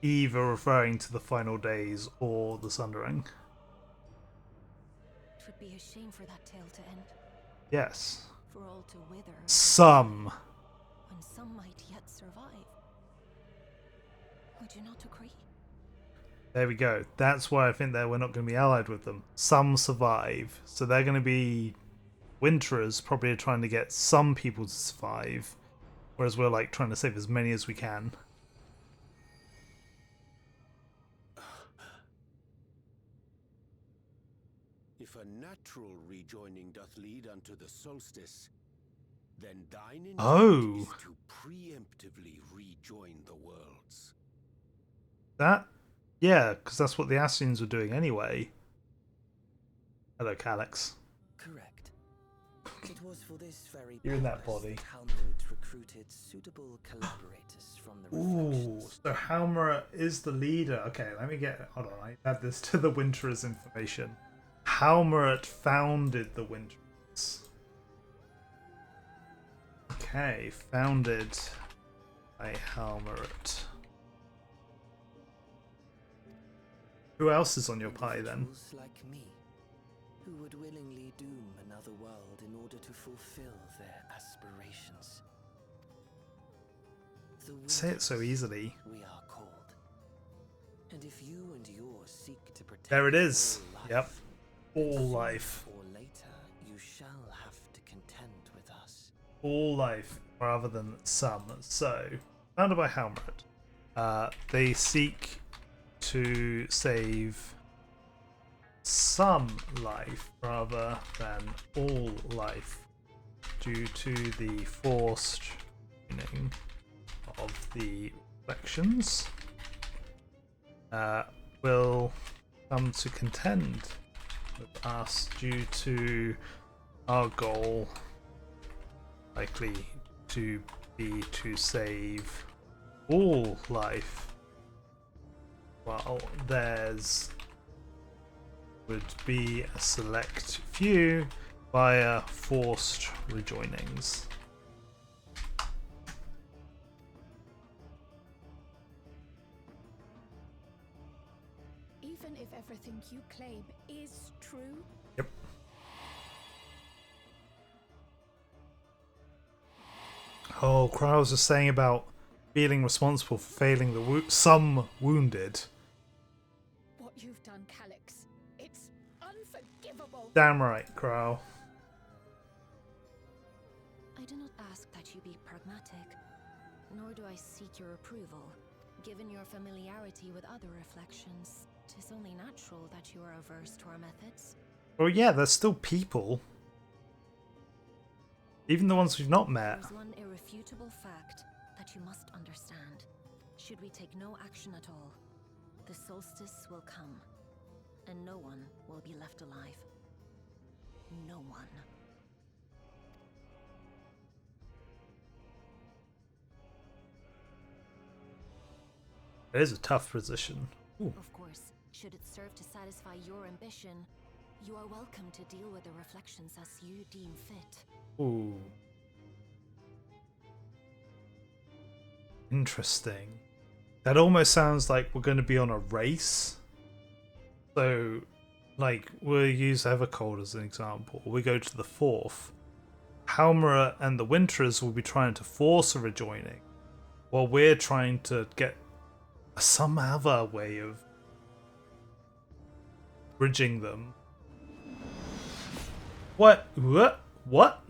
either referring to the final days or the sundering. It would be a shame for that tale to end. Yes. For all to wither. Some. When some might yet survive. Would you not agree? There we go. That's why I think that we're not going to be allied with them. Some survive. So they're going to be winterers, probably trying to get some people to survive. Whereas we're like trying to save as many as we can. If a natural rejoining doth lead unto the solstice, then thine intent is to preemptively rejoin the worlds. That? Yeah, because that's what the Ascians were doing anyway. Hello, Calyx. Correct. It was for this very You're in that purpose body. that Halmrud recruited suitable collaborators from the Ooh, so Halmara is the leader. Okay, let me get. Hold on, I add this to the Winterers information. Halmarat founded the Winterers. Okay, founded by Halmarat. Who else is on your party then? Individuals like me, who would willingly doom another world in order to fulfill their aspirations. The Say it so easily. we are called. And if you and yours seek to protect There it is. all life, Yep. All sooner life. or later you shall have to contend with us. All life rather than some. So, founded by Halmarat. They seek to save some life rather than all life due to the forced training of the reflections. Will come to contend with us due to our goal likely to be to save all life, while theirs would be a select few via forced rejoinings. Even if everything you claim is true, Yep. Oh, Krauss was saying about feeling responsible for failing the some wounded. what you've done, Calyx, it's unforgivable. Damn right, Crow. I do not ask that you be pragmatic, nor do I seek your approval. Given your familiarity with other reflections, 'tis only natural that you are averse to our methods. Well, yeah, they're still people. Even the ones we've not met. There's one irrefutable fact that you must understand. Should we take no action at all, the solstice will come, and no one will be left alive. No one. It is a tough position. Ooh. Of course, should it serve to satisfy your ambition, you are welcome to deal with the reflections as you deem fit. Ooh. Interesting. That almost sounds like we're going to be on a race. So, like, we'll use Evercold as an example. We go to the 4th. Halmara and the Winterers will be trying to force a rejoining, while we're trying to get some other way of bridging them. What? What?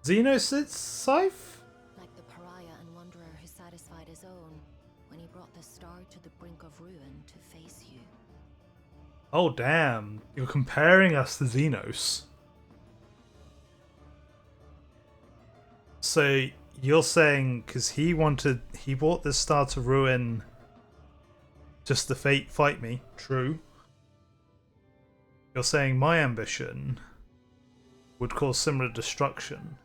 Xenocyph? Like the pariah and wanderer who satisfied his own when he brought the star to the brink of ruin to face you. Oh damn, you're comparing us to Xenos. So you're saying because he brought this star to ruin just to fight me? True. You're saying my ambition would cause similar destruction.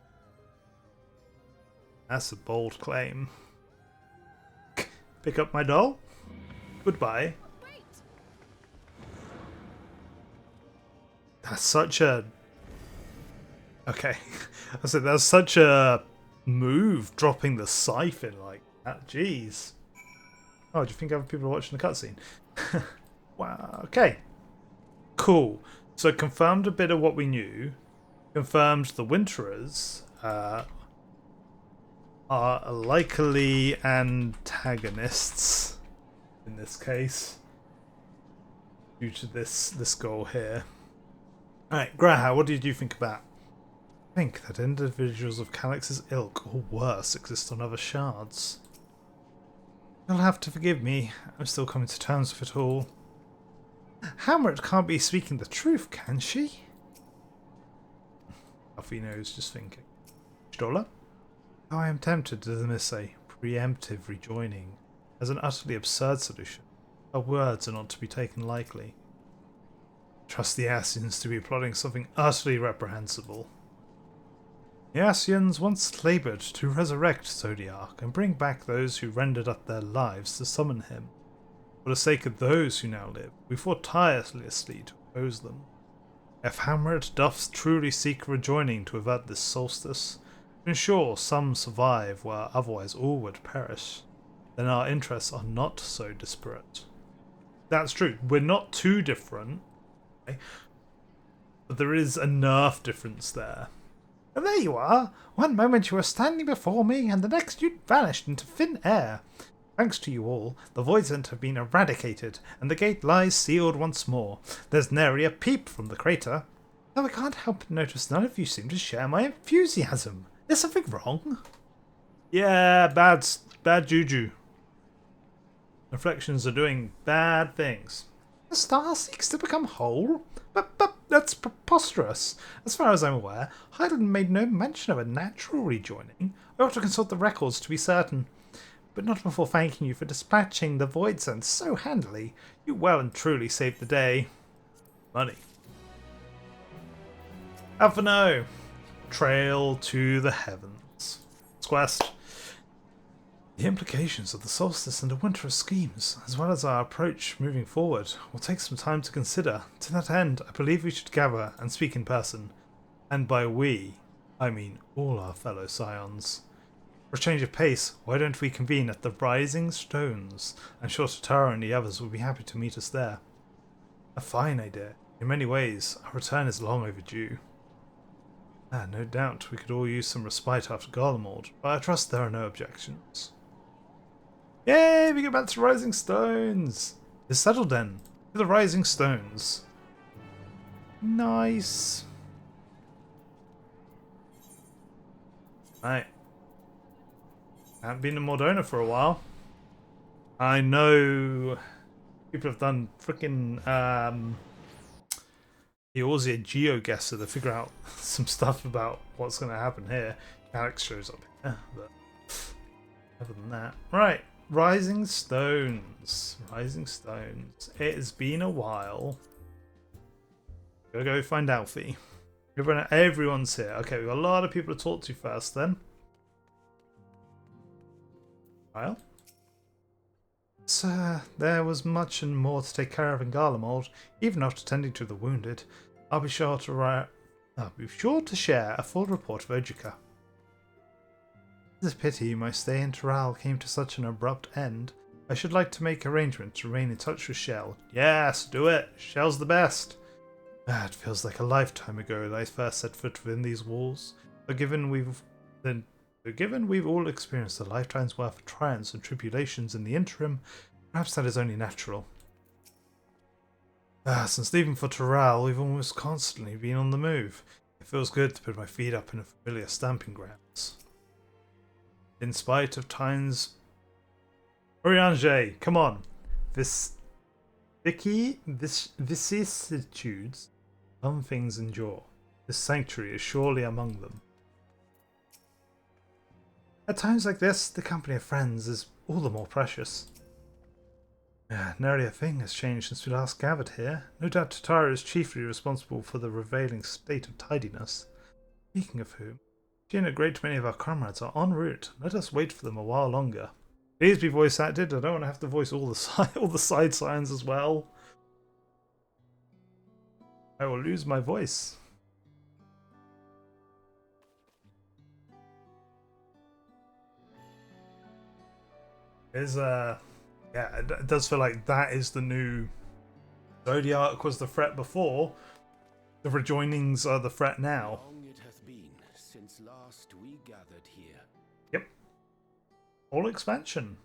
That's a bold claim. Pick up my doll? Goodbye. That's such a... Okay. I said that's such a move, dropping the scythe in like that. Jeez. Oh, do you think other people are watching the cutscene? Wow. Okay. Cool. So it confirmed a bit of what we knew. Confirmed the Winterers are likely antagonists in this case due to this goal here. Alright, Graha, what did you think about? I think that individuals of Calyx's ilk or worse exist on other shards. You'll have to forgive me. I'm still coming to terms with it all. Hamlet can't be speaking the truth, can she? Alfino is just thinking. Stoller? Oh, I am tempted to dismiss a preemptive rejoining as an utterly absurd solution. Her words are not to be taken lightly. Trust the Asians to be plotting something utterly reprehensible. The Asians once laboured to resurrect Zodiac and bring back those who rendered up their lives to summon him. For the sake of those who now live, we fought tirelessly to oppose them. If Hamlet doth truly seek rejoining to avert this solstice, to ensure some survive where otherwise all would perish, then our interests are not so disparate. That's true. We're not too different, okay? But there is enough difference there. And there you are! One moment you were standing before me, and the next you'd vanished into thin air. Thanks to you all, the Void's End have been eradicated, and the gate lies sealed once more. There's nary a peep from the crater. Though I can't help but notice none of you seem to share my enthusiasm. Is something wrong? Yeah, bad juju. Reflections are doing bad things. The star seeks to become whole? But that's preposterous. As far as I'm aware, Hyland made no mention of a natural rejoining. I ought to consult the records to be certain. But not before thanking you for dispatching the Void's End so handily. You well and truly saved the day. Money. Alpha No. Trail to the Heavens. Quest. The implications of the solstice and the winter schemes, as well as our approach moving forward, will take some time to consider. To that end, I believe we should gather and speak in person. And by we, I mean all our fellow scions. For a change of pace, why don't we convene at the Rising Stones? I'm sure Tatara and the others will be happy to meet us there. A fine idea. In many ways, our return is long overdue. No doubt we could all use some respite after Garlemald, but I trust there are no objections. Yay, we get back to Rising Stones! It's settled then. To the Rising Stones. Nice. Right. Haven't been in Mordona for a while. I know people have done freaking Eorzea GeoGuessr to figure out some stuff about what's going to happen here. Alex shows up here, but other than that. Right. Rising Stones. Rising Stones. It has been a while. Gotta go find Alfie. Everyone's here. Okay, we've got a lot of people to talk to first then. Well. Sir, there was much and more to take care of in Garlemald, even after tending to the wounded. I'll be sure to share a full report of Ojika. It's a pity my stay in Taral came to such an abrupt end. I should like to make arrangements to remain in touch with Shell. Yes, do it! Shell's the best! It feels like a lifetime ago that I first set foot within these walls. But given we've all experienced a lifetime's worth of triumphs and tribulations in the interim, perhaps that is only natural. Since leaving for Taral, we've almost constantly been on the move. It feels good to put my feet up in a familiar stamping grounds. In spite of time's... Oriange, come on! Vicissitudes, some things endure. This sanctuary is surely among them. At times like this, the company of friends is all the more precious. Nary a thing has changed since we last gathered here. No doubt Tatara is chiefly responsible for the prevailing state of tidiness. Speaking of whom, she and a great many of our comrades are en route. Let us wait for them a while longer. Please be voice acted. I don't want to have to voice all the side signs as well. I will lose my voice. Yeah, it does feel like that is the new... Zodiac was the threat before. The rejoinings are the threat now. Long it hath been since last we gathered here. Yep. All expansion.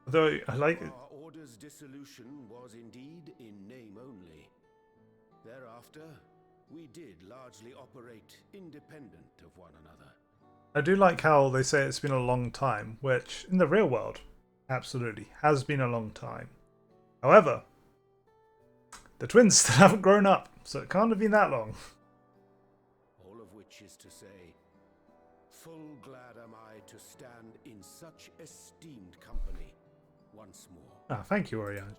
Although I like it. Our order's dissolution was indeed in name only. Thereafter, we did largely operate independent of one another. I do like how they say it's been a long time, which in the real world, absolutely, has been a long time. However, the twins still haven't grown up, so it can't have been that long. All of which is to say, full glad am I to stand in such esteemed company once more. Thank you, Orion.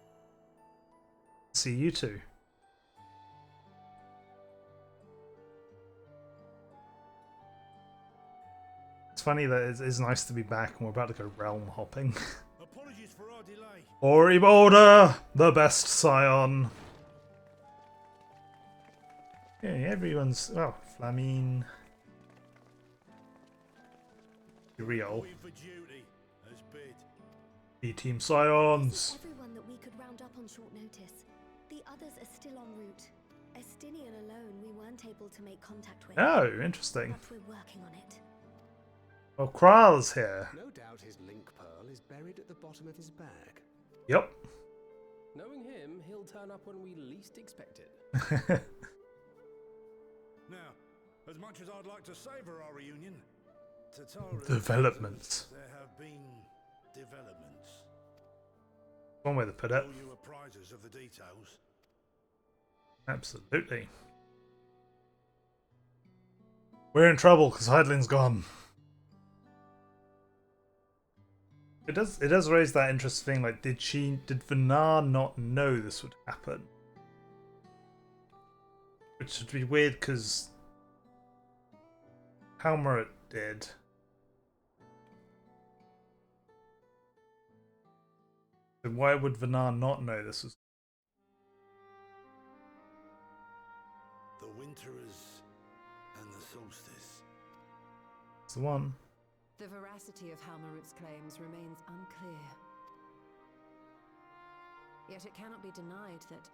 see you too. It's funny that it's nice to be back and we're about to go realm hopping. Apologies for our delay. Ori Boulder, the best scion. Yeah, everyone's... Oh, Flamine. Real. B-Team Scions. Everyone that we could round up on short notice. The others are still en route. Estinian alone we weren't able to make contact with. Oh, interesting. But we're working on it. Well, Kral's here. No doubt his link pearl is buried at the bottom of his bag. Yep. Knowing him, he'll turn up when we least expect it. Now, as much as I'd like to savor our reunion, Tatara Developments. there have been developments. One way to put it. All you apprisers of the details. Absolutely. We're in trouble because Heidlin's gone. It does raise that interesting thing, like did Vanar not know this would happen? Which would be weird because Halmarit did. So why would Vanar not know this was? The Winterers and the Solstice. It's the one. The veracity of Halmarit's claims remains unclear. Yet it cannot be denied that,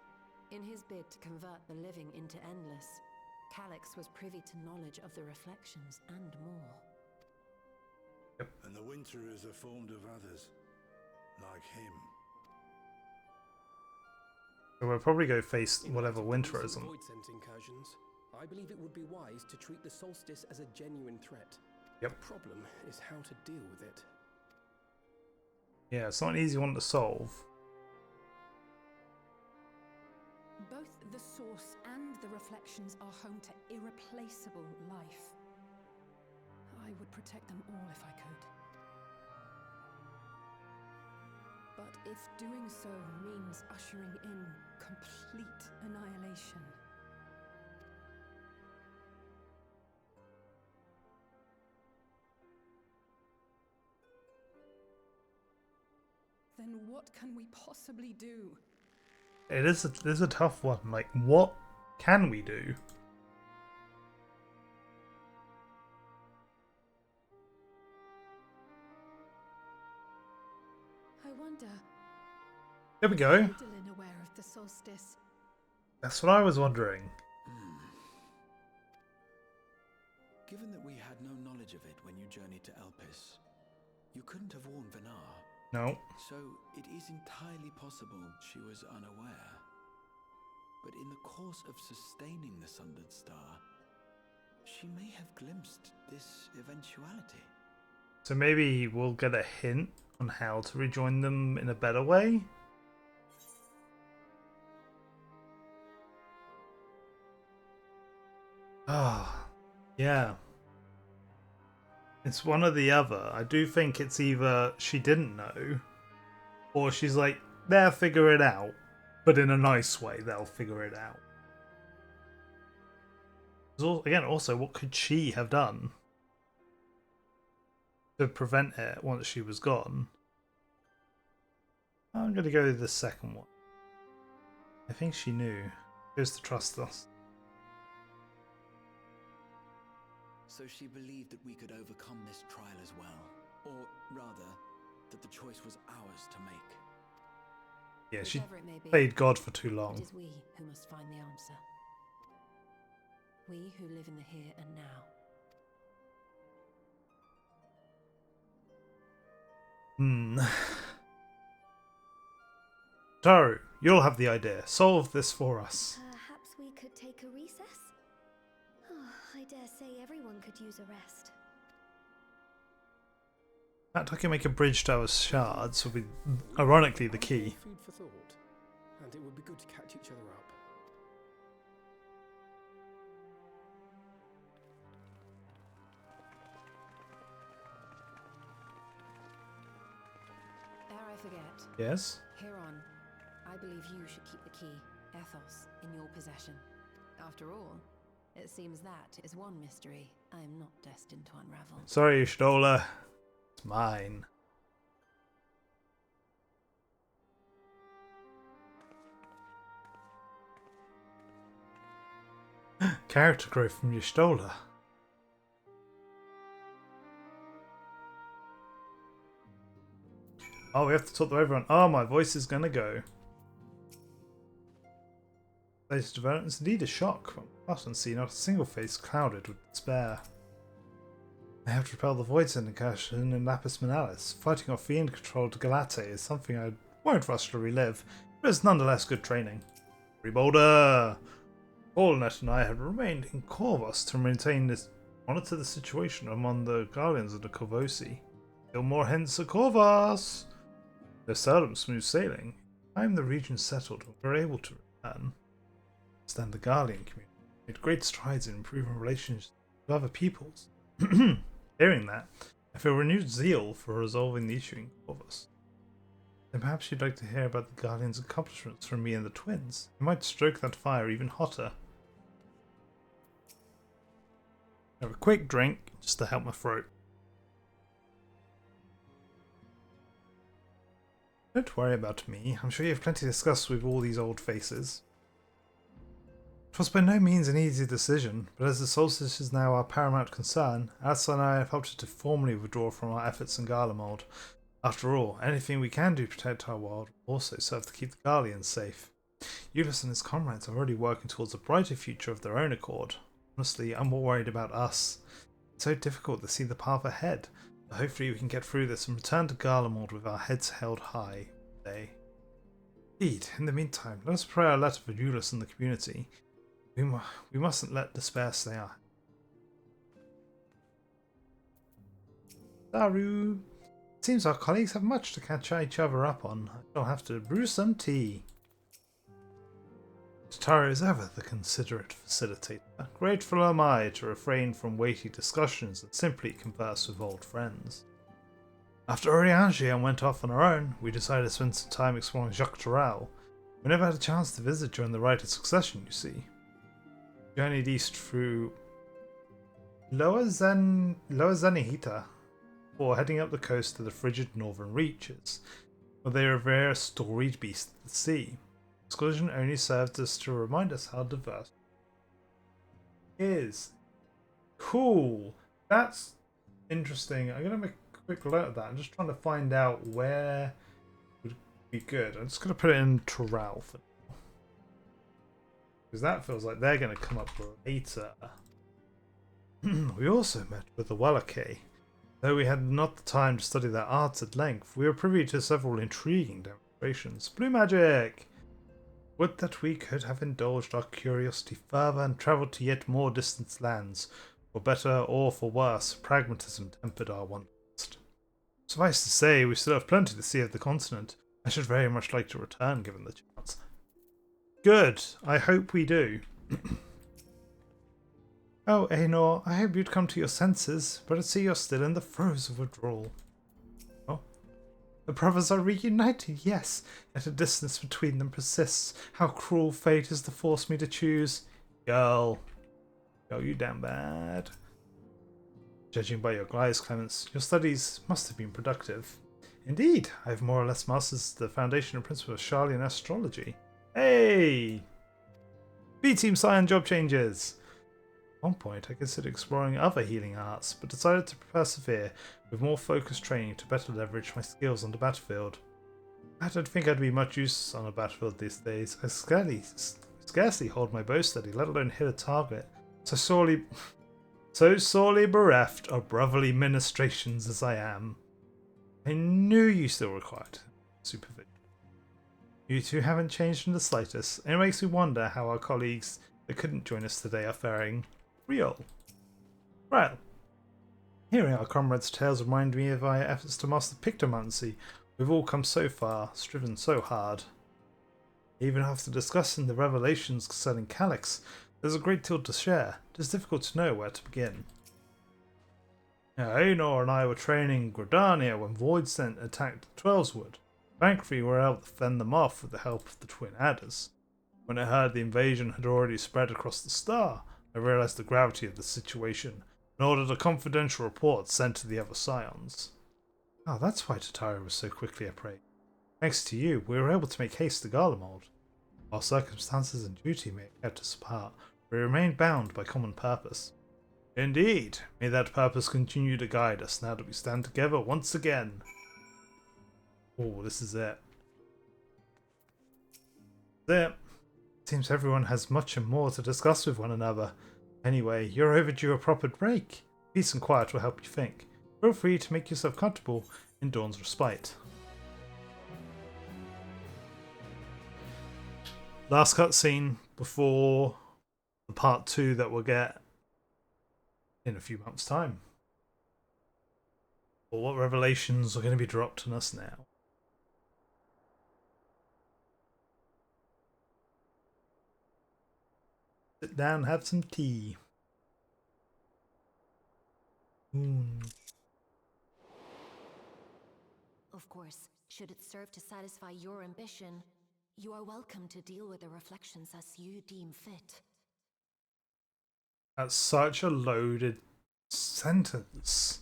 in his bid to convert the living into endless, Calyx was privy to knowledge of the reflections and more. Yep. And the Winterers are formed of others, like him. So we'll probably go face whatever Winterism. Void scent incursions. I believe it would be wise to treat the Solstice as a genuine threat. Yep. The problem is how to deal with it. Yeah, it's not an easy one to solve. Both the source and the reflections are home to irreplaceable life. I would protect them all if I could. But if doing so means ushering in complete annihilation, then what can we possibly do? It is a tough one. Like, what can we do? I wonder. There we go. Is Dylan aware of the solstice? That's what I was wondering. Given that we had no knowledge of it when you journeyed to Elpis, you couldn't have warned Vanar. No. So it is entirely possible she was unaware. But in the course of sustaining the Sundered Star, she may have glimpsed this eventuality. So maybe we'll get a hint on how to rejoin them in a better way? Ah, yeah. It's one or the other. I do think it's either she didn't know, or she's like, they'll figure it out, but in a nice way, they'll figure it out. Again, also, what could she have done to prevent it once she was gone? I'm going to go with the second one. I think she knew. Goes to trust us. So she believed that we could overcome this trial as well. Or rather, that the choice was ours to make. Yeah, she Whichever it may be, played God for too long. It is we who must find the answer. We who live in the here and now. Taru, you'll have the idea. Solve this for us. Perhaps we could take a recess? Oh, I dare say everyone could use a rest. In fact, I can make a bridge to our shards, will be ironically the key. Food for thought, and it would be good to catch each other up. Ere I forget. Yes? Hereon, I believe you should keep the key. ethos in your possession. After all, it seems that is one mystery I am not destined to unravel. Sorry, Stola. It's mine. Character growth from Y'shtola. Oh, we have to talk to everyone. Oh, my voice is gonna go. Latest developments indeed a shock. But and see not a single face clouded with despair. I have to repel the Void Syndication in Lapis Manalis. Fighting off fiend-controlled Galate is something I won't rush to relive, but it's nonetheless good training. Rebolder! Allnet and I had remained in Corvus to monitor the situation among the Guardians of the Corvosi. Still more hints of Corvus! Though seldom smooth sailing, time the region settled and we were able to return. Stand the Guardian community made great strides in improving relations with other peoples. Hearing that, I feel renewed zeal for resolving the issue in Corvus. Then perhaps you'd like to hear about the Guardian's accomplishments from me and the twins. It might stoke that fire even hotter. Have a quick drink, just to help my throat. Don't worry about me. I'm sure you have plenty to discuss with all these old faces. It was by no means an easy decision, but as the solstice is now our paramount concern, Asa and I have helped to formally withdraw from our efforts in Garlemald. After all, anything we can do to protect our world will also serve to keep the Guardians safe. Euless and his comrades are already working towards a brighter future of their own accord. Honestly, I'm more worried about us. It's so difficult to see the path ahead, but hopefully we can get through this and return to Garlemald with our heads held high today. Indeed, in the meantime, let us pray our letter for Euless and the community. We mustn't let despair stay our Saru. It seems our colleagues have much to catch each other up on. I shall have to brew some tea. Taro is ever the considerate facilitator. Grateful am I to refrain from weighty discussions and simply converse with old friends. After Oriangian went off on her own, we decided to spend some time exploring Jacques Toral. We never had a chance to visit during the Rite of Succession, you see. We journeyed east through Lower Zenihita, before heading up the coast to the frigid northern reaches, where they revere storied beasts of the sea. Exclusion only served us to remind us how diverse it is. Cool. That's interesting. I'm going to make a quick note of that. I'm just trying to find out where would be good. I'm just going to put it in Toral for now. Because that feels like they're going to come up later. We also met with the Wallachei. Though we had not the time to study their arts at length, we were privy to several intriguing demonstrations. Blue magic! Would that we could have indulged our curiosity further and travelled to yet more distant lands. For better or for worse, pragmatism tempered our wanderlust. Suffice to say, we still have plenty to see of the continent. I should very much like to return given the chance. Good. I hope we do. Oh, Aenor, I hope you'd come to your senses, but I see you're still in the throes of withdrawal. Oh? The brothers are reunited, yes, yet a distance between them persists. How cruel fate is to force me to choose. Girl, you damn bad. Judging by your glance, Clemens, your studies must have been productive. Indeed, I have more or less mastered the foundation and principle of Charlian astrology. Hey! B-Team Science job changes! At one point, I considered exploring other healing arts, but decided to persevere with more focused training to better leverage my skills on the battlefield. I don't think I'd be much use on a battlefield these days. I scarcely hold my bow steady, let alone hit a target. So sorely bereft of brotherly ministrations as I am. I knew you still required supervision. You two haven't changed in the slightest, and it makes me wonder how our colleagues that couldn't join us today are faring. Real. Well, hearing our comrades' tales remind me of our efforts to master pictomancy. We've all come so far, striven so hard. Even after discussing the revelations concerning Calyx, there's a great deal to share. It is difficult to know where to begin. Now, Aenor and I were training in Gridania when Voidsent attacked Twellswood. Thankfully, we were able to fend them off with the help of the twin adders. When I heard the invasion had already spread across the star, I realized the gravity of the situation and ordered a confidential report sent to the other scions. Oh, that's why Tatara was so quickly appraised. Thanks to you, we were able to make haste to Garlemald. While circumstances and duty may have kept us apart, we remain bound by common purpose. Indeed, may that purpose continue to guide us now that we stand together once again. Oh, this is it. There. Seems everyone has much and more to discuss with one another. Anyway, you're overdue a proper break. Peace and quiet will help you think. Feel free to make yourself comfortable in Dawn's respite. Last cutscene before the part 2 that we'll get in a few months' time. Well, what revelations are going to be dropped on us now? Sit down, have some tea. Of course, should it serve to satisfy your ambition, you are welcome to deal with the reflections as you deem fit. That's such a loaded sentence.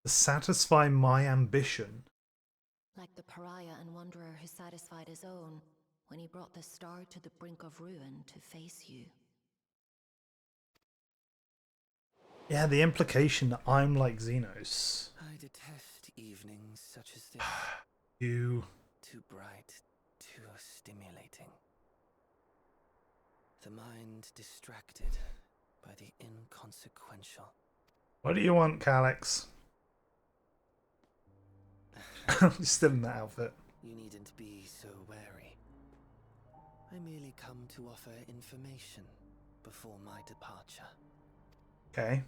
To satisfy my ambition. Like the pariah and wanderer who satisfied his own when he brought the star to the brink of ruin to face you. Yeah, the implication that I'm like Xenos. I detest evenings such as this. You. Too bright, too stimulating. The mind distracted by the inconsequential. What do you want, Calyx? I'm still in that outfit. You needn't be so wary. I merely come to offer information before my departure. Okay.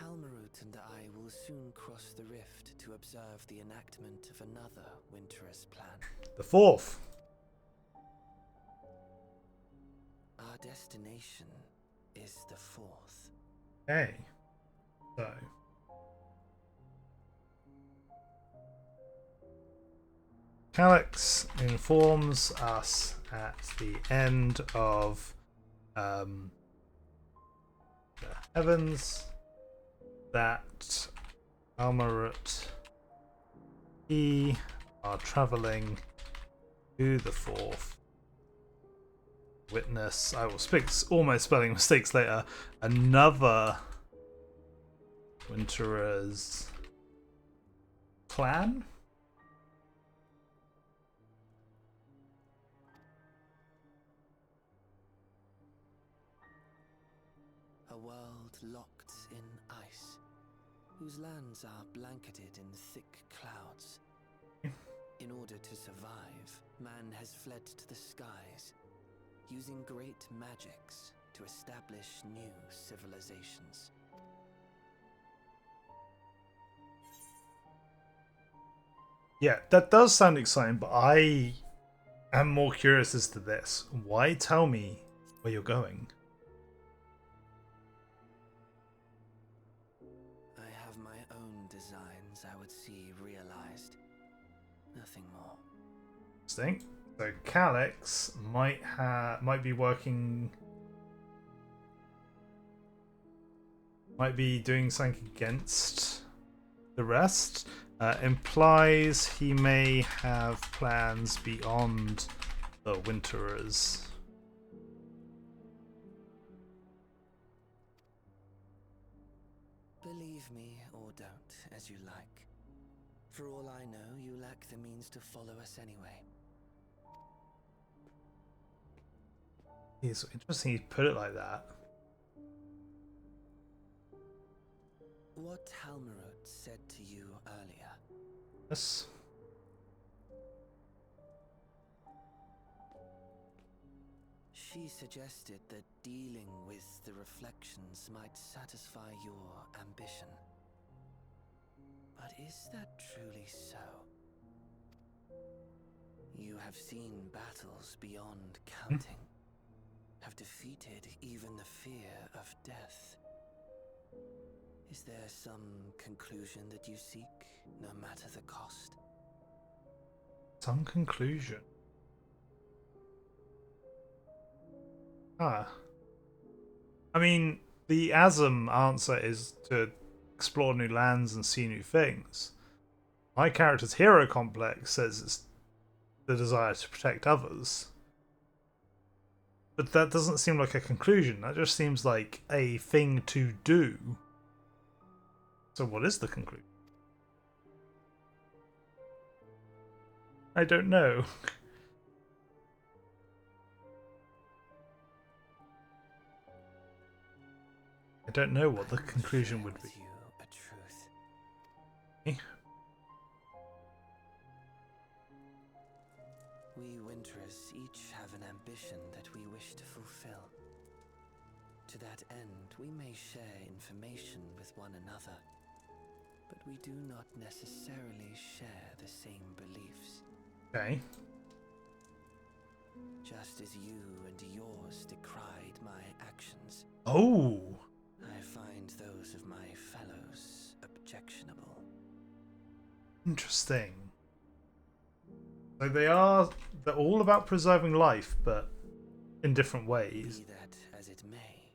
Halmarut and I will soon cross the rift to observe the enactment of another Winter's plan. The 4th. Our destination is the 4th. Okay. So. Calyx informs us at the end of the heavens that Halmarut are travelling to the 4th. Witness, I will speak all my spelling mistakes later, another Winter's plan? A world locked in ice, whose lands are blanketed in thick clouds. In order to survive, man has fled to the skies, using great magics to establish new civilizations. Yeah, that does sound exciting, but I am more curious as to this. Why tell me where you're going? I have my own designs I would see realized. Nothing more. Interesting. So Calyx might be working, might be doing something against the rest. Implies he may have plans beyond the Winterers. Believe me or don't, as you like. For all I know, you lack the means to follow us anyway. It's interesting you put it like that. What Halmarut said to you earlier. Yes. She suggested that dealing with the reflections might satisfy your ambition. But is that truly so? You have seen battles beyond counting, have defeated even the fear of death. Is there some conclusion that you seek, no matter the cost? Some conclusion. Ah. I mean, the ASM answer is to explore new lands and see new things. My character's hero complex says it's the desire to protect others. But that doesn't seem like a conclusion. That just seems like a thing to do. So what is the conclusion? I don't know. I don't know what the conclusion would be. We Winterers each have an ambition that we wish to fulfill. To that end, we may share information with one another, but we do not necessarily share the same beliefs. Okay. Just as you and yours decried my actions. Oh! I find those of my fellows objectionable. Interesting. So they're all about preserving life, but in different ways. Be that as it may.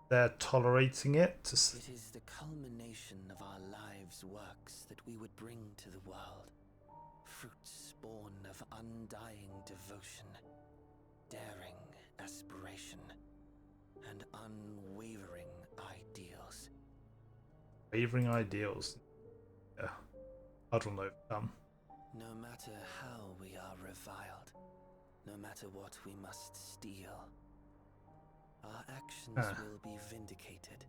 They're tolerating it. It is the culmination of our lives' works that we would bring to the world. Fruits born of undying devotion, daring aspiration, and unwavering ideals. Wavering ideals. Yeah. Huddle overcome. No matter how we are reviled, no matter what we must steal, our actions will be vindicated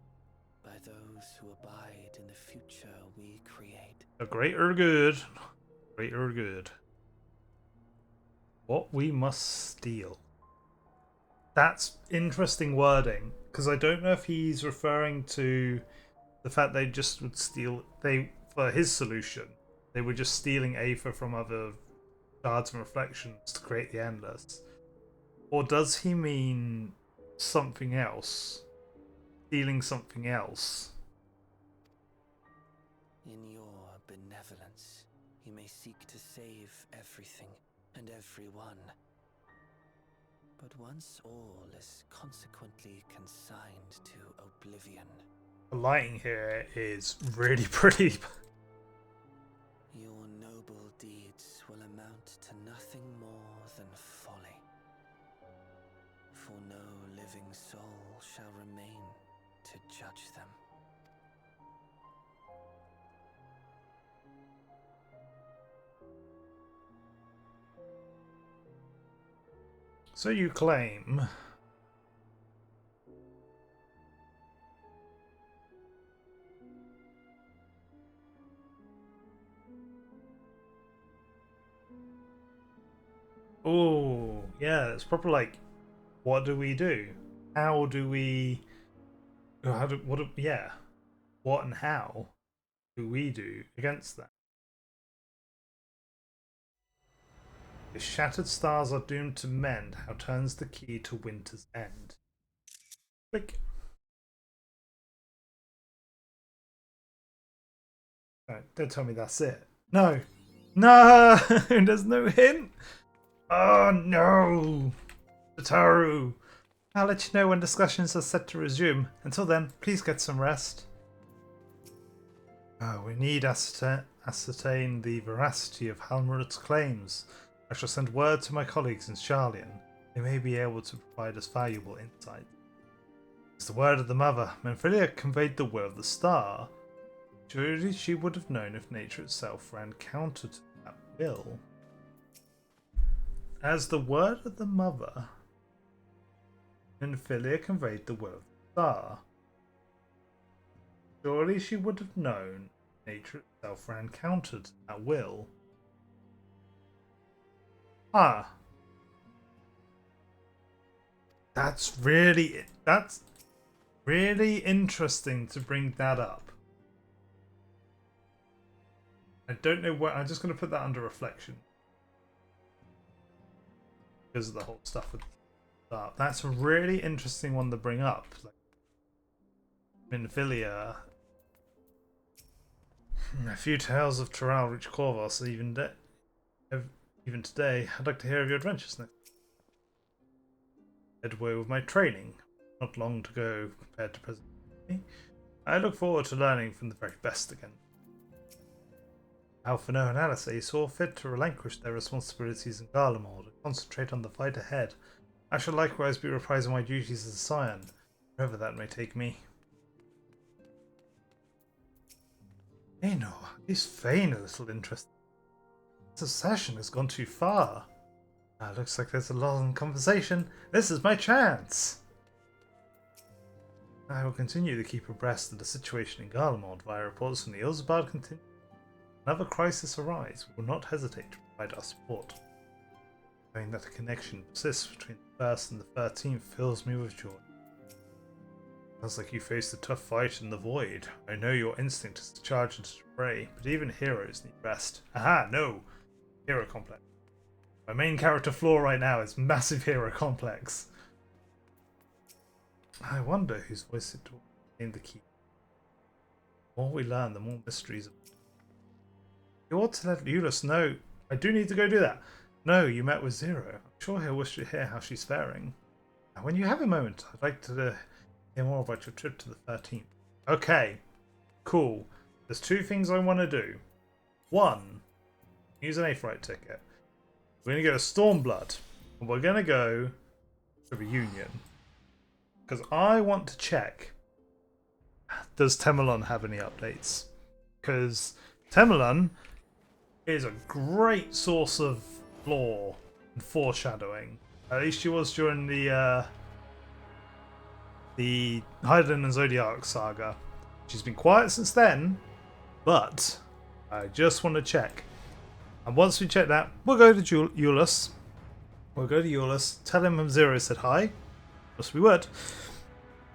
by those who abide in the future we create. A great or good. Great or good. What we must steal. That's interesting wording, because I don't know if he's referring to the fact they just would steal. For his solution, they were just stealing Aether from other shards and reflections to create the Endless. Or does he mean something else? Stealing something else? In your benevolence, you may seek to save everything and everyone. But once all is consequently consigned to oblivion. The lighting here is really pretty. Your noble deeds will amount to nothing more than folly. For no living soul shall remain to judge them. So you claim. Oh, yeah, it's proper like, what do we do? How do we... yeah. What and how do we do against that? If shattered stars are doomed to mend, how turns the key to winter's end? Click. Right, don't tell me that's it. No! No! There's no hint! Oh no! Tataru! I'll let you know when discussions are set to resume. Until then, please get some rest. We need ascertain the veracity of Halmurut's claims. I shall send word to my colleagues in Sharlayan. They may be able to provide us valuable insight. It's the word of the mother. Menphilia conveyed the will of the star. Surely she would have known if nature itself ran counter to that will. As the word of the mother, Menphilia conveyed the will of the star. Surely she would have known if nature itself ran counter to that will. Ah. That's really interesting to bring that up. I don't know where. I'm just going to put that under reflection because of the whole stuff with that. That's a really interesting one to bring up. Like, Menphilia. A few tales of Toral reach Corvus even today. I'd like to hear of your adventures next. Headway with my training. Not long to go compared to present. I look forward to learning from the very best again. Alphino and Alice saw fit to relinquish their responsibilities in Garlemald and concentrate on the fight ahead. I shall likewise be reprising my duties as a scion, wherever that may take me. No, at least feign a little interest. This session has gone too far. Looks like there's a long conversation. This is my chance! I will continue to keep abreast of the situation in Garlemald via reports from the Ilsebard contingent. Whenever crisis arise, we will not hesitate to provide our support. Knowing that a connection persists between the 1st and the 13th fills me with joy. Sounds like you faced a tough fight in the void. I know your instinct is to charge into the fray, but even heroes need rest. Aha, no! Hero complex. My main character flaw right now is massive hero complex. I wonder whose voice it will name the key. The more we learn, the more mysteries. You ought to let Euless know. I do need to go do that. No, you met with Zero. I'm sure he'll wish to hear how she's faring. Now, when you have a moment, I'd like to hear more about your trip to the 13th. Okay, cool. There's two things I want to do. One, use an Aetheryte ticket. We're going to go to Stormblood, and we're going to go to Reunion. Because I want to check, does Temelon have any updates? Because Temelon is a great source of lore and foreshadowing. At least she was during the Hydaelyn and Zodiac saga. She's been quiet since then, but I just want to check. And once we check that, we'll go to Euless. We'll go to Euless, tell him Zero said hi. Yes, we would.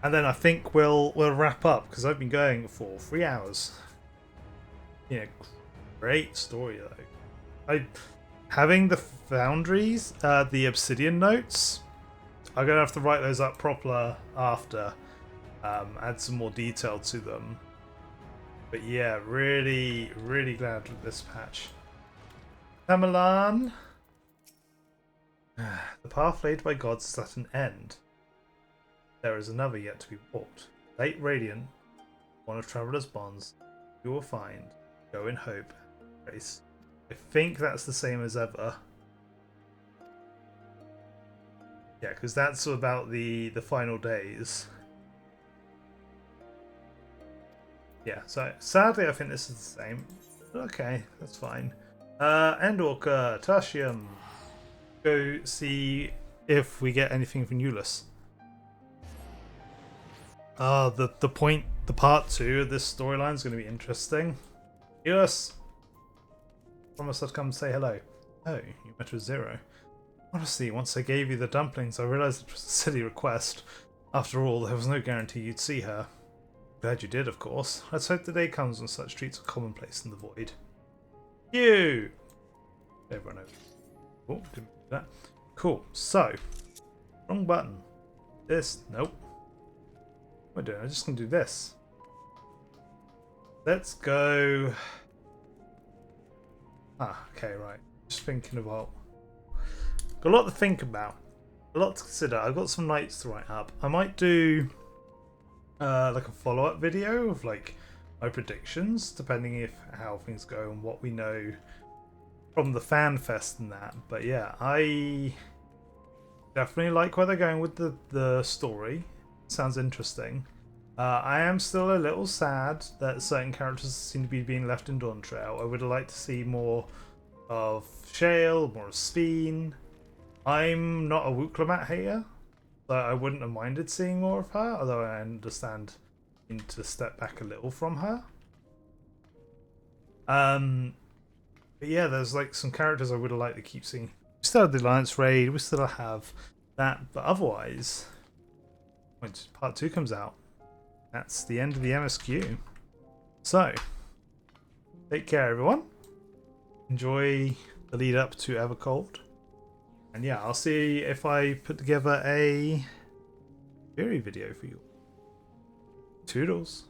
And then I think we'll wrap up, because I've been going for 3 hours. Yeah, great story though. Having the foundries, the obsidian notes, I'm gonna have to write those up proper after, add some more detail to them. But yeah, really, really glad with this patch. Temelon. The path laid by gods is at an end. There is another yet to be walked. Late Radiant, one of Traveller's bonds, you will find. Go in hope. Grace. I think that's the same as ever. Yeah, because that's about the final days. Yeah, so sadly I think this is the same. Okay, that's fine. Endwalker, Tashium. Go see if we get anything from Euless. The part 2 of this storyline is going to be interesting. Euless! Promise I'd come say hello. Oh, you met with Zero. Honestly, once I gave you the dumplings, I realized it was a silly request. After all, there was no guarantee you'd see her. Glad you did, of course. Let's hope the day comes when such treats are commonplace in the void. You! Everyone over. Oh, didn't do that. Cool, so. Wrong button. This, nope. What am I doing? I'm just going to do this. Let's go. Ah, okay, right. Just thinking about. Got a lot to think about. A lot to consider. I've got some notes to write up. I might do like a follow-up video of like my predictions, depending if how things go and what we know from the fan fest and that. But yeah, I definitely like where they're going with the story. Sounds interesting. I am still a little sad that certain characters seem to be being left in Dawntrail. I would like to see more of Shale, more of Sveen. I'm not a Wuklomat hater, so I wouldn't have minded seeing more of her, although I understand you need to step back a little from her. But yeah, there's like some characters I would have liked to keep seeing. We still have the Alliance raid, we still have that, but otherwise, when part 2 comes out, that's the end of the MSQ. So, take care everyone. Enjoy the lead up to Evercold. And yeah, I'll see if I put together a theory video for you. Toodles.